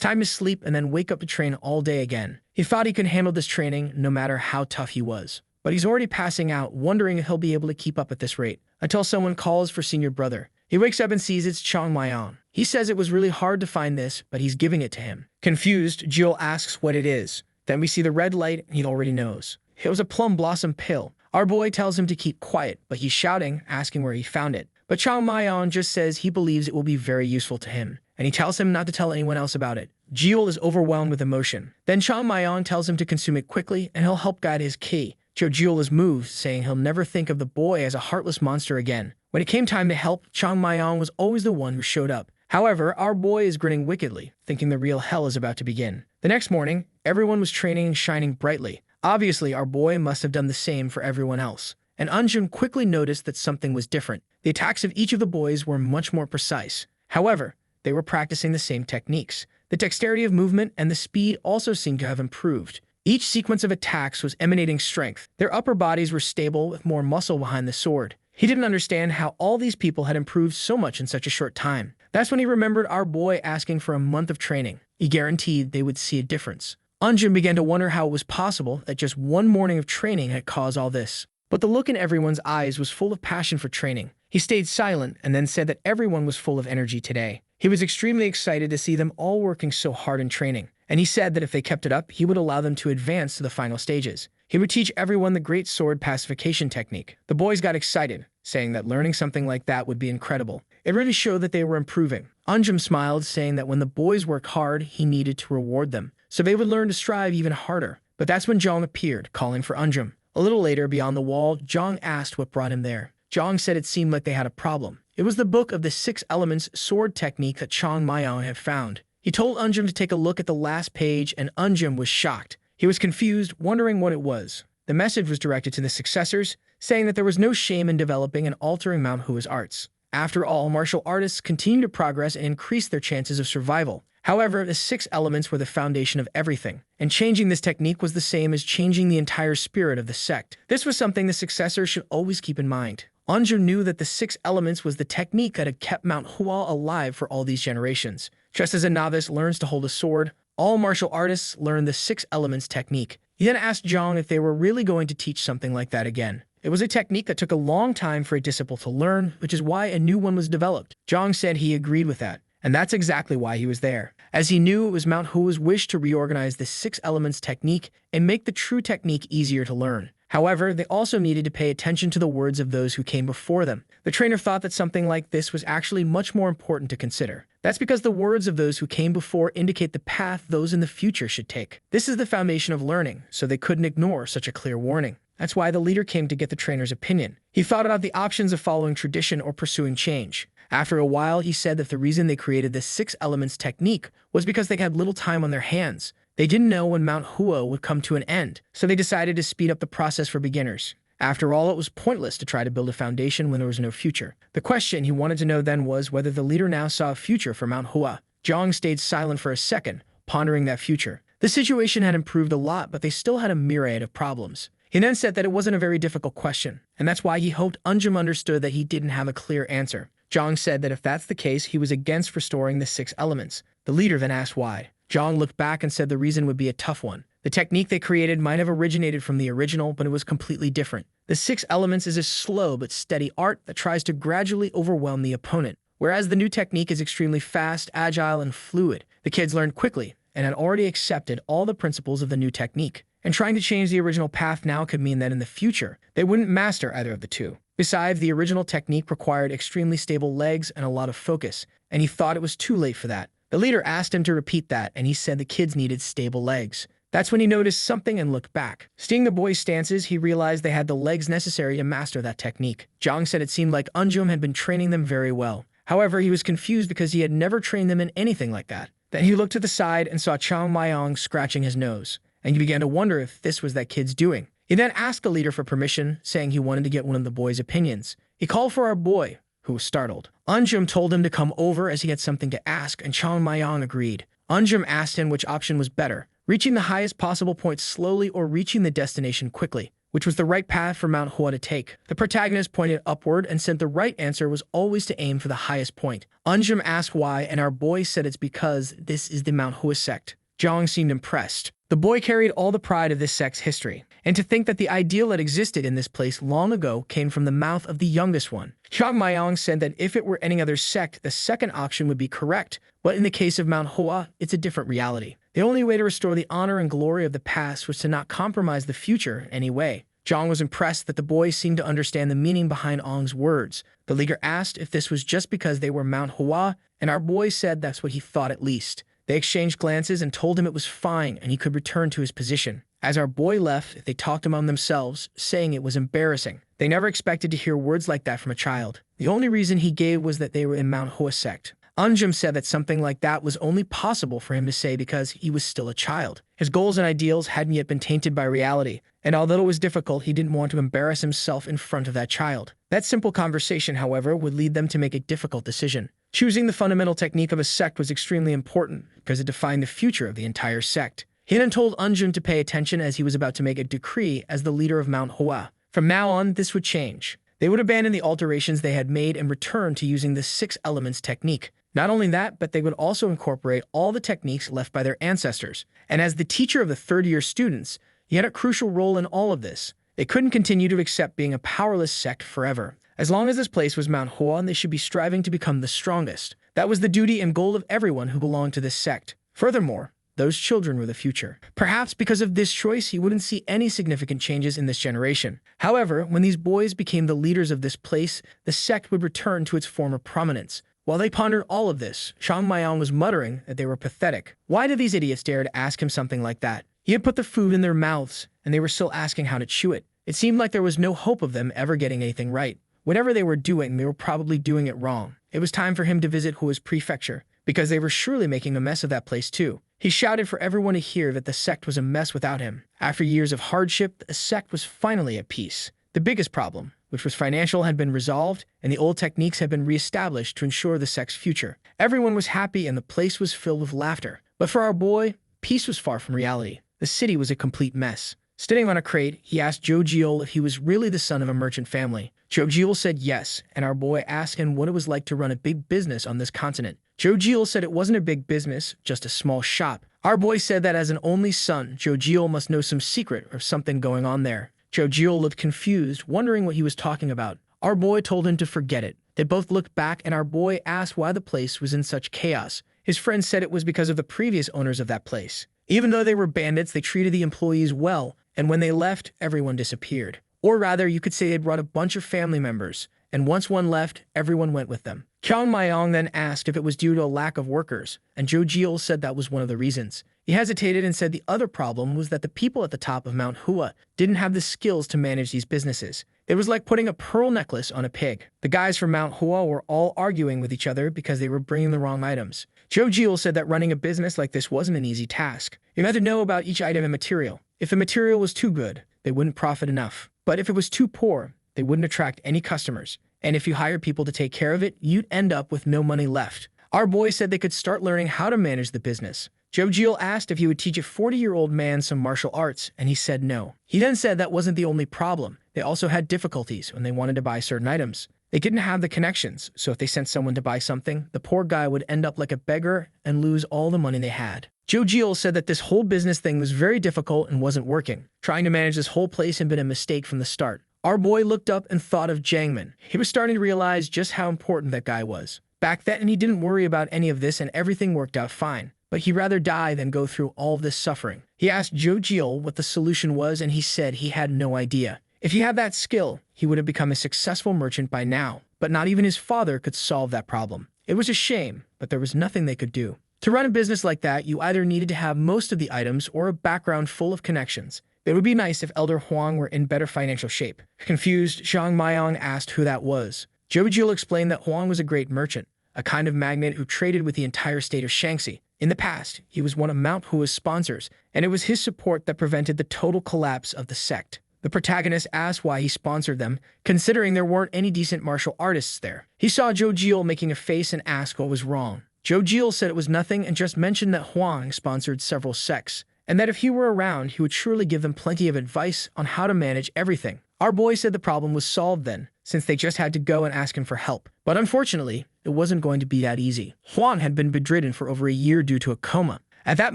time to sleep and then wake up to train all day again. He thought he could handle this training no matter how tough he was. But he's already passing out, wondering if he'll be able to keep up at this rate, until someone calls for senior brother. He wakes up and sees it's Chang Mayan. He says it was really hard to find this, but he's giving it to him. Confused, Jeol asks what it is. Then we see the red light, and he already knows. It was a plum blossom pill. Our boy tells him to keep quiet, but he's shouting, asking where he found it. But Chang Mayan just says he believes it will be very useful to him, and he tells him not to tell anyone else about it. Jeol is overwhelmed with emotion. Then Chang Mayan tells him to consume it quickly, and he'll help guide his ki. Jeol is moved, saying he'll never think of the boy as a heartless monster again. When it came time to help, Chang Mayan was always the one who showed up. However, our boy is grinning wickedly, thinking the real hell is about to begin. The next morning, everyone was training and shining brightly. Obviously, our boy must have done the same for everyone else. And Eunjun quickly noticed that something was different. The attacks of each of the boys were much more precise. However, they were practicing the same techniques. The dexterity of movement and the speed also seemed to have improved. Each sequence of attacks was emanating strength. Their upper bodies were stable with more muscle behind the sword. He didn't understand how all these people had improved so much in such a short time. That's when he remembered our boy asking for a month of training. He guaranteed they would see a difference. Eunjun began to wonder how it was possible that just one morning of training had caused all this. But the look in everyone's eyes was full of passion for training. He stayed silent and then said that everyone was full of energy today. He was extremely excited to see them all working so hard in training. And he said that if they kept it up, he would allow them to advance to the final stages. He would teach everyone the great sword pacification technique. The boys got excited, saying that learning something like that would be incredible. It really showed that they were improving. Eunjun smiled, saying that when the boys worked hard, he needed to reward them, so they would learn to strive even harder. But that's when Jong appeared, calling for Eunjun. A little later, beyond the wall, Jong asked what brought him there. Jong said it seemed like they had a problem. It was the book of the 6 elements sword technique that Chang Mayan had found. He told Eunjun to take a look at the last page, and Eunjun was shocked. He was confused, wondering what it was. The message was directed to the successors, saying that there was no shame in developing and altering Manhwa's arts. After all, martial artists continue to progress and increase their chances of survival. However, the 6 elements were the foundation of everything, and changing this technique was the same as changing the entire spirit of the sect. This was something the successors should always keep in mind. Eunjun knew that the 6 elements was the technique that had kept Manhwa alive for all these generations. Just as a novice learns to hold a sword, all martial artists learn the 6 elements technique. He then asked Jong if they were really going to teach something like that again. It was a technique that took a long time for a disciple to learn, which is why a new one was developed. Jong said he agreed with that, and that's exactly why he was there, as he knew it was Manhwa's wish to reorganize the 6 elements technique and make the true technique easier to learn. However, they also needed to pay attention to the words of those who came before them. The trainer thought that something like this was actually much more important to consider. That's because the words of those who came before indicate the path those in the future should take. This is the foundation of learning, so they couldn't ignore such a clear warning. That's why the leader came to get the trainer's opinion. He thought about the options of following tradition or pursuing change. After a while, he said that the reason they created this 6 elements technique was because they had little time on their hands. They didn't know when Manhwa would come to an end, so they decided to speed up the process for beginners. After all, it was pointless to try to build a foundation when there was no future. The question he wanted to know then was whether the leader now saw a future for Manhwa. Jong stayed silent for a second, pondering that future. The situation had improved a lot, but they still had a myriad of problems. He then said that it wasn't a very difficult question, and that's why he hoped Eunjun understood that he didn't have a clear answer. Jong said that if that's the case, he was against restoring the 6 elements. The leader then asked why. Jong looked back and said the reason would be a tough one. The technique they created might have originated from the original, but it was completely different. The 6 elements is a slow but steady art that tries to gradually overwhelm the opponent, whereas the new technique is extremely fast, agile, and fluid. The kids learned quickly and had already accepted all the principles of the new technique. And trying to change the original path now could mean that in the future, they wouldn't master either of the two. Besides, the original technique required extremely stable legs and a lot of focus, and he thought it was too late for that. The leader asked him to repeat that, and he said the kids needed stable legs. That's when he noticed something and looked back. Seeing the boys' stances, he realized they had the legs necessary to master that technique. Zhang said it seemed like Unjum had been training them very well. However, he was confused because he had never trained them in anything like that. Then he looked to the side and saw Chang Mayong scratching his nose, and he began to wonder if this was that kid's doing. He then asked the leader for permission, saying he wanted to get one of the boys' opinions. He called for our boy, who was startled. Unjum told him to come over as he had something to ask, and Chang Mayong agreed. Unjum asked him which option was better, reaching the highest possible point slowly or reaching the destination quickly, which was the right path for Manhwa to take. The protagonist pointed upward and said the right answer was always to aim for the highest point. Unjum asked why, and our boy said it's because this is the Manhwa sect. Zhang seemed impressed. The boy carried all the pride of this sect's history, and to think that the ideal that existed in this place long ago came from the mouth of the youngest one. Chang Mayong said that if it were any other sect, the second option would be correct, but in the case of Manhwa, it's a different reality. The only way to restore the honor and glory of the past was to not compromise the future in any way. Zhang was impressed that the boys seemed to understand the meaning behind Ong's words. The leader asked if this was just because they were Manhwa, and our boy said that's what he thought at least. They exchanged glances and told him it was fine and he could return to his position. As our boy left, they talked among themselves, saying it was embarrassing. They never expected to hear words like that from a child. The only reason he gave was that they were in Manhwa sect. Unjum said that something like that was only possible for him to say because he was still a child. His goals and ideals hadn't yet been tainted by reality, and although it was difficult, he didn't want to embarrass himself in front of that child. That simple conversation, however, would lead them to make a difficult decision. Choosing the fundamental technique of a sect was extremely important because it defined the future of the entire sect. He then told Unjum to pay attention as he was about to make a decree as the leader of Manhwa. From now on, this would change. They would abandon the alterations they had made and return to using the 6 elements technique. Not only that, but they would also incorporate all the techniques left by their ancestors. And as the teacher of the third-year students, he had a crucial role in all of this. They couldn't continue to accept being a powerless sect forever. As long as this place was Manhwa, they should be striving to become the strongest. That was the duty and goal of everyone who belonged to this sect. Furthermore, those children were the future. Perhaps because of this choice, he wouldn't see any significant changes in this generation. However, when these boys became the leaders of this place, the sect would return to its former prominence. While they pondered all of this, Chang Mayong was muttering that they were pathetic. Why did these idiots dare to ask him something like that? He had put the food in their mouths, and they were still asking how to chew it. It seemed like there was no hope of them ever getting anything right. Whatever they were doing, they were probably doing it wrong. It was time for him to visit Hua's prefecture, because they were surely making a mess of that place too. He shouted for everyone to hear that the sect was a mess without him. After years of hardship, the sect was finally at peace. The biggest problem, which was financial, had been resolved, and the old techniques had been reestablished to ensure the sect's future. Everyone was happy and the place was filled with laughter. But for our boy, peace was far from reality. The city was a complete mess. Sitting on a crate, he asked Zhou Jiul if he was really the son of a merchant family. Zhou Jiul said yes, and our boy asked him what it was like to run a big business on this continent. Zhou Jiul said it wasn't a big business, just a small shop. Our boy said that as an only son, Zhou Jiul must know some secret or something going on there. Zhou Jiul looked confused, wondering what he was talking about. Our boy told him to forget it. They both looked back, and our boy asked why the place was in such chaos. His friend said it was because of the previous owners of that place. Even though they were bandits, they treated the employees well, and when they left, everyone disappeared. Or rather, you could say they'd brought a bunch of family members, and once one left, everyone went with them. Chang Mayong then asked if it was due to a lack of workers, and Zhou Jiul said that was one of the reasons. He hesitated and said the other problem was that the people at the top of Manhwa didn't have the skills to manage these businesses. It was like putting a pearl necklace on a pig. The guys from Manhwa were all arguing with each other because they were bringing the wrong items. Zhou Jiul said that running a business like this wasn't an easy task. You had to know about each item and material. If the material was too good, they wouldn't profit enough. But if it was too poor, they wouldn't attract any customers. And if you hired people to take care of it, you'd end up with no money left. Our boy said they could start learning how to manage the business. Zhou Jiul asked if he would teach a 40-year-old man some martial arts, and he said no. He then said that wasn't the only problem. They also had difficulties when they wanted to buy certain items. They didn't have the connections, so if they sent someone to buy something, the poor guy would end up like a beggar and lose all the money they had. Zhou Jiul said that this whole business thing was very difficult and wasn't working. Trying to manage this whole place had been a mistake from the start. Our boy looked up and thought of Jiangman. He was starting to realize just how important that guy was. Back then, he didn't worry about any of this and everything worked out fine. But he'd rather die than go through all of this suffering. He asked Zhou Jiul what the solution was, and he said he had no idea. If he had that skill, he would have become a successful merchant by now. But not even his father could solve that problem. It was a shame, but there was nothing they could do. To run a business like that, you either needed to have most of the items or a background full of connections. It would be nice if Elder Huang were in better financial shape. Confused, Zhang Maiyang asked who that was. Zhou Jiu explained that Huang was a great merchant, a kind of magnate who traded with the entire state of Shaanxi. In the past, he was one of Manhua's sponsors, and it was his support that prevented the total collapse of the sect. The protagonist asked why he sponsored them, considering there weren't any decent martial artists there. He saw Zhou Jiu making a face and asked what was wrong. Zhou Jiu said it was nothing and just mentioned that Huang sponsored several sects, and that if he were around, he would surely give them plenty of advice on how to manage everything. Our boy said the problem was solved then, since they just had to go and ask him for help. But unfortunately, it wasn't going to be that easy. Huang had been bedridden for over a year due to a coma. At that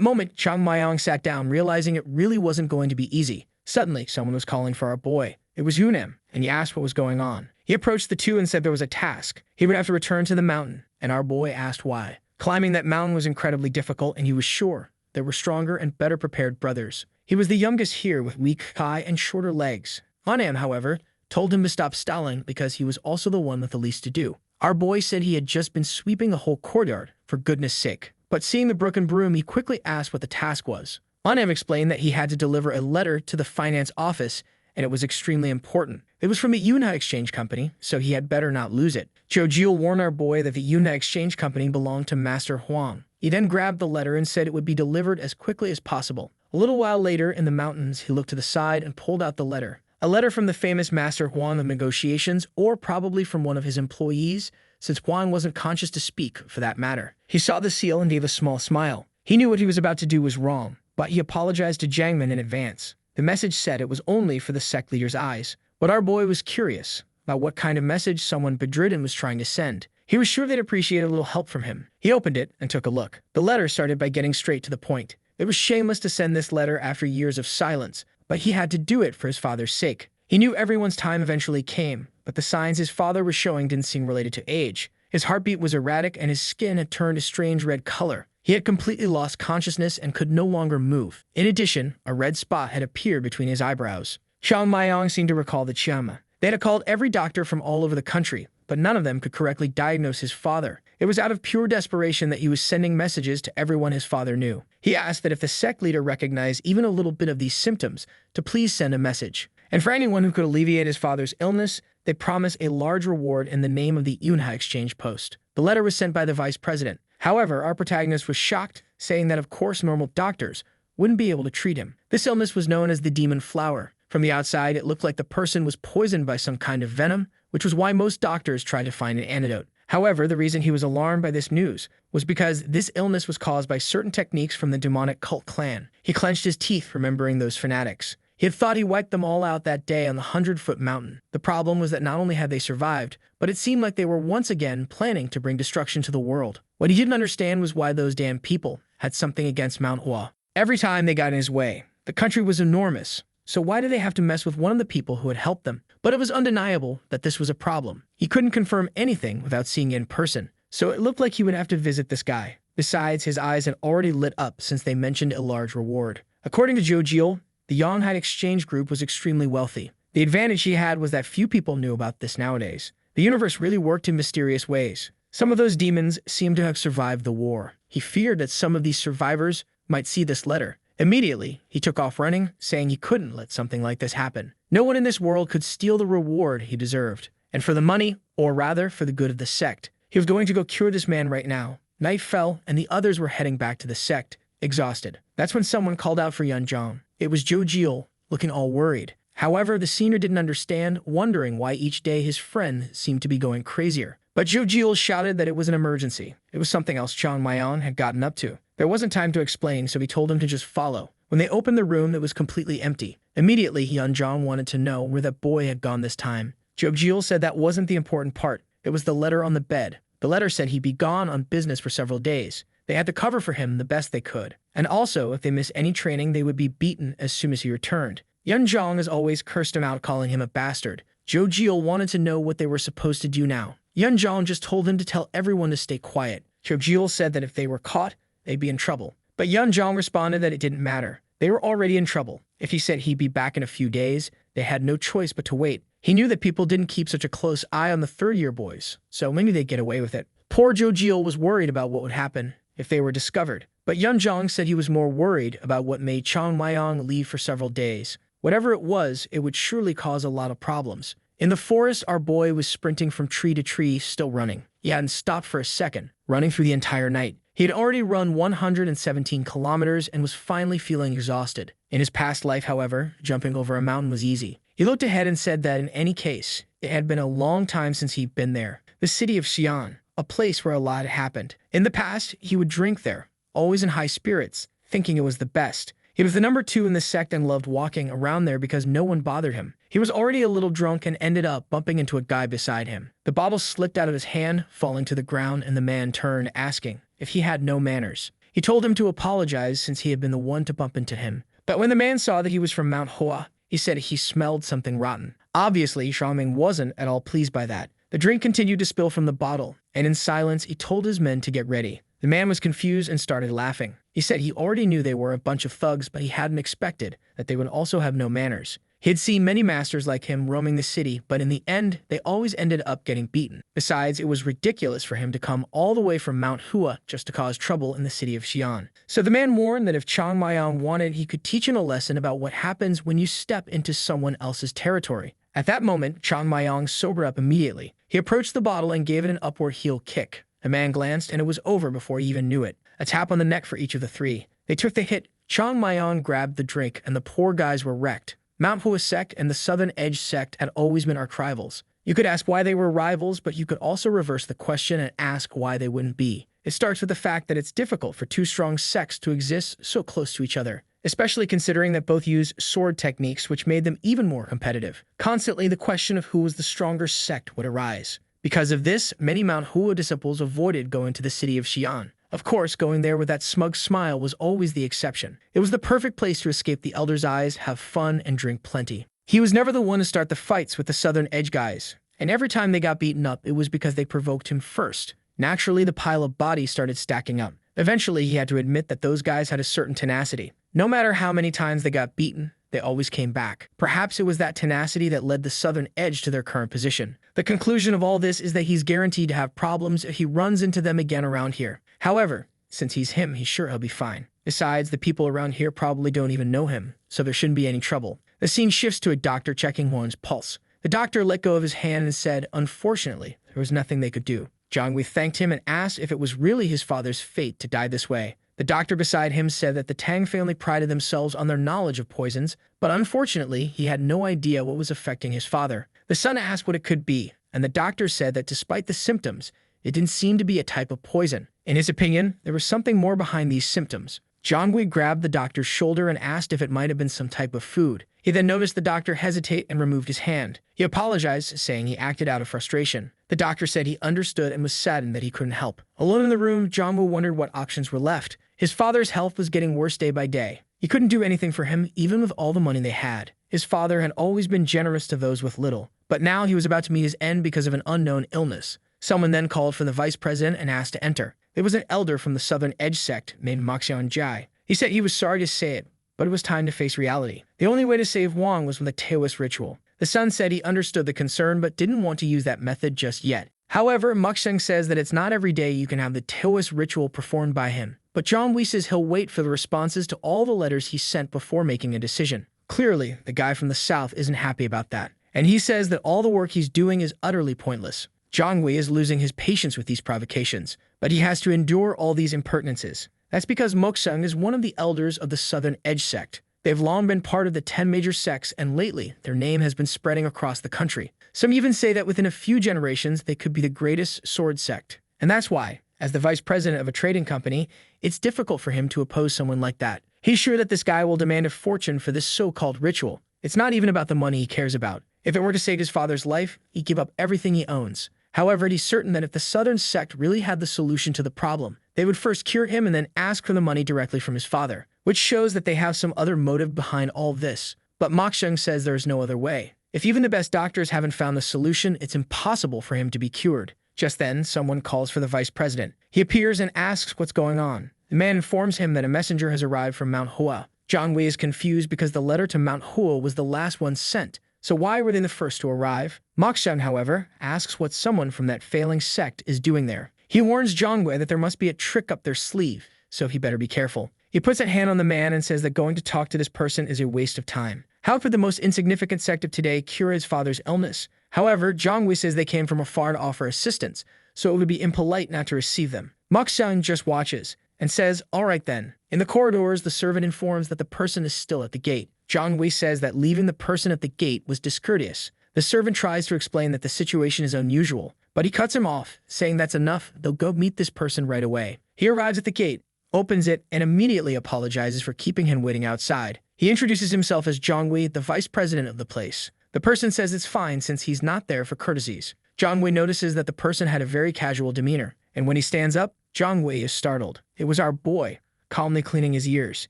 moment, Zhang Maiyang sat down, realizing it really wasn't going to be easy. Suddenly, someone was calling for our boy. It was Yunem, and he asked what was going on. He approached the two and said there was a task. He would have to return to the mountain, and our boy asked why. Climbing that mountain was incredibly difficult, and he was sure there were stronger and better prepared brothers. He was the youngest here with weak thigh and shorter legs. Anam, however, told him to stop stalling because he was also the one with the least to do. Our boy said he had just been sweeping the whole courtyard, for goodness sake. But seeing the broken broom, he quickly asked what the task was. Anam explained that he had to deliver a letter to the finance office, and it was extremely important. It was from the Yunha Exchange Company, so he had better not lose it. Zhou Jiu warned our boy that the Yunha Exchange Company belonged to Master Huang. He then grabbed the letter and said it would be delivered as quickly as possible. A little while later, in the mountains, he looked to the side and pulled out the letter. A letter from the famous Master Huang of negotiations, or probably from one of his employees, since Huang wasn't conscious to speak, for that matter. He saw the seal and gave a small smile. He knew what he was about to do was wrong, but he apologized to Jiangmen in advance. The message said it was only for the sect leader's eyes, but our boy was curious about what kind of message someone bedridden was trying to send. He was sure they'd appreciate a little help from him. He opened it and took a look. The letter started by getting straight to the point. It was shameless to send this letter after years of silence, but he had to do it for his father's sake. He knew everyone's time eventually came, but the signs his father was showing didn't seem related to age. His heartbeat was erratic and his skin had turned a strange red color. He had completely lost consciousness and could no longer move. In addition, a red spot had appeared between his eyebrows. Zhang Maiyang seemed to recall the Chiama. They had called every doctor from all over the country, but none of them could correctly diagnose his father. It was out of pure desperation that he was sending messages to everyone his father knew. He asked that if the sect leader recognized even a little bit of these symptoms, to please send a message. And for anyone who could alleviate his father's illness, they promised a large reward in the name of the Yunha Exchange Post. The letter was sent by the vice president. However, our protagonist was shocked, saying that of course normal doctors wouldn't be able to treat him. This illness was known as the demon flower. From the outside, it looked like the person was poisoned by some kind of venom, which was why most doctors tried to find an antidote. However, the reason he was alarmed by this news was because this illness was caused by certain techniques from the demonic cult clan. He clenched his teeth, remembering those fanatics. He had thought he wiped them all out that day on the 100-foot mountain. The problem was that not only had they survived, but it seemed like they were once again planning to bring destruction to the world. What he didn't understand was why those damn people had something against Manhwa. Every time they got in his way, the country was enormous. So why did they have to mess with one of the people who had helped them? But it was undeniable that this was a problem. He couldn't confirm anything without seeing it in person, so it looked like he would have to visit this guy. Besides, his eyes had already lit up since they mentioned a large reward. According to Zhou Jiu, the Yonghai Exchange Group was extremely wealthy. The advantage he had was that few people knew about this nowadays. The universe really worked in mysterious ways. Some of those demons seemed to have survived the war. He feared that some of these survivors might see this letter. Immediately, he took off running, saying he couldn't let something like this happen. No one in this world could steal the reward he deserved. And for the money, or rather for the good of the sect, he was going to go cure this man right now. Night fell, and the others were heading back to the sect, exhausted. That's when someone called out for Yunzhang. It was Zhou Jiu, looking all worried. However, the senior didn't understand, wondering why each day his friend seemed to be going crazier. But Zhou Jiu shouted that it was an emergency. It was something else Zhang Maiyang had gotten up to. There wasn't time to explain, so he told him to just follow. When they opened the room, it was completely empty. Immediately, Yunzhang wanted to know where that boy had gone this time. Zhou Jiu said that wasn't the important part. It was the letter on the bed. The letter said he'd be gone on business for several days. They had to cover for him the best they could. And also, if they missed any training, they would be beaten as soon as he returned. Yunzhang as always cursed him out, calling him a bastard. Zhou Jiu wanted to know what they were supposed to do now. Yunzhang just told him to tell everyone to stay quiet. Zhou Jiu said that if they were caught, they'd be in trouble. But Yunzhang responded that it didn't matter. They were already in trouble. If he said he'd be back in a few days, they had no choice but to wait. He knew that people didn't keep such a close eye on the third-year boys, so maybe they'd get away with it. Poor Zhou Jiu was worried about what would happen. if they were discovered. But Yunjong said he was more worried about what made Chang Mayong leave for several days. Whatever it was, it would surely cause a lot of problems. In the forest, our boy was sprinting from tree to tree, still running. He hadn't stopped for a second, running through the entire night. He had already run 117 kilometers and was finally feeling exhausted. In his past life, however, jumping over a mountain was easy. He looked ahead and said that in any case, it had been a long time since he'd been there. The city of Xi'an, a place where a lot had happened. In the past, he would drink there, always in high spirits, thinking it was the best. He was the number 2 in the sect and loved walking around there because no one bothered him. He was already a little drunk and ended up bumping into a guy beside him. The bottle slipped out of his hand, falling to the ground, and the man turned, asking if he had no manners. He told him to apologize since he had been the one to bump into him. But when the man saw that he was from Manhwa, he said he smelled something rotten. Obviously, Xiaoming wasn't at all pleased by that. The drink continued to spill from the bottle, and in silence, he told his men to get ready. The man was confused and started laughing. He said he already knew they were a bunch of thugs, but he hadn't expected that they would also have no manners. He had seen many masters like him roaming the city, but in the end, they always ended up getting beaten. Besides, it was ridiculous for him to come all the way from Mount Hua just to cause trouble in the city of Xi'an. So the man warned that if Chang Mayong wanted, he could teach him a lesson about what happens when you step into someone else's territory. At that moment, Chang Mayong sobered up immediately. He approached the bottle and gave it an upward heel kick. The man glanced, and it was over before he even knew it. A tap on the neck for each of the 3. They took the hit. Chang Mayong grabbed the drink, and the poor guys were wrecked. Mount Hua sect and the Southern Edge sect had always been arch rivals. You could ask why they were rivals, but you could also reverse the question and ask why they wouldn't be. It starts with the fact that it's difficult for 2 strong sects to exist so close to each other, especially considering that both use sword techniques, which made them even more competitive. Constantly, the question of who was the stronger sect would arise. Because of this, many Mount Hua disciples avoided going to the city of Xi'an. Of course, going there with that smug smile was always the exception. It was the perfect place to escape the Elder's eyes, have fun, and drink plenty. He was never the one to start the fights with the Southern Edge guys, and every time they got beaten up, it was because they provoked him first. Naturally, the pile of bodies started stacking up. Eventually, he had to admit that those guys had a certain tenacity. No matter how many times they got beaten, they always came back. Perhaps it was that tenacity that led the Southern Edge to their current position. The conclusion of all this is that he's guaranteed to have problems if he runs into them again around here. However, since he's him, he's sure he'll be fine. Besides, the people around here probably don't even know him, so there shouldn't be any trouble. The scene shifts to a doctor checking Juan's pulse. The doctor let go of his hand and said, unfortunately, there was nothing they could do. Jiangwei thanked him and asked if it was really his father's fate to die this way. The doctor beside him said that the Tang family prided themselves on their knowledge of poisons, but unfortunately, he had no idea what was affecting his father. The son asked what it could be, and the doctor said that despite the symptoms, it didn't seem to be a type of poison. In his opinion, there was something more behind these symptoms. Jiangwei grabbed the doctor's shoulder and asked if it might have been some type of food. He then noticed the doctor hesitate and removed his hand. He apologized, saying he acted out of frustration. The doctor said he understood and was saddened that he couldn't help. Alone in the room, Jiangwei wondered what options were left. His father's health was getting worse day by day. He couldn't do anything for him, even with all the money they had. His father had always been generous to those with little, but now he was about to meet his end because of an unknown illness. Someone then called for the vice president and asked to enter. There was an elder from the Southern Edge sect named Maxian Jai. He said he was sorry to say it, but it was time to face reality. The only way to save Wang was with a Taoist ritual. The son said he understood the concern but didn't want to use that method just yet. However, Muxeng says that it's not every day you can have the Taoist ritual performed by him. But John Wee says he'll wait for the responses to all the letters he sent before making a decision. Clearly, the guy from the south isn't happy about that. And he says that all the work he's doing is utterly pointless. Zhang Wei is losing his patience with these provocations, but he has to endure all these impertinences. That's because Moksung is one of the elders of the Southern Edge sect. They've long been part of the 10 major sects, and lately, their name has been spreading across the country. Some even say that within a few generations, they could be the greatest sword sect. And that's why, as the vice president of a trading company, it's difficult for him to oppose someone like that. He's sure that this guy will demand a fortune for this so-called ritual. It's not even about the money he cares about. If it were to save his father's life, he'd give up everything he owns. However, he's certain that if the Southern sect really had the solution to the problem, they would first cure him and then ask for the money directly from his father, which shows that they have some other motive behind all this. But Mokshung says there's no other way. If even the best doctors haven't found the solution, it's impossible for him to be cured. Just then, someone calls for the vice president. He appears and asks what's going on. The man informs him that a messenger has arrived from Mount Hua. Zhang Wei is confused because the letter to Mount Hua was the last one sent. So why were they the first to arrive? Mokshung, however, asks what someone from that failing sect is doing there. He warns Jongwei that there must be a trick up their sleeve, so he better be careful. He puts a hand on the man and says that going to talk to this person is a waste of time. How could the most insignificant sect of today cure his father's illness? However, Jongwei says they came from afar to offer assistance, so it would be impolite not to receive them. Moksung just watches and says, "All right then." In the corridors, the servant informs that the person is still at the gate. Jongwei says that leaving the person at the gate was discourteous. The servant tries to explain that the situation is unusual, but he cuts him off, saying that's enough, they'll go meet this person right away. He arrives at the gate, opens it, and immediately apologizes for keeping him waiting outside. He introduces himself as Jongwei, the vice president of the place. The person says it's fine since he's not there for courtesies. Jongwei notices that the person had a very casual demeanor, and when he stands up, Jongwei is startled. It was our boy, calmly cleaning his ears.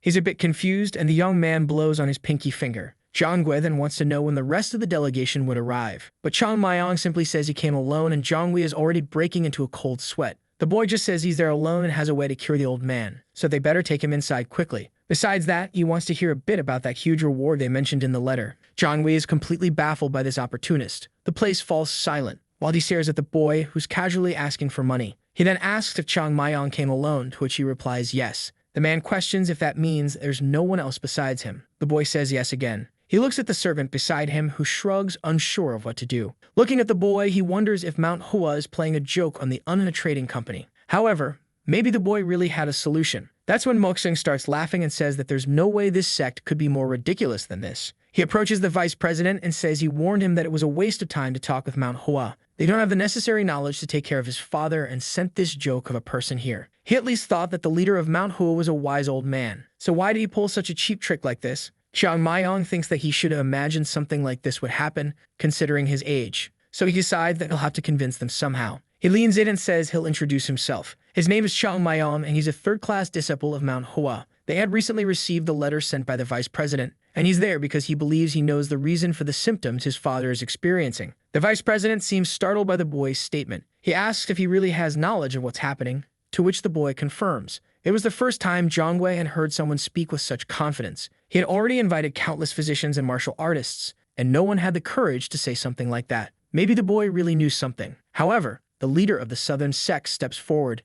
He's a bit confused, and the young man blows on his pinky finger. Jongwei then wants to know when the rest of the delegation would arrive. But Chang Mayong simply says he came alone, and Jongwei is already breaking into a cold sweat. The boy just says he's there alone and has a way to cure the old man, so they better take him inside quickly. Besides that, he wants to hear a bit about that huge reward they mentioned in the letter. Jongwei is completely baffled by this opportunist. The place falls silent, while he stares at the boy, who's casually asking for money. He then asks if Chang Mayong came alone, to which he replies yes. The man questions if that means there's no one else besides him. The boy says yes again. He looks at the servant beside him, who shrugs, unsure of what to do. Looking at the boy, he wonders if Manhwa is playing a joke on the Unna trading company. However, maybe the boy really had a solution. That's when Moksung starts laughing and says that there's no way this sect could be more ridiculous than this. He approaches the vice president and says he warned him that it was a waste of time to talk with Manhwa. They don't have the necessary knowledge to take care of his father and sent this joke of a person here. He at least thought that the leader of Manhwa was a wise old man. So why did he pull such a cheap trick like this? Xiang Mayong thinks that he should have imagined something like this would happen, considering his age. So he decides that he'll have to convince them somehow. He leans in and says he'll introduce himself. His name is Xiang Mayong, and he's a third-class disciple of Manhwa. They had recently received the letter sent by the vice president, and he's there because he believes he knows the reason for the symptoms his father is experiencing. The vice president seems startled by the boy's statement. He asks if he really has knowledge of what's happening, to which the boy confirms. It was the first time Jongwei had heard someone speak with such confidence. He had already invited countless physicians and martial artists, and no one had the courage to say something like that. Maybe the boy really knew something. However, the leader of the southern sect steps forward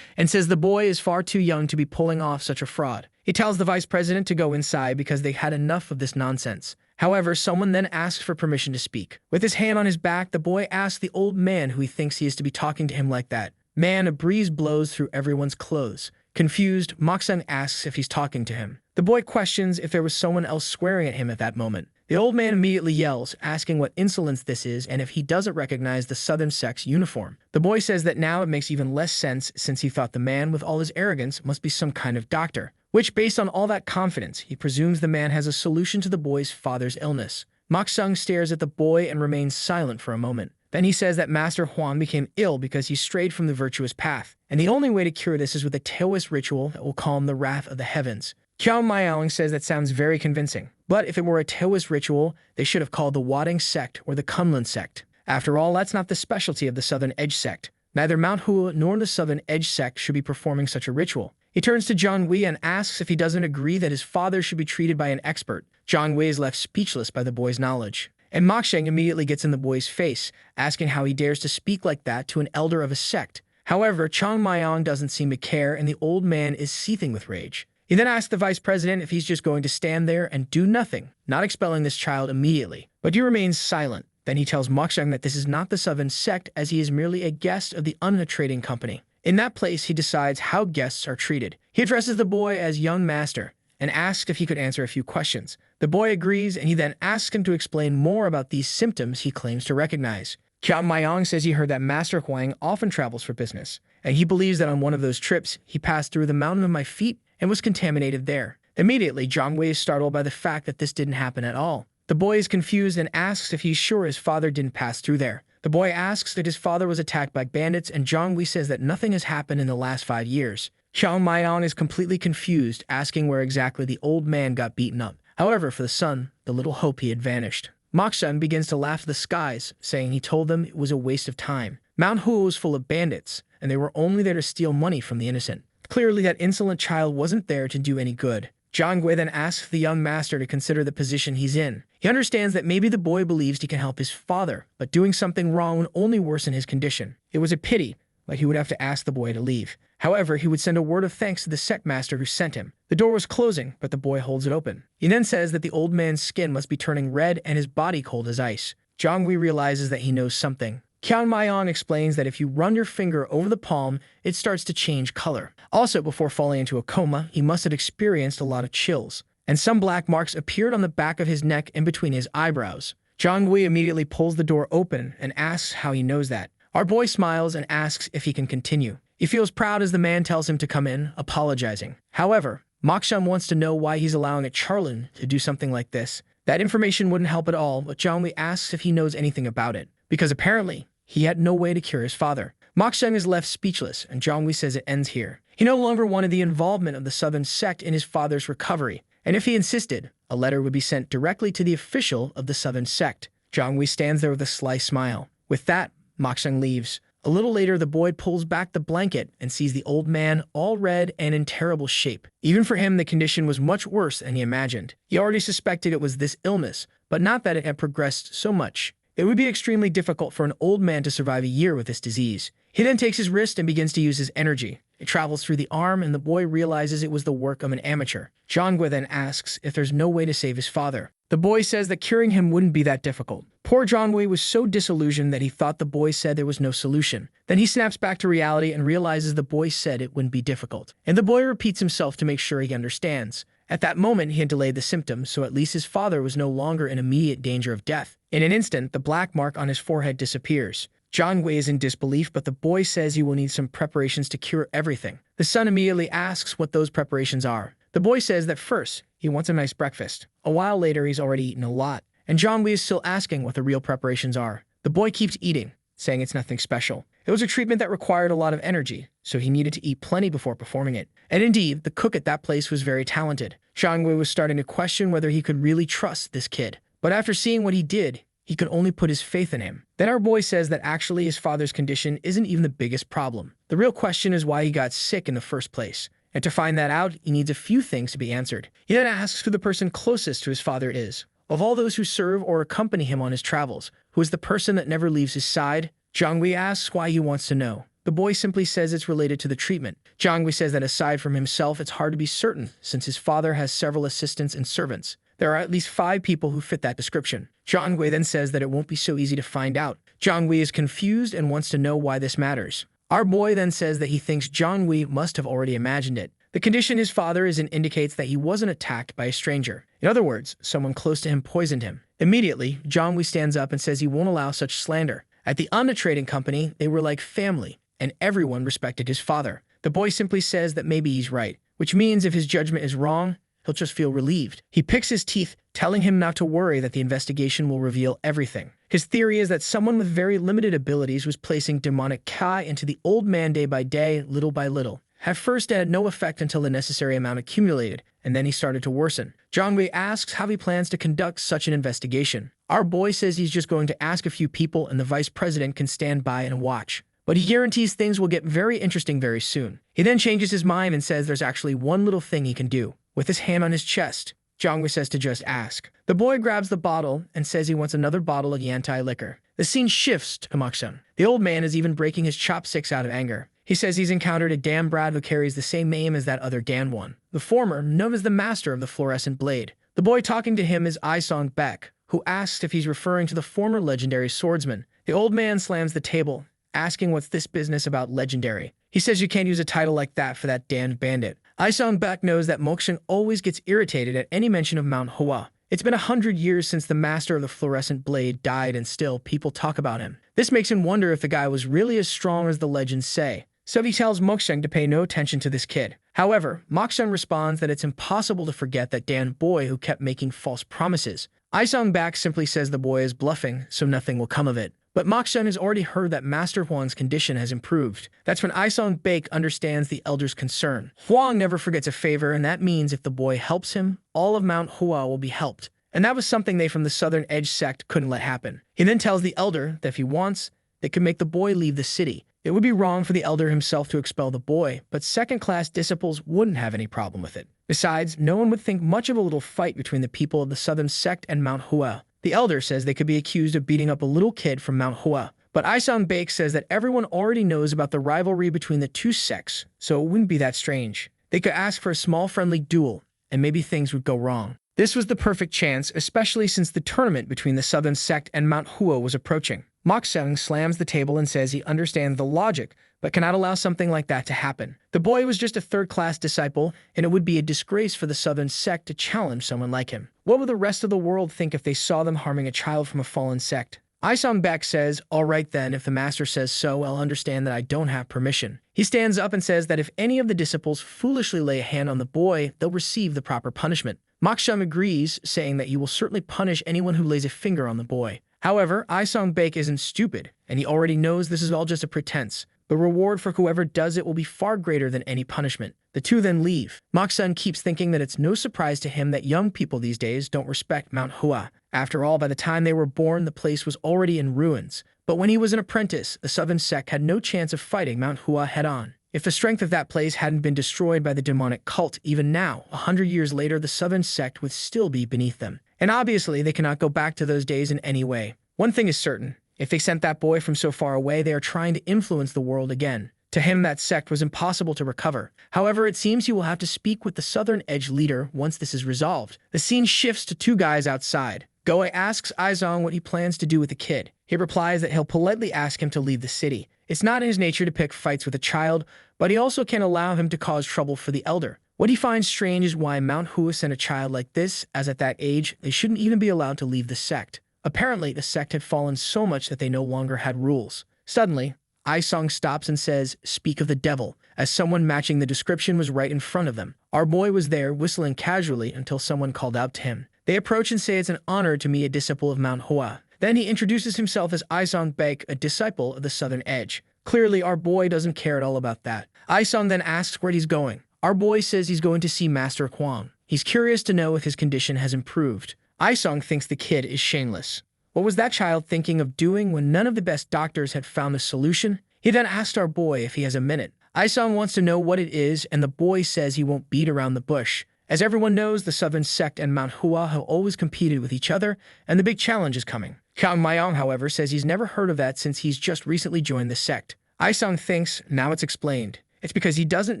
and says the boy is far too young to be pulling off such a fraud. He tells the vice president to go inside because they had enough of this nonsense. However, someone then asks for permission to speak. With his hand on his back, the boy asks the old man who he thinks he is to be talking to him like that. Man, a breeze blows through everyone's clothes. Confused, Moksung asks if he's talking to him. The boy questions if there was someone else swearing at him at that moment. The old man immediately yells, asking what insolence this is and if he doesn't recognize the southern sect's uniform. The boy says that now it makes even less sense since he thought the man with all his arrogance must be some kind of doctor, which based on all that confidence, he presumes the man has a solution to the boy's father's illness. Moksung stares at the boy and remains silent for a moment. Then he says that Master Huan became ill because he strayed from the virtuous path, and the only way to cure this is with a Taoist ritual that will calm the wrath of the heavens. Qiao Mayong says that sounds very convincing, but if it were a Taoist ritual, they should have called the Wading sect or the Kunlun sect. After all, that's not the specialty of the Southern Edge sect. Neither Manhwa nor the Southern Edge sect should be performing such a ritual. He turns to Zhang Wei and asks if he doesn't agree that his father should be treated by an expert. Zhang Wei is left speechless by the boy's knowledge. And Moksung immediately gets in the boy's face, asking how he dares to speak like that to an elder of a sect. However, Chang Mayong doesn't seem to care, and the old man is seething with rage. He then asks the vice president if he's just going to stand there and do nothing, not expelling this child immediately. But he remains silent. Then he tells Moksung that this is not the Southern sect, as he is merely a guest of the Unna trading company. In that place, he decides how guests are treated. He addresses the boy as young master, and asks if he could answer a few questions. The boy agrees, and he then asks him to explain more about these symptoms he claims to recognize. Qiao Mayong says he heard that Master Huang often travels for business, and he believes that on one of those trips, he passed through the mountain of my feet and was contaminated there. Immediately, Zhang Wei is startled by the fact that this didn't happen at all. The boy is confused and asks if he's sure his father didn't pass through there. The boy asks that his father was attacked by bandits, and Zhang Wei says that nothing has happened in the last 5 years. Xiao Mayong is completely confused, asking where exactly the old man got beaten up. However, for the son, the little hope he had vanished. Moksung begins to laugh at the skies, saying he told them it was a waste of time. Manhwa was full of bandits, and they were only there to steal money from the innocent. Clearly, that insolent child wasn't there to do any good. Zhang Wei then asks the young master to consider the position he's in. He understands that maybe the boy believes he can help his father, but doing something wrong would only worsen his condition. It was a pity, like he would have to ask the boy to leave. However, he would send a word of thanks to the sect master who sent him. The door was closing, but the boy holds it open. He then says that the old man's skin must be turning red and his body cold as ice. Jongui realizes that he knows something. Kyan Mayon explains that if you run your finger over the palm, it starts to change color. Also, before falling into a coma, he must have experienced a lot of chills, and some black marks appeared on the back of his neck in between his eyebrows. Jongui immediately pulls the door open and asks how he knows that. Our boy smiles and asks if he can continue. He feels proud as the man tells him to come in, apologizing. However, Mokshung wants to know why he's allowing a Charlin to do something like this. That information wouldn't help at all, but Jongui asks if he knows anything about it, because apparently, he had no way to cure his father. Mokshung is left speechless, and Jongui says it ends here. He no longer wanted the involvement of the Southern Sect in his father's recovery, and if he insisted, a letter would be sent directly to the official of the Southern Sect. Jongui stands there with a sly smile. With that, Mokshung leaves. A little later, the boy pulls back the blanket and sees the old man all red and in terrible shape. Even for him, the condition was much worse than he imagined. He already suspected it was this illness, but not that it had progressed so much. It would be extremely difficult for an old man to survive a year with this disease. He then takes his wrist and begins to use his energy. It travels through the arm, and the boy realizes it was the work of an amateur. Jongui then asks if there's no way to save his father. The boy says that curing him wouldn't be that difficult. Poor Jongui was so disillusioned that he thought the boy said there was no solution. Then he snaps back to reality and realizes the boy said it wouldn't be difficult. And the boy repeats himself to make sure he understands. At that moment, he had delayed the symptoms, so at least his father was no longer in immediate danger of death. In an instant, the black mark on his forehead disappears. Jongui is in disbelief, but the boy says he will need some preparations to cure everything. The son immediately asks what those preparations are. The boy says that first, he wants a nice breakfast. A while later, he's already eaten a lot, and Jongui is still asking what the real preparations are. The boy keeps eating, saying it's nothing special. It was a treatment that required a lot of energy, so he needed to eat plenty before performing it. And indeed, the cook at that place was very talented. Jongui was starting to question whether he could really trust this kid. But after seeing what he did, he could only put his faith in him. Then our boy says that actually his father's condition isn't even the biggest problem. The real question is why he got sick in the first place. And to find that out, he needs a few things to be answered. He then asks who the person closest to his father is. Of all those who serve or accompany him on his travels, who is the person that never leaves his side? Jongui asks why he wants to know. The boy simply says it's related to the treatment. Jongui says that aside from himself, it's hard to be certain, since his father has several assistants and servants. There are at least 5 people who fit that description. Jongui then says that it won't be so easy to find out. Jongui is confused and wants to know why this matters. Our boy then says that he thinks Jongui must have already imagined it. The condition his father is in indicates that he wasn't attacked by a stranger. In other words, someone close to him poisoned him. Immediately, Jongui stands up and says he won't allow such slander. At the Anna Trading Company, they were like family, and everyone respected his father. The boy simply says that maybe he's right, which means if his judgment is wrong, he'll just feel relieved. He picks his teeth, telling him not to worry that the investigation will reveal everything. His theory is that someone with very limited abilities was placing demonic Kai into the old man day by day, little by little. At first, it had no effect until the necessary amount accumulated, and then he started to worsen. Jongui asks how he plans to conduct such an investigation. Our boy says he's just going to ask a few people and the vice president can stand by and watch. But he guarantees things will get very interesting very soon. He then changes his mind and says there's actually one little thing he can do. With his hand on his chest, Jongui says to just ask. The boy grabs the bottle and says he wants another bottle of Yantai liquor. The scene shifts to Mokshung. The old man is even breaking his chopsticks out of anger. He says he's encountered a Dan Brad who carries the same name as that other Dan one. The former, known as the master of the fluorescent blade. The boy talking to him is Isong Beck, who asks if he's referring to the former legendary swordsman. The old man slams the table, asking what's this business about legendary. He says you can't use a title like that for that damned bandit. Isong Beck knows that Mokshung always gets irritated at any mention of Manhwa. It's been 100 years since the master of the fluorescent blade died and still people talk about him. This makes him wonder if the guy was really as strong as the legends say. So he tells Mokshung to pay no attention to this kid. However, Mokshung responds that it's impossible to forget that Dan boy who kept making false promises. Isong Beck simply says the boy is bluffing, so nothing will come of it. But Mokshung has already heard that Master Huang's condition has improved. That's when Isong Beck understands the elder's concern. Huang never forgets a favor, and that means if the boy helps him, all of Mount Hua will be helped. And that was something they from the Southern Edge sect couldn't let happen. He then tells the elder that if he wants, they could make the boy leave the city. It would be wrong for the elder himself to expel the boy, but second-class disciples wouldn't have any problem with it. Besides, no one would think much of a little fight between the people of the Southern Sect and Mount Hua. The elder says they could be accused of beating up a little kid from Mount Hua, But Isong Bake says that everyone already knows about the rivalry between the two sects, so it wouldn't be that strange. They could ask for a small friendly duel, and maybe things would go wrong. This was the perfect chance, especially since the tournament between the Southern Sect and Manhwa was approaching. Moksung slams the table and says he understands the logic, but cannot allow something like that to happen. The boy was just a third-class disciple, and it would be a disgrace for the Southern Sect to challenge someone like him. What would the rest of the world think if they saw them harming a child from a fallen sect? Isong Bak says, "All right then, if the master says so, I'll understand that I don't have permission." He stands up and says that if any of the disciples foolishly lay a hand on the boy, they'll receive the proper punishment. Moksung agrees, saying that he will certainly punish anyone who lays a finger on the boy. However, Isong Bake isn't stupid, and he already knows this is all just a pretense. The reward for whoever does it will be far greater than any punishment. The two then leave. Moksung keeps thinking that it's no surprise to him that young people these days don't respect Manhwa. After all, by the time they were born, the place was already in ruins. But when he was an apprentice, the Southern Sect had no chance of fighting Manhwa head-on. If the strength of that place hadn't been destroyed by the demonic cult, even now, 100 years later, the Southern Sect would still be beneath them. And obviously, they cannot go back to those days in any way. One thing is certain. If they sent that boy from so far away, they are trying to influence the world again. To him, that sect was impossible to recover. However, it seems he will have to speak with the Southern Edge leader once this is resolved. The scene shifts to two guys outside. Goe asks Izong what he plans to do with the kid. He replies that he'll politely ask him to leave the city. It's not in his nature to pick fights with a child, but he also can't allow him to cause trouble for the elder. What he finds strange is why Manhwa sent a child like this, as at that age, they shouldn't even be allowed to leave the sect. Apparently, the sect had fallen so much that they no longer had rules. Suddenly, Isong stops and says, "Speak of the devil," as someone matching the description was right in front of them. Our boy was there, whistling casually until someone called out to him. They approach and say it's an honor to meet a disciple of Manhwa. Then he introduces himself as Isong Bake, a disciple of the Southern Edge. Clearly, our boy doesn't care at all about that. Isong then asks where he's going. Our boy says he's going to see Master Kwang. He's curious to know if his condition has improved. Isong thinks the kid is shameless. What was that child thinking of doing when none of the best doctors had found the solution? He then asked our boy if he has a minute. Isong wants to know what it is, and the boy says he won't beat around the bush. As everyone knows, the Southern Sect and Manhwa have always competed with each other, and the big challenge is coming. Kang Mayong, however, says he's never heard of that since he's just recently joined the sect. Isong thinks, now it's explained. It's because he doesn't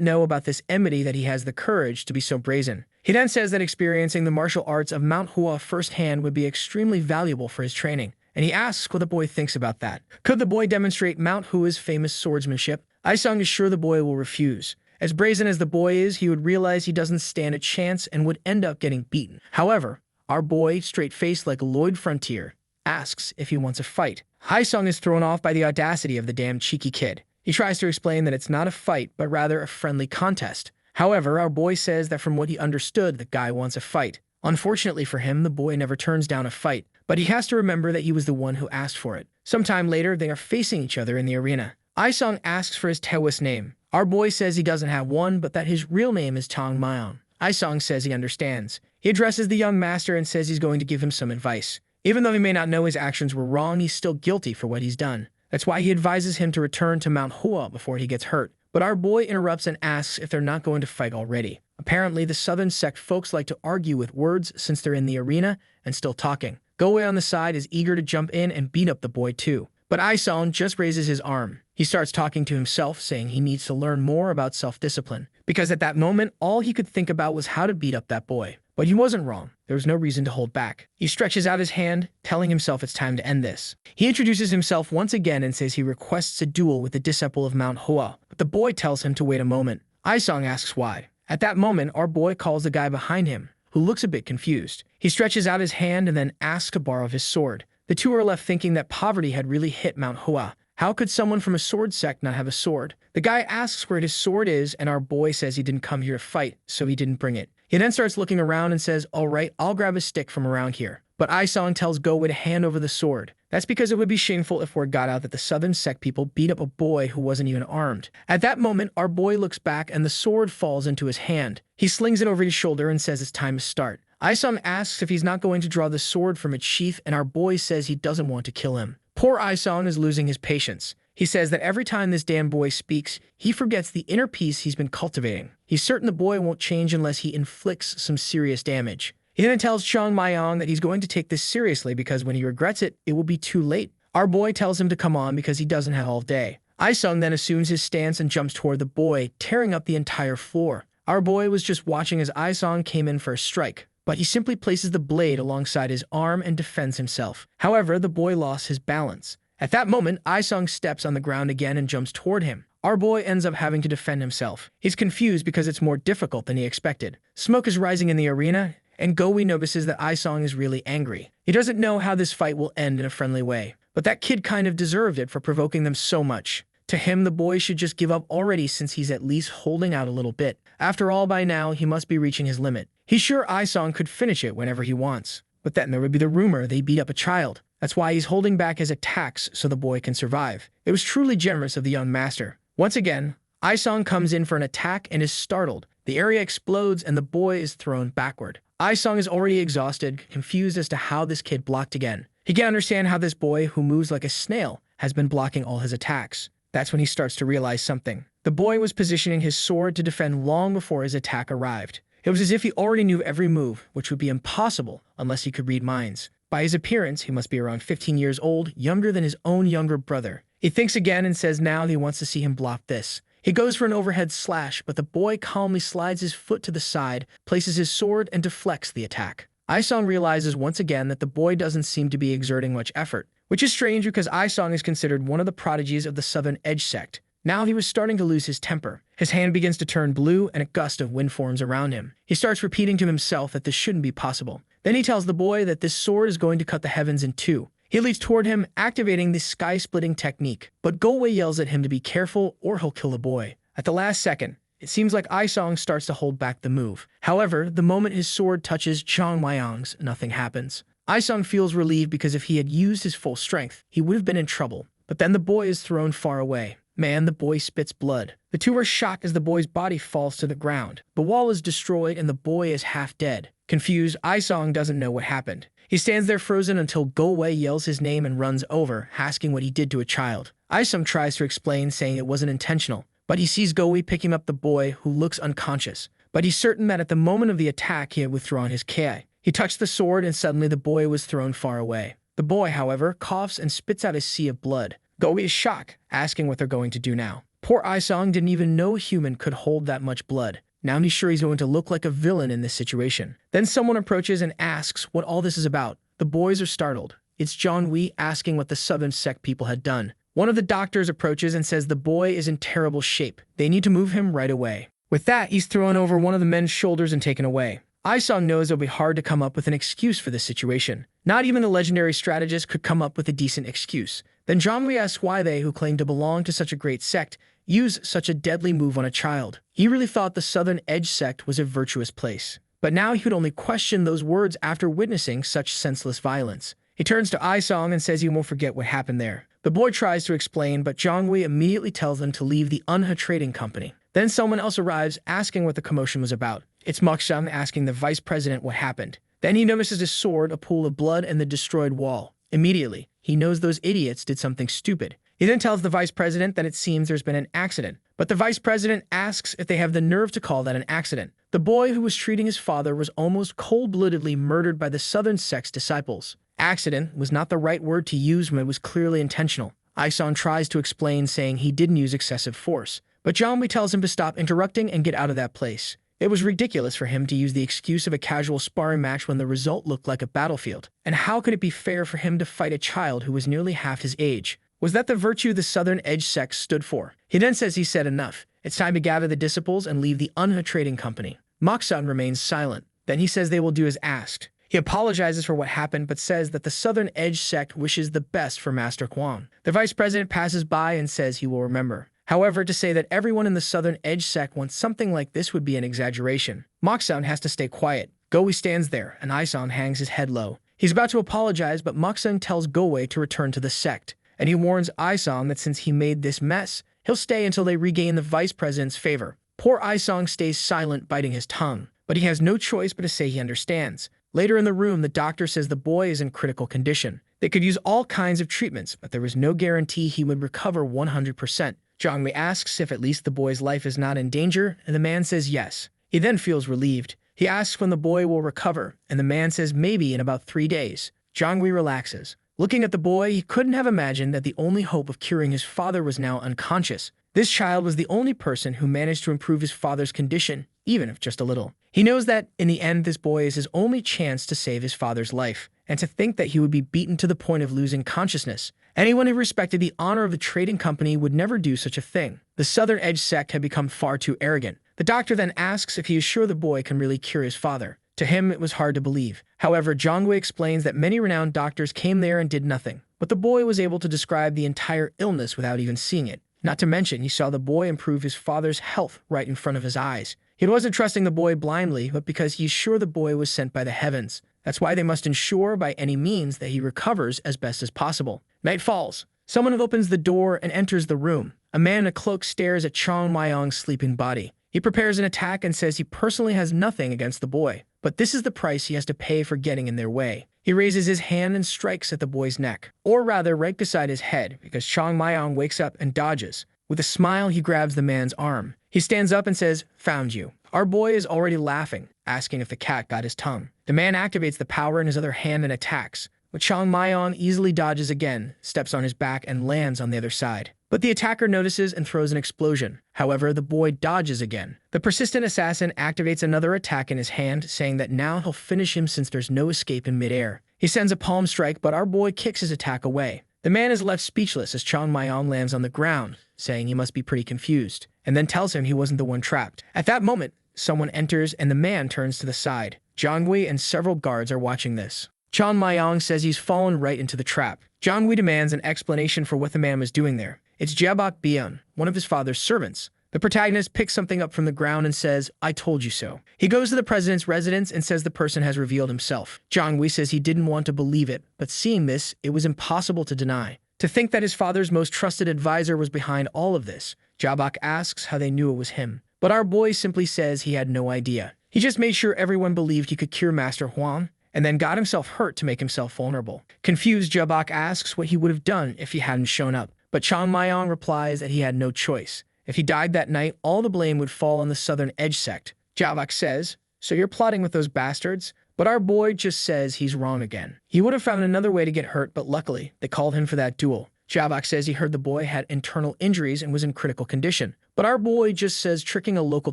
know about this enmity that he has the courage to be so brazen. He then says that experiencing the martial arts of Manhwa firsthand would be extremely valuable for his training, and he asks what the boy thinks about that. Could the boy demonstrate Manhwa's famous swordsmanship? Isong is sure the boy will refuse. As brazen as the boy is, he would realize he doesn't stand a chance and would end up getting beaten. However, our boy, straight-faced like Lloyd Frontier, asks if he wants a fight. Isong is thrown off by the audacity of the damn cheeky kid. He tries to explain that it's not a fight, but rather a friendly contest. However, our boy says that from what he understood, the guy wants a fight. Unfortunately for him, the boy never turns down a fight, but he has to remember that he was the one who asked for it. Sometime later, they are facing each other in the arena. Isong asks for his Taoist name. Our boy says he doesn't have one, but that his real name is Tong Mayong. Isong says he understands. He addresses the young master and says he's going to give him some advice. Even though he may not know his actions were wrong, he's still guilty for what he's done. That's why he advises him to return to Manhwa before he gets hurt. But our boy interrupts and asks if they're not going to fight already. Apparently, the Southern Sect folks like to argue with words since they're in the arena and still talking. Goe on the side is eager to jump in and beat up the boy too. But Isong just raises his arm. He starts talking to himself, saying he needs to learn more about self-discipline. Because at that moment, all he could think about was how to beat up that boy. But he wasn't wrong. There was no reason to hold back. He stretches out his hand, telling himself it's time to end this. He introduces himself once again and says he requests a duel with the disciple of Manhwa. But the boy tells him to wait a moment. Isong asks why. At that moment, our boy calls the guy behind him, who looks a bit confused. He stretches out his hand and then asks to borrow his sword. The two are left thinking that poverty had really hit Manhwa. How could someone from a sword sect not have a sword? The guy asks where his sword is, and our boy says he didn't come here to fight, so he didn't bring it. He then starts looking around and says, "All right, I'll grab a stick from around here." But Isong tells Goe to hand over the sword. That's because it would be shameful if word got out that the Southern Sect people beat up a boy who wasn't even armed. At that moment, our boy looks back and the sword falls into his hand. He slings it over his shoulder and says it's time to start. Isong asks if he's not going to draw the sword from its sheath, and our boy says he doesn't want to kill him. Poor Isong is losing his patience. He says that every time this damn boy speaks, he forgets the inner peace he's been cultivating. He's certain the boy won't change unless he inflicts some serious damage. He then tells Chong Mayong that he's going to take this seriously because when he regrets it, it will be too late. Our boy tells him to come on because he doesn't have all day. Isung then assumes his stance and jumps toward the boy, tearing up the entire floor. Our boy was just watching as Isung came in for a strike, but he simply places the blade alongside his arm and defends himself. However, the boy lost his balance. At that moment, Isung steps on the ground again and jumps toward him. Our boy ends up having to defend himself. He's confused because it's more difficult than he expected. Smoke is rising in the arena, and Gowi notices that Isung is really angry. He doesn't know how this fight will end in a friendly way, but that kid kind of deserved it for provoking them so much. To him, the boy should just give up already since he's at least holding out a little bit. After all, by now, he must be reaching his limit. He's sure Isung could finish it whenever he wants. But then there would be the rumor they beat up a child. That's why he's holding back his attacks so the boy can survive. It was truly generous of the young master. Once again, Isung comes in for an attack and is startled. The area explodes and the boy is thrown backward. Isung is already exhausted, confused as to how this kid blocked again. He can't understand how this boy, who moves like a snail, has been blocking all his attacks. That's when he starts to realize something. The boy was positioning his sword to defend long before his attack arrived. It was as if he already knew every move, which would be impossible unless he could read minds. By his appearance, he must be around 15 years old, younger than his own younger brother. He thinks again and says now he wants to see him block this. He goes for an overhead slash, but the boy calmly slides his foot to the side, places his sword, and deflects the attack. Isung realizes once again that the boy doesn't seem to be exerting much effort, which is strange because Isung is considered one of the prodigies of the Southern Edge sect. Now he was starting to lose his temper. His hand begins to turn blue and a gust of wind forms around him. He starts repeating to himself that this shouldn't be possible. Then he tells the boy that this sword is going to cut the heavens in two. He leaps toward him, activating the sky-splitting technique. But Golwei yells at him to be careful or he'll kill the boy. At the last second, it seems like Isung starts to hold back the move. However, the moment his sword touches Chang Wyong's, nothing happens. Isung feels relieved because if he had used his full strength, he would have been in trouble. But then the boy is thrown far away. Man, the boy spits blood. The two are shocked as the boy's body falls to the ground. The wall is destroyed and the boy is half dead. Confused, Isung doesn't know what happened. He stands there frozen until Golwei yells his name and runs over, asking what he did to a child. Isung tries to explain, saying it wasn't intentional, but he sees Golwei picking up the boy, who looks unconscious. But he's certain that at the moment of the attack he had withdrawn his ki. He touched the sword and suddenly the boy was thrown far away. The boy, however, coughs and spits out a sea of blood. Golwei is shocked, asking what they're going to do now. Poor Isung didn't even know a human could hold that much blood. Now he's sure he's going to look like a villain in this situation. Then someone approaches and asks what all this is about. The boys are startled. It's John Wee asking what the Southern Sect people had done. One of the doctors approaches and says the boy is in terrible shape. They need to move him right away. With that, he's thrown over one of the men's shoulders and taken away. Isung knows it'll be hard to come up with an excuse for this situation. Not even the legendary strategist could come up with a decent excuse. Then John Wee asks why they, who claim to belong to such a great sect, use such a deadly move on a child. He really thought the Southern Edge sect was a virtuous place. But now he would only question those words after witnessing such senseless violence. He turns to Isung and says he won't forget what happened there. The boy tries to explain, but Jongwei immediately tells them to leave the Manhwa trading company. Then someone else arrives asking what the commotion was about. It's Moksham asking the vice president what happened. Then he notices his sword, a pool of blood, and the destroyed wall. Immediately, he knows those idiots did something stupid. He then tells the vice president that it seems there's been an accident, but the vice president asks if they have the nerve to call that an accident. The boy who was treating his father was almost cold-bloodedly murdered by the Southern Sect's disciples. Accident was not the right word to use when it was clearly intentional. Isan tries to explain, saying he didn't use excessive force, but Jongwei tells him to stop interrupting and get out of that place. It was ridiculous for him to use the excuse of a casual sparring match when the result looked like a battlefield. And how could it be fair for him to fight a child who was nearly half his age? Was that the virtue the Southern Edge sect stood for? He then says he said enough. It's time to gather the disciples and leave the Manhwa trading company. Moksham remains silent. Then he says they will do as asked. He apologizes for what happened, but says that the Southern Edge sect wishes the best for Master Kwon. The vice president passes by and says he will remember. However, to say that everyone in the Southern Edge sect wants something like this would be an exaggeration. Moksham has to stay quiet. Golwei stands there, and Isan hangs his head low. He's about to apologize, but Moksham tells Golwei to return to the sect, and he warns Isan that since he made this mess, he'll stay until they regain the vice president's favor. Poor Isan stays silent, biting his tongue, but he has no choice but to say he understands. Later in the room, the doctor says the boy is in critical condition. They could use all kinds of treatments, but there was no guarantee he would recover 100%. Jongwei asks if at least the boy's life is not in danger, and the man says yes. He then feels relieved. He asks when the boy will recover, and the man says maybe in about 3 days. Jongwei relaxes. Looking at the boy, he couldn't have imagined that the only hope of curing his father was now unconscious. This child was the only person who managed to improve his father's condition, even if just a little. He knows that, in the end, this boy is his only chance to save his father's life, and to think that he would be beaten to the point of losing consciousness. Anyone who respected the honor of the trading company would never do such a thing. The Southern Edge sect had become far too arrogant. The doctor then asks if he is sure the boy can really cure his father. To him, it was hard to believe. However, Jongwei explains that many renowned doctors came there and did nothing. But the boy was able to describe the entire illness without even seeing it. Not to mention, he saw the boy improve his father's health right in front of his eyes. He wasn't trusting the boy blindly, but because he's sure the boy was sent by the heavens. That's why they must ensure by any means that he recovers as best as possible. Night falls. Someone opens the door and enters the room. A man in a cloak stares at Chong Mayong's sleeping body. He prepares an attack and says he personally has nothing against the boy, but this is the price he has to pay for getting in their way. He raises his hand and strikes at the boy's neck, or rather right beside his head, because Chong Mayong wakes up and dodges. With a smile, he grabs the man's arm. He stands up and says, "Found you." Our boy is already laughing, asking if the cat got his tongue. The man activates the power in his other hand and attacks, but Chong Mayong easily dodges again, steps on his back, and lands on the other side. But the attacker notices and throws an explosion. However, the boy dodges again. The persistent assassin activates another attack in his hand, saying that now he'll finish him since there's no escape in midair. He sends a palm strike, but our boy kicks his attack away. The man is left speechless as Chong Mayong lands on the ground, saying he must be pretty confused, and then tells him he wasn't the one trapped. At that moment, someone enters and the man turns to the side. Jongwei and several guards are watching this. Chong Mayong says he's fallen right into the trap. Jongwei demands an explanation for what the man was doing there. It's Jabok Bian, one of his father's servants. The protagonist picks something up from the ground and says, "I told you so." He goes to the president's residence and says the person has revealed himself. Jongwei says he didn't want to believe it, but seeing this, it was impossible to deny. To think that his father's most trusted advisor was behind all of this. Jabok asks how they knew it was him. But our boy simply says he had no idea. He just made sure everyone believed he could cure Master Huang, and then got himself hurt to make himself vulnerable. Confused, Jabok asks what he would have done if he hadn't shown up. But Chong Mayong replies that he had no choice. If he died that night, all the blame would fall on the Southern Edge sect. Jabok says, "So you're plotting with those bastards?" But our boy just says he's wrong again. He would have found another way to get hurt, but luckily, they called him for that duel. Jabok says he heard the boy had internal injuries and was in critical condition. But our boy just says tricking a local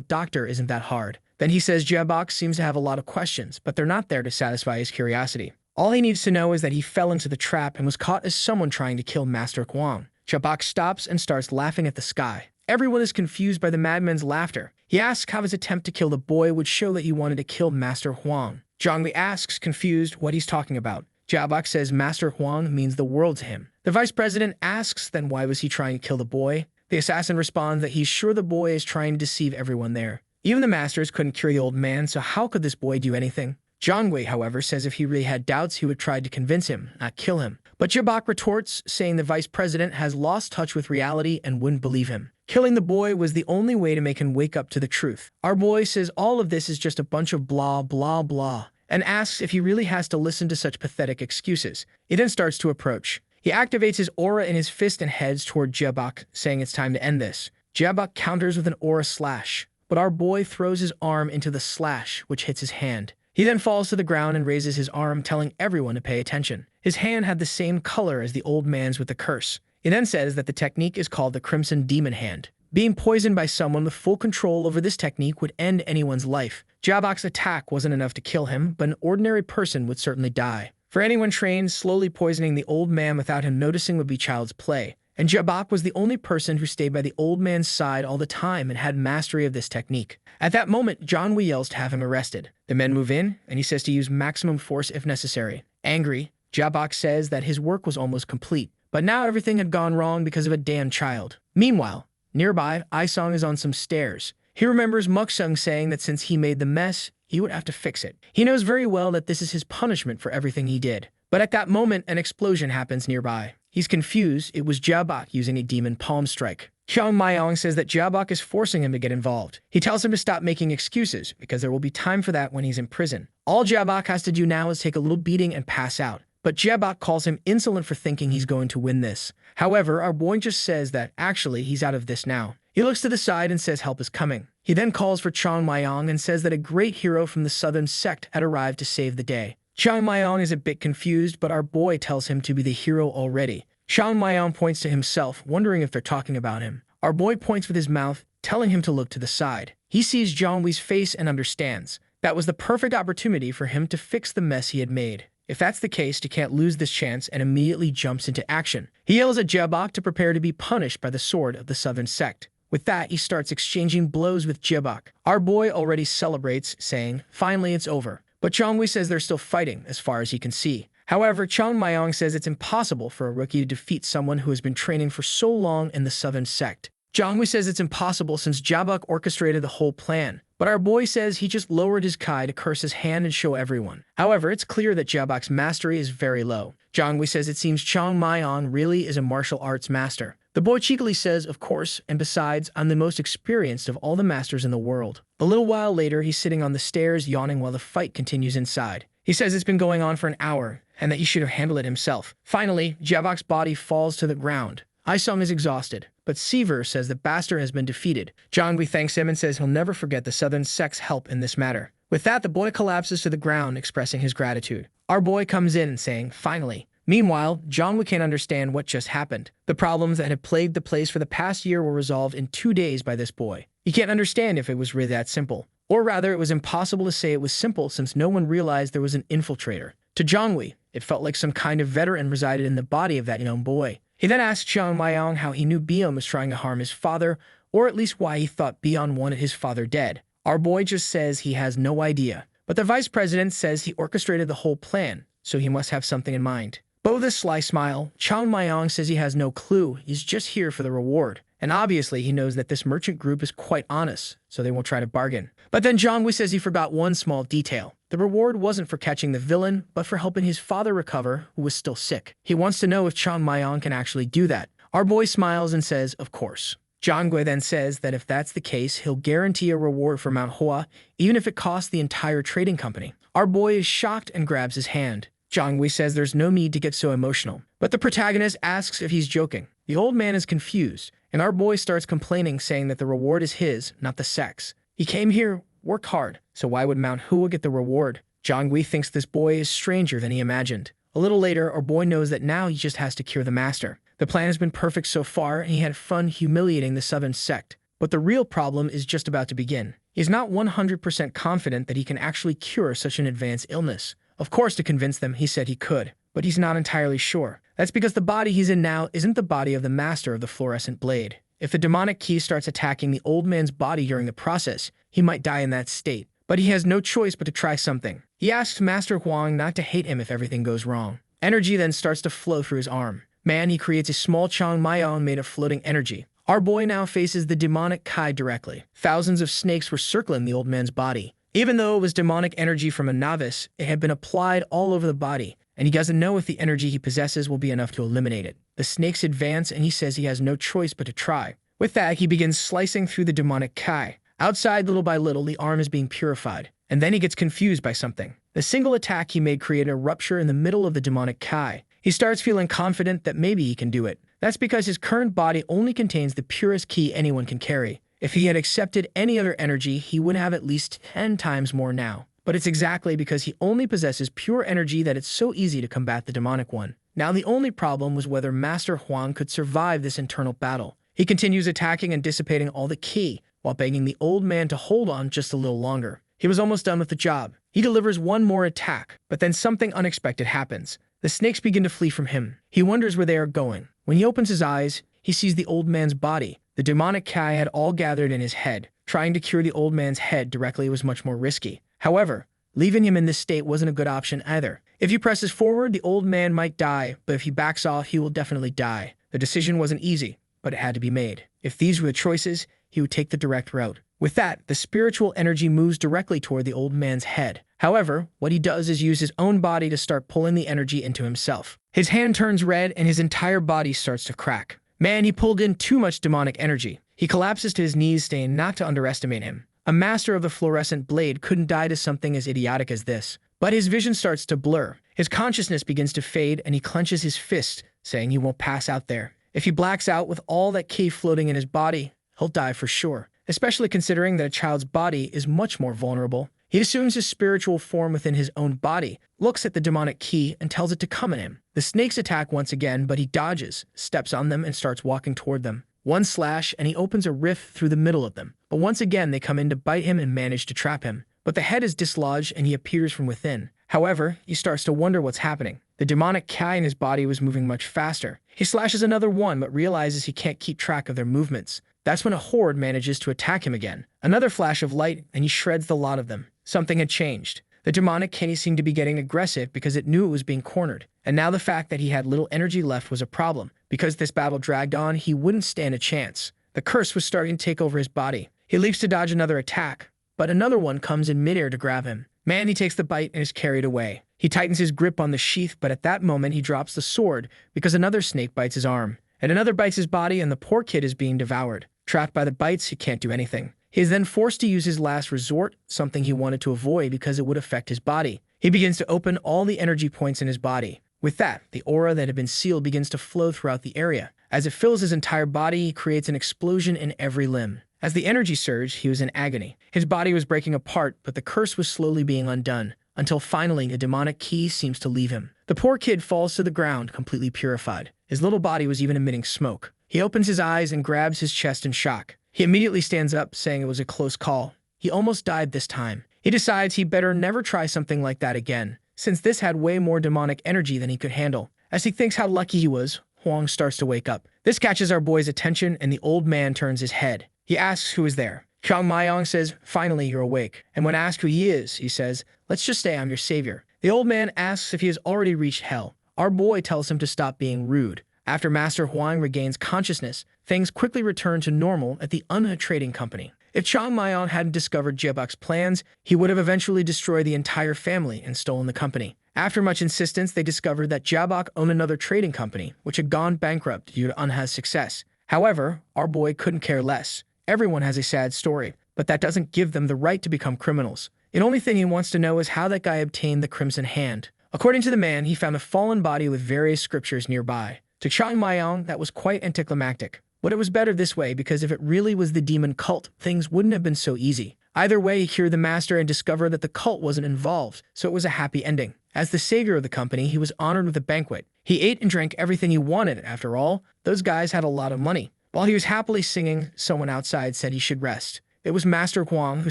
doctor isn't that hard. Then he says Jabok seems to have a lot of questions, but they're not there to satisfy his curiosity. All he needs to know is that he fell into the trap and was caught as someone trying to kill Master Huang. Jabok stops and starts laughing at the sky. Everyone is confused by the madman's laughter. He asks how his attempt to kill the boy would show that he wanted to kill Master Huang. Zhongli asks, confused, what he's talking about. Jabok says Master Huang means the world to him. The vice president asks then why was he trying to kill the boy? The assassin responds that he's sure the boy is trying to deceive everyone there. Even the masters couldn't cure the old man, so how could this boy do anything? Zhongwei, however, says if he really had doubts, he would try to convince him, not kill him. But Jabok retorts, saying the vice president has lost touch with reality and wouldn't believe him. Killing the boy was the only way to make him wake up to the truth. Our boy says all of this is just a bunch of blah, blah, blah, and asks if he really has to listen to such pathetic excuses. He then starts to approach. He activates his aura in his fist and heads toward Jabok, saying it's time to end this. Jabok counters with an aura slash, but our boy throws his arm into the slash, which hits his hand. He then falls to the ground and raises his arm, telling everyone to pay attention. His hand had the same color as the old man's with the curse. He then says that the technique is called the Crimson Demon Hand. Being poisoned by someone with full control over this technique would end anyone's life. Jabok's attack wasn't enough to kill him, but an ordinary person would certainly die. For anyone trained, slowly poisoning the old man without him noticing would be child's play. And Jabok was the only person who stayed by the old man's side all the time and had mastery of this technique. At that moment, John Wee yells to have him arrested. The men move in, and he says to use maximum force if necessary. Angry, Jabok says that his work was almost complete, but now everything had gone wrong because of a damn child. Meanwhile, nearby, Aisong is on some stairs. He remembers Muksung saying that since he made the mess, he would have to fix it. He knows very well that this is his punishment for everything he did. But at that moment, an explosion happens nearby. He's confused. It was Jabok using a demon palm strike. Chong Mayong says that Jabok is forcing him to get involved. He tells him to stop making excuses, because there will be time for that when he's in prison. All Jabok has to do now is take a little beating and pass out. But Jabok calls him insolent for thinking he's going to win this. However, our boy just says that, actually, he's out of this now. He looks to the side and says help is coming. He then calls for Chong Mayong and says that a great hero from the Southern Sect had arrived to save the day. Chang Mayong is a bit confused, but our boy tells him to be the hero already. Chang Mayong points to himself, wondering if they're talking about him. Our boy points with his mouth, telling him to look to the side. He sees Zhonghui's face and understands. That was the perfect opportunity for him to fix the mess he had made. If that's the case, he can't lose this chance and immediately jumps into action. He yells at Jebok to prepare to be punished by the sword of the Southern Sect. With that, he starts exchanging blows with Jebok. Our boy already celebrates, saying, "Finally, it's over." But Zhonghui says they're still fighting, as far as he can see. However, Chang Mayong says it's impossible for a rookie to defeat someone who has been training for so long in the Southern Sect. Zhonghui says it's impossible since Jebok orchestrated the whole plan. But our boy says he just lowered his kai to curse his hand and show everyone. However, it's clear that Jebok's mastery is very low. Zhonghui says it seems Chang Mayong really is a martial arts master. The boy cheekily says, "Of course, and besides, I'm the most experienced of all the masters in the world." A little while later, he's sitting on the stairs yawning while the fight continues inside. He says it's been going on for an hour, and that he should have handled it himself. Finally, Jebok's body falls to the ground. Isung is exhausted, but Seaver says that Baster has been defeated. Zhonghui thanks him and says he'll never forget the Southern Sect's help in this matter. With that, the boy collapses to the ground, expressing his gratitude. Our boy comes in, saying, "Finally." Meanwhile, Zhonghui can't understand what just happened. The problems that had plagued the place for the past year were resolved in 2 days by this boy. He can't understand if it was really that simple. Or rather, it was impossible to say it was simple since no one realized there was an infiltrator. To Zhonghui, it felt like some kind of veteran resided in the body of that young boy. He then asked Chang Mayong how he knew Bion was trying to harm his father, or at least why he thought Bion wanted his father dead. Our boy just says he has no idea. But the vice president says he orchestrated the whole plan, so he must have something in mind. But with a sly smile, Chang Mayong says he has no clue, he's just here for the reward. And obviously he knows that this merchant group is quite honest, so they won't try to bargain. But then Zhonghui says he forgot one small detail. The reward wasn't for catching the villain, but for helping his father recover, who was still sick. He wants to know if Chang Mayong can actually do that. Our boy smiles and says, "Of course." Zhonghui then says that if that's the case, he'll guarantee a reward for Manhwa, even if it costs the entire trading company. Our boy is shocked and grabs his hand. Zhonghui says there's no need to get so emotional. But the protagonist asks if he's joking. The old man is confused, and our boy starts complaining, saying that the reward is his, not the sect's. He came here, worked hard, so why would Manhwa get the reward? Zhonghui thinks this boy is stranger than he imagined. A little later, our boy knows that now he just has to cure the master. The plan has been perfect so far, and he had fun humiliating the Southern Sect. But the real problem is just about to begin. He's not 100% confident that he can actually cure such an advanced illness. Of course, to convince them, he said he could, but he's not entirely sure. That's because the body he's in now isn't the body of the master of the fluorescent blade. If the demonic key starts attacking the old man's body during the process, he might die in that state. But he has no choice but to try something. He asks Master Huang not to hate him if everything goes wrong. Energy then starts to flow through his arm. He creates a small Chang Mayong made of floating energy. Our boy now faces the demonic Kai directly. Thousands of snakes were circling the old man's body. Even though it was demonic energy from a novice, it had been applied all over the body, and he doesn't know if the energy he possesses will be enough to eliminate it. The snakes advance, and he says he has no choice but to try. With that, he begins slicing through the demonic Kai. Outside, little by little, the arm is being purified, and then he gets confused by something. The single attack he made created a rupture in the middle of the demonic Kai. He starts feeling confident that maybe he can do it. That's because his current body only contains the purest ki anyone can carry. If he had accepted any other energy, he would have at least 10 times more now. But it's exactly because he only possesses pure energy that it's so easy to combat the demonic one. Now the only problem was whether Master Huang could survive this internal battle. He continues attacking and dissipating all the ki, while begging the old man to hold on just a little longer. He was almost done with the job. He delivers one more attack, but then something unexpected happens. The snakes begin to flee from him. He wonders where they are going. When he opens his eyes, he sees the old man's body. The demonic Kai had all gathered in his head. Trying to cure the old man's head directly was much more risky. However, leaving him in this state wasn't a good option either. If he presses forward, the old man might die, but if he backs off, he will definitely die. The decision wasn't easy, but it had to be made. If these were the choices, he would take the direct route. With that, the spiritual energy moves directly toward the old man's head. However, what he does is use his own body to start pulling the energy into himself. His hand turns red and his entire body starts to crack. He pulled in too much demonic energy. He collapses to his knees, saying not to underestimate him. A master of the fluorescent blade couldn't die to something as idiotic as this. But his vision starts to blur. His consciousness begins to fade and he clenches his fist, saying he won't pass out there. If he blacks out with all that ki floating in his body, he'll die for sure. Especially considering that a child's body is much more vulnerable. He assumes his spiritual form within his own body, looks at the demonic key, and tells it to come at him. The snakes attack once again, but he dodges, steps on them, and starts walking toward them. One slash, and he opens a rift through the middle of them. But once again, they come in to bite him and manage to trap him. But the head is dislodged, and he appears from within. However, he starts to wonder what's happening. The demonic Kai in his body was moving much faster. He slashes another one, but realizes he can't keep track of their movements. That's when a horde manages to attack him again. Another flash of light, and he shreds the lot of them. Something had changed. The demonic Kai seemed to be getting aggressive because it knew it was being cornered. And now the fact that he had little energy left was a problem. Because this battle dragged on, he wouldn't stand a chance. The curse was starting to take over his body. He leaps to dodge another attack, but another one comes in midair to grab him. Man, he takes the bite and is carried away. He tightens his grip on the sheath, but at that moment he drops the sword because another snake bites his arm. And another bites his body, and the poor kid is being devoured. Trapped by the bites, he can't do anything. He is then forced to use his last resort, something he wanted to avoid because it would affect his body. He begins to open all the energy points in his body. With that, the aura that had been sealed begins to flow throughout the area. As it fills his entire body, he creates an explosion in every limb. As the energy surged, he was in agony. His body was breaking apart, but the curse was slowly being undone, until finally a demonic key seems to leave him. The poor kid falls to the ground, completely purified. His little body was even emitting smoke. He opens his eyes and grabs his chest in shock. He immediately stands up, saying it was a close call. He almost died this time. He decides he better never try something like that again, since this had way more demonic energy than he could handle. As he thinks how lucky he was, Huang starts to wake up. This catches our boy's attention, and the old man turns his head. He asks who is there. Chang Mayong says, "Finally, you're awake." And when asked who he is, he says, "Let's just say I'm your savior." The old man asks if he has already reached hell. Our boy tells him to stop being rude. After Master Huang regains consciousness, things quickly return to normal at the Unha Trading Company. If Chang Mayong hadn't discovered Jiabok's plans, he would have eventually destroyed the entire family and stolen the company. After much insistence, they discovered that Jiabok owned another trading company, which had gone bankrupt due to Unha's success. However, our boy couldn't care less. Everyone has a sad story, but that doesn't give them the right to become criminals. The only thing he wants to know is how that guy obtained the Crimson Hand. According to the man, he found a fallen body with various scriptures nearby. To Chang Mayong, that was quite anticlimactic. But it was better this way, because if it really was the demon cult, things wouldn't have been so easy. Either way, he cured the master and discovered that the cult wasn't involved, so it was a happy ending. As the savior of the company, he was honored with a banquet. He ate and drank everything he wanted. After all, those guys had a lot of money. While he was happily singing, someone outside said he should rest. It was Master Huang, who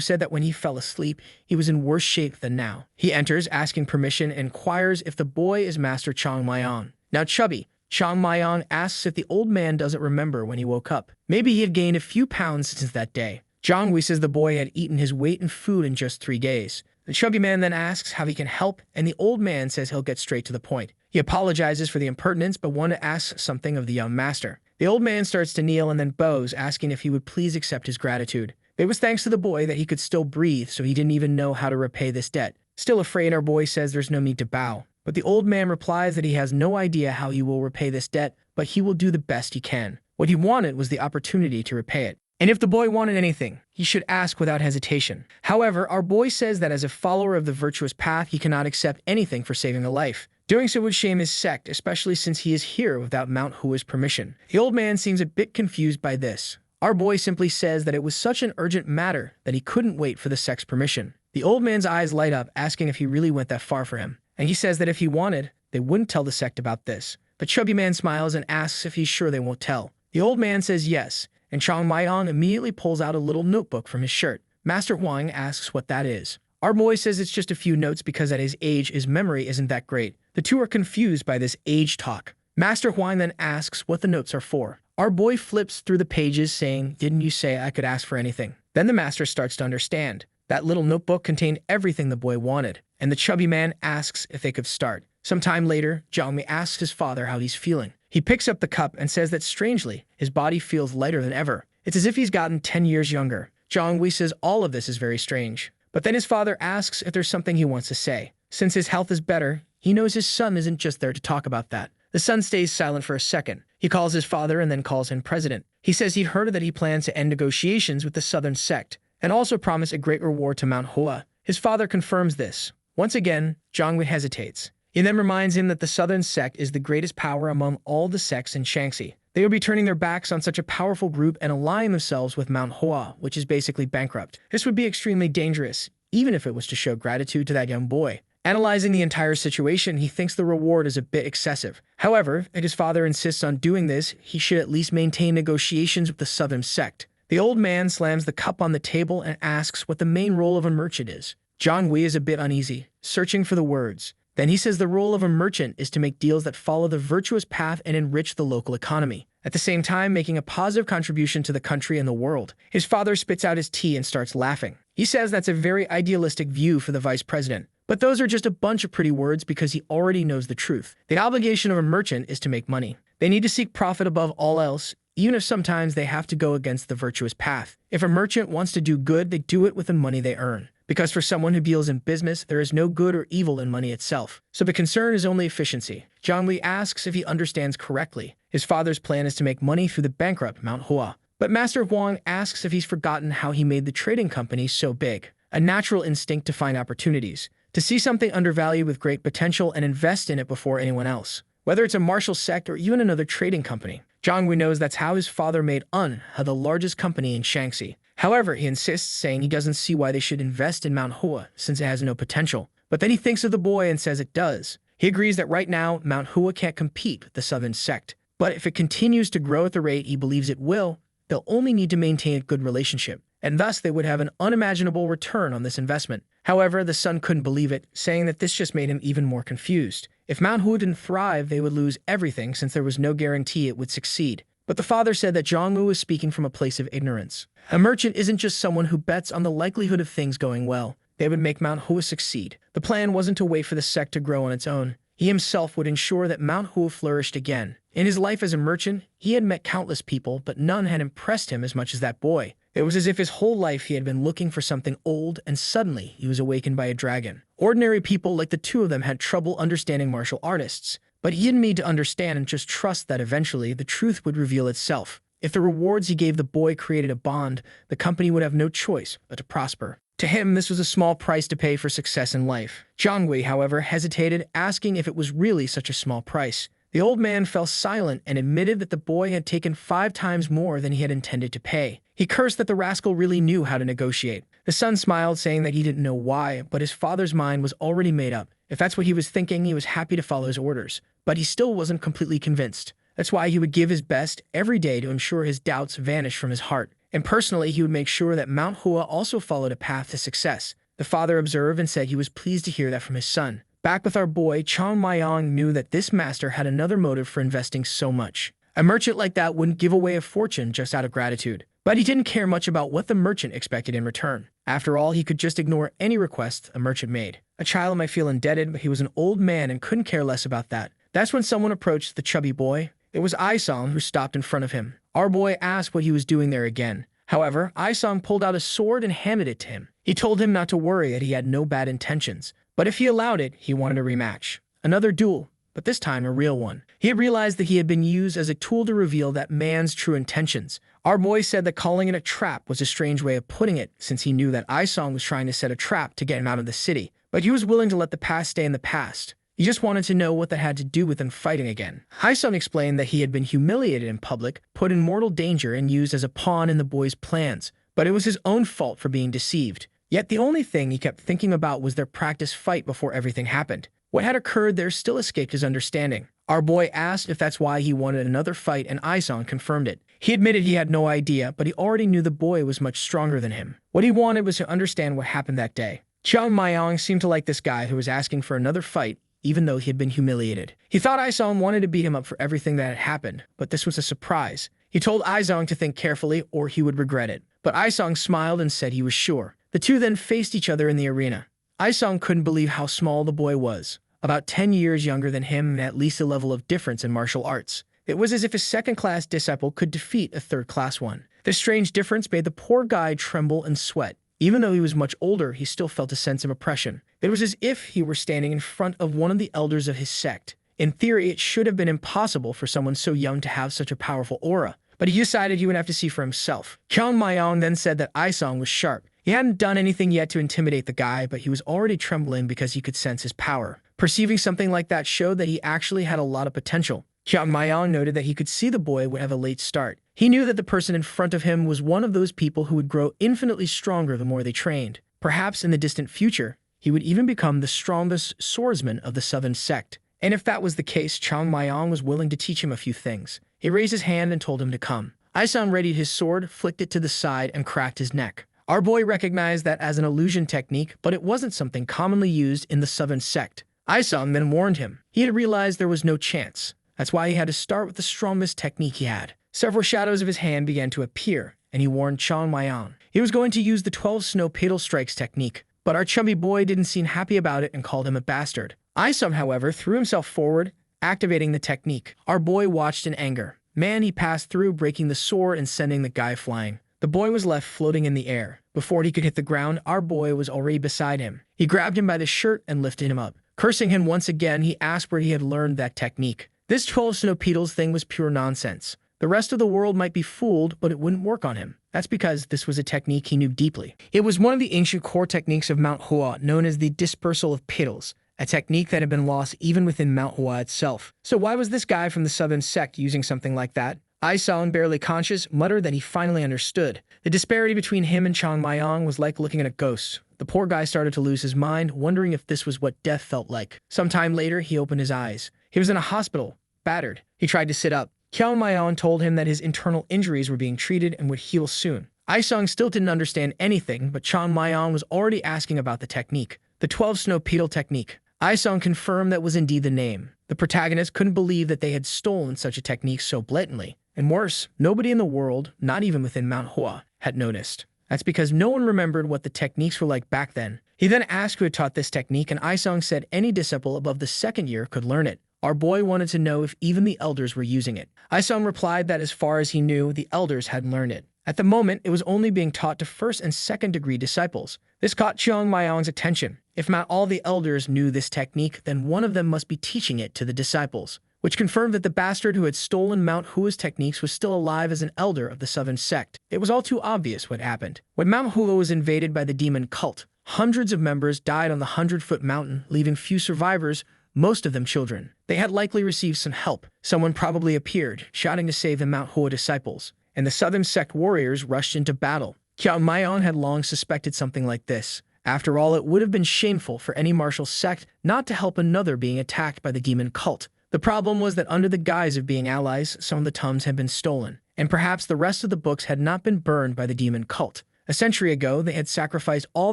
said that when he fell asleep, he was in worse shape than now. He enters, asking permission, and inquires if the boy is Master Chang Mayong. Now chubby, Chang Mayong asks if the old man doesn't remember when he woke up. Maybe he had gained a few pounds since that day. Zhang Wei says the boy had eaten his weight in food in just 3 days. The chubby man then asks how he can help, and the old man says he'll get straight to the point. He apologizes for the impertinence, but wanted to ask something of the young master. The old man starts to kneel and then bows, asking if he would please accept his gratitude. It was thanks to the boy that he could still breathe, so he didn't even know how to repay this debt. Still afraid, our boy says there's no need to bow. But the old man replies that he has no idea how he will repay this debt, but he will do the best he can. What he wanted was the opportunity to repay it. And if the boy wanted anything, he should ask without hesitation. However, our boy says that as a follower of the virtuous path, he cannot accept anything for saving a life. Doing so would shame his sect, especially since he is here without Manhua's permission. The old man seems a bit confused by this. Our boy simply says that it was such an urgent matter that he couldn't wait for the sect's permission. The old man's eyes light up, asking if he really went that far for him. And he says that if he wanted, they wouldn't tell the sect about this. The chubby man smiles and asks if he's sure they won't tell. The old man says yes, and Chang Mayong immediately pulls out a little notebook from his shirt. Master Huang asks what that is. Our boy says it's just a few notes because at his age, his memory isn't that great. The two are confused by this age talk. Master Huang then asks what the notes are for. Our boy flips through the pages saying, "Didn't you say I could ask for anything?" Then the master starts to understand. That little notebook contained everything the boy wanted, and the chubby man asks if they could start. Sometime later, Jiangmi asks his father how he's feeling. He picks up the cup and says that strangely, his body feels lighter than ever. It's as if he's gotten 10 years younger. Jiangmi says all of this is very strange. But then his father asks if there's something he wants to say. Since his health is better, he knows his son isn't just there to talk about that. The son stays silent for a second. He calls his father and then calls him president. He says he'd heard that he plans to end negotiations with the southern sect, and also promise a great reward to Manhwa. His father confirms this. Once again, Jiangmi hesitates. He then reminds him that the southern sect is the greatest power among all the sects in Shaanxi. They would be turning their backs on such a powerful group and aligning themselves with Manhwa, which is basically bankrupt. This would be extremely dangerous, even if it was to show gratitude to that young boy. Analyzing the entire situation, he thinks the reward is a bit excessive. However, if his father insists on doing this, he should at least maintain negotiations with the southern sect. The old man slams the cup on the table and asks what the main role of a merchant is. Zhang is a bit uneasy, searching for the words. Then he says the role of a merchant is to make deals that follow the virtuous path and enrich the local economy, at the same time making a positive contribution to the country and the world. His father spits out his tea and starts laughing. He says that's a very idealistic view for the vice president. But those are just a bunch of pretty words because he already knows the truth. The obligation of a merchant is to make money. They need to seek profit above all else, even if sometimes they have to go against the virtuous path. If a merchant wants to do good, they do it with the money they earn. Because for someone who deals in business, there is no good or evil in money itself. So the concern is only efficiency. Zhang asks if he understands correctly. His father's plan is to make money through the bankrupt Manhwa. But Master Huang asks if he's forgotten how he made the trading company so big. A natural instinct to find opportunities, to see something undervalued with great potential and invest in it before anyone else. Whether it's a martial sect or even another trading company. Zhang knows that's how his father made Manhwa the largest company in Shaanxi. However, he insists, saying he doesn't see why they should invest in Manhwa since it has no potential. But then he thinks of the boy and says it does. He agrees that right now, Manhwa can't compete with the southern sect. But if it continues to grow at the rate he believes it will, they'll only need to maintain a good relationship, and thus they would have an unimaginable return on this investment. However, the son couldn't believe it, saying that this just made him even more confused. If Manhwa didn't thrive, they would lose everything since there was no guarantee it would succeed. But the father said that Zhang was speaking from a place of ignorance. A merchant isn't just someone who bets on the likelihood of things going well. They would make Manhwa succeed. The plan wasn't to wait for the sect to grow on its own. He himself would ensure that Manhwa flourished again. In his life as a merchant, he had met countless people, but none had impressed him as much as that boy. It was as if his whole life he had been looking for something old, and suddenly he was awakened by a dragon. Ordinary people like the two of them had trouble understanding martial artists, but he didn't need to understand and just trust that eventually the truth would reveal itself. If the rewards he gave the boy created a bond, the company would have no choice but to prosper. To him, this was a small price to pay for success in life. Zhang, however, hesitated, asking if it was really such a small price. The old man fell silent and admitted that the boy had taken 5 times more than he had intended to pay. He cursed that the rascal really knew how to negotiate. The son smiled, saying that he didn't know why, but his father's mind was already made up. If that's what he was thinking, he was happy to follow his orders. But he still wasn't completely convinced. That's why he would give his best every day to ensure his doubts vanished from his heart. And personally, he would make sure that Manhwa also followed a path to success. The father observed and said he was pleased to hear that from his son. Back with our boy, Chang Mayong knew that this master had another motive for investing so much. A merchant like that wouldn't give away a fortune just out of gratitude. But he didn't care much about what the merchant expected in return. After all, he could just ignore any request a merchant made. A child might feel indebted, but he was an old man and couldn't care less about that. That's when someone approached the chubby boy. It was Aisong who stopped in front of him. Our boy asked what he was doing there again. However, Aisong pulled out a sword and handed it to him. He told him not to worry, that he had no bad intentions. But if he allowed it, he wanted a rematch. Another duel, but this time a real one. He had realized that he had been used as a tool to reveal that man's true intentions. Our boy said that calling it a trap was a strange way of putting it, since he knew that Aisong was trying to set a trap to get him out of the city. But he was willing to let the past stay in the past. He just wanted to know what that had to do with him fighting again. Aisong explained that he had been humiliated in public, put in mortal danger, and used as a pawn in the boy's plans. But it was his own fault for being deceived. Yet the only thing he kept thinking about was their practice fight before everything happened. What had occurred there still escaped his understanding. Our boy asked if that's why he wanted another fight, and Aisong confirmed it. He admitted he had no idea, but he already knew the boy was much stronger than him. What he wanted was to understand what happened that day. Chang Mayong seemed to like this guy who was asking for another fight, even though he had been humiliated. He thought Aisong wanted to beat him up for everything that had happened, but this was a surprise. He told Aisong to think carefully or he would regret it. But Aisong smiled and said he was sure. The two then faced each other in the arena. Aisong couldn't believe how small the boy was, about 10 years younger than him and at least a level of difference in martial arts. It was as if a second-class disciple could defeat a third-class one. This strange difference made the poor guy tremble and sweat. Even though he was much older, he still felt a sense of oppression. It was as if he were standing in front of one of the elders of his sect. In theory, it should have been impossible for someone so young to have such a powerful aura. But he decided he would have to see for himself. Chang Mayong then said that Aisong was sharp. He hadn't done anything yet to intimidate the guy, but he was already trembling because he could sense his power. Perceiving something like that showed that he actually had a lot of potential. Chang Mayong noted that he could see the boy would have a late start. He knew that the person in front of him was one of those people who would grow infinitely stronger the more they trained. Perhaps in the distant future, he would even become the strongest swordsman of the Southern Sect. And if that was the case, Chang Mayong was willing to teach him a few things. He raised his hand and told him to come. Aisong readied his sword, flicked it to the side, and cracked his neck. Our boy recognized that as an illusion technique, but it wasn't something commonly used in the Southern Sect. Aisong then warned him. He had realized there was no chance. That's why he had to start with the strongest technique he had. Several shadows of his hand began to appear, and he warned Chang Mayong. He was going to use the 12 snow petal strikes technique, but our chubby boy didn't seem happy about it and called him a bastard. Aisong, however, threw himself forward, activating the technique. Our boy watched in anger. Man, he passed through, breaking the sword and sending the guy flying. The boy was left floating in the air. Before he could hit the ground, our boy was already beside him. He grabbed him by the shirt and lifted him up. Cursing him once again, he asked where he had learned that technique. This 12 snow petals thing was pure nonsense. The rest of the world might be fooled, but it wouldn't work on him. That's because this was a technique he knew deeply. It was one of the ancient core techniques of Manhwa, known as the dispersal of petals, a technique that had been lost even within Manhwa itself. So why was this guy from the Southern Sect using something like that? Aisong, barely conscious, muttered that he finally understood. The disparity between him and Chang Mayong was like looking at a ghost. The poor guy started to lose his mind, wondering if this was what death felt like. Sometime later, he opened his eyes. He was in a hospital, battered. He tried to sit up. Chang Mayong told him that his internal injuries were being treated and would heal soon. Aisong still didn't understand anything, but Chang Mayong was already asking about the technique. The 12 snow petal technique. Aisong confirmed that was indeed the name. The protagonist couldn't believe that they had stolen such a technique so blatantly. And worse, nobody in the world, not even within Manhwa, had noticed. That's because no one remembered what the techniques were like back then. He then asked who had taught this technique, and Aisong said any disciple above the second year could learn it. Our boy wanted to know if even the elders were using it. Aisong replied that as far as he knew, the elders hadn't learned it. At the moment, it was only being taught to first and second degree disciples. This caught Chang Mayong's attention. If not all the elders knew this technique, then one of them must be teaching it to the disciples, which confirmed that the bastard who had stolen Mount Hua's techniques was still alive as an elder of the Southern Sect. It was all too obvious what happened. When Mount Hua was invaded by the demon cult, hundreds of members died on the 100-foot mountain, leaving few survivors, most of them children. They had likely received some help. Someone probably appeared, shouting to save the Mount Hua disciples, and the Southern Sect warriors rushed into battle. Chang Mayong had long suspected something like this. After all, it would have been shameful for any martial sect not to help another being attacked by the demon cult. The problem was that under the guise of being allies, some of the tomes had been stolen, and perhaps the rest of the books had not been burned by the demon cult. A century ago, they had sacrificed all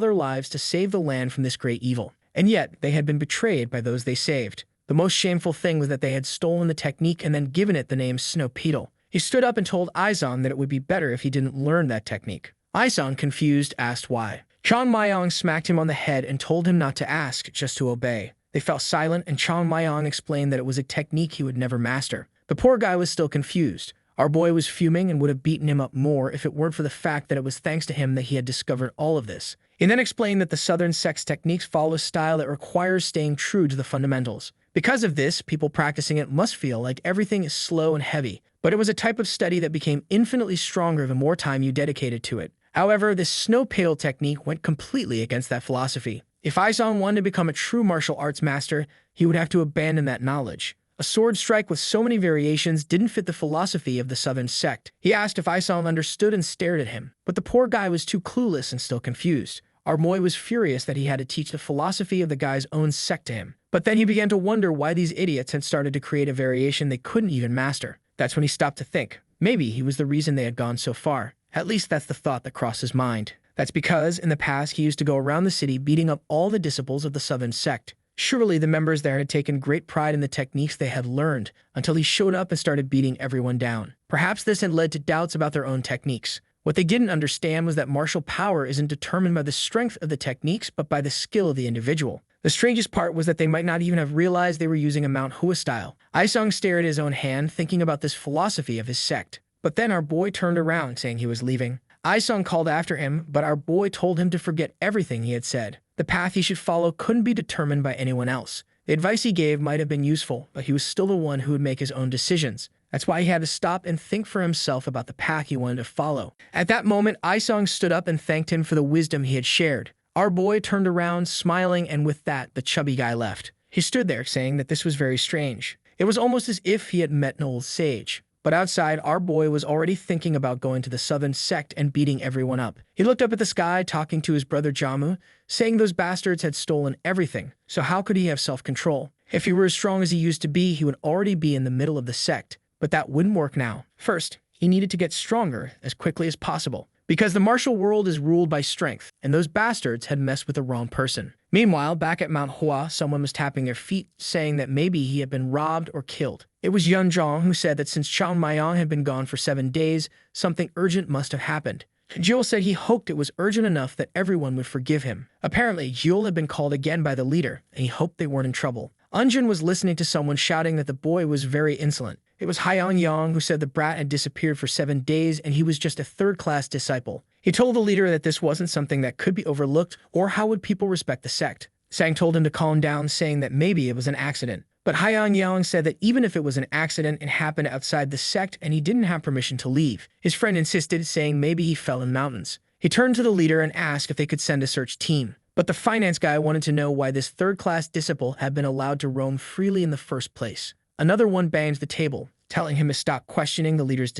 their lives to save the land from this great evil, and yet they had been betrayed by those they saved. The most shameful thing was that they had stolen the technique and then given it the name Snow Petal. He stood up and told Aisong that it would be better if he didn't learn that technique. Aisong, confused, asked why. Chang Mayong smacked him on the head and told him not to ask, just to obey. They fell silent, and Chang Mayong explained that it was a technique he would never master. The poor guy was still confused. Our boy was fuming and would have beaten him up more if it weren't for the fact that it was thanks to him that he had discovered all of this. He then explained that the Southern Sect's techniques follow a style that requires staying true to the fundamentals. Because of this, people practicing it must feel like everything is slow and heavy, but it was a type of study that became infinitely stronger the more time you dedicated to it. However, this snow petal technique went completely against that philosophy. If Aisong wanted to become a true martial arts master, he would have to abandon that knowledge. A sword strike with so many variations didn't fit the philosophy of the Southern Sect. He asked if Aisong understood and stared at him, but the poor guy was too clueless and still confused. Our boy was furious that he had to teach the philosophy of the guy's own sect to him. But then he began to wonder why these idiots had started to create a variation they couldn't even master. That's when he stopped to think. Maybe he was the reason they had gone so far. At least that's the thought that crossed his mind. That's because, in the past, he used to go around the city beating up all the disciples of the Southern Sect. Surely the members there had taken great pride in the techniques they had learned, until he showed up and started beating everyone down. Perhaps this had led to doubts about their own techniques. What they didn't understand was that martial power isn't determined by the strength of the techniques, but by the skill of the individual. The strangest part was that they might not even have realized they were using a Mount Hua style. Aisong stared at his own hand, thinking about this philosophy of his sect. But then our boy turned around, saying he was leaving. Aisong called after him, but our boy told him to forget everything he had said. The path he should follow couldn't be determined by anyone else. The advice he gave might have been useful, but he was still the one who would make his own decisions. That's why he had to stop and think for himself about the path he wanted to follow. At that moment, Aisong stood up and thanked him for the wisdom he had shared. Our boy turned around, smiling, and with that, the chubby guy left. He stood there, saying that this was very strange. It was almost as if he had met an old sage. But outside, our boy was already thinking about going to the southern sect and beating everyone up. He looked up at the sky, talking to his brother Jamu, saying those bastards had stolen everything, so how could he have self-control? If he were as strong as he used to be, he would already be in the middle of the sect, but that wouldn't work now. First, he needed to get stronger as quickly as possible, because the martial world is ruled by strength, and those bastards had messed with the wrong person. Meanwhile, back at Manhwa, someone was tapping their feet, saying that maybe he had been robbed or killed. It was Yunjong who said that since Chao Mayang had been gone for 7 days, something urgent must have happened. Jewel said he hoped it was urgent enough that everyone would forgive him. Apparently, Jewel had been called again by the leader, and he hoped they weren't in trouble. Unjin was listening to someone shouting that the boy was very insolent. It was Hyang Yang who said the brat had disappeared for 7 days and he was just a third-class disciple. He told the leader that this wasn't something that could be overlooked, or how would people respect the sect. Sang told him to calm down, saying that maybe it was an accident. But Hyang Yang said that even if it was an accident, it happened outside the sect and he didn't have permission to leave. His friend insisted, saying maybe he fell in mountains. He turned to the leader and asked if they could send a search team. But the finance guy wanted to know why this third-class disciple had been allowed to roam freely in the first place. Another one banged the table, telling him to stop questioning the leader's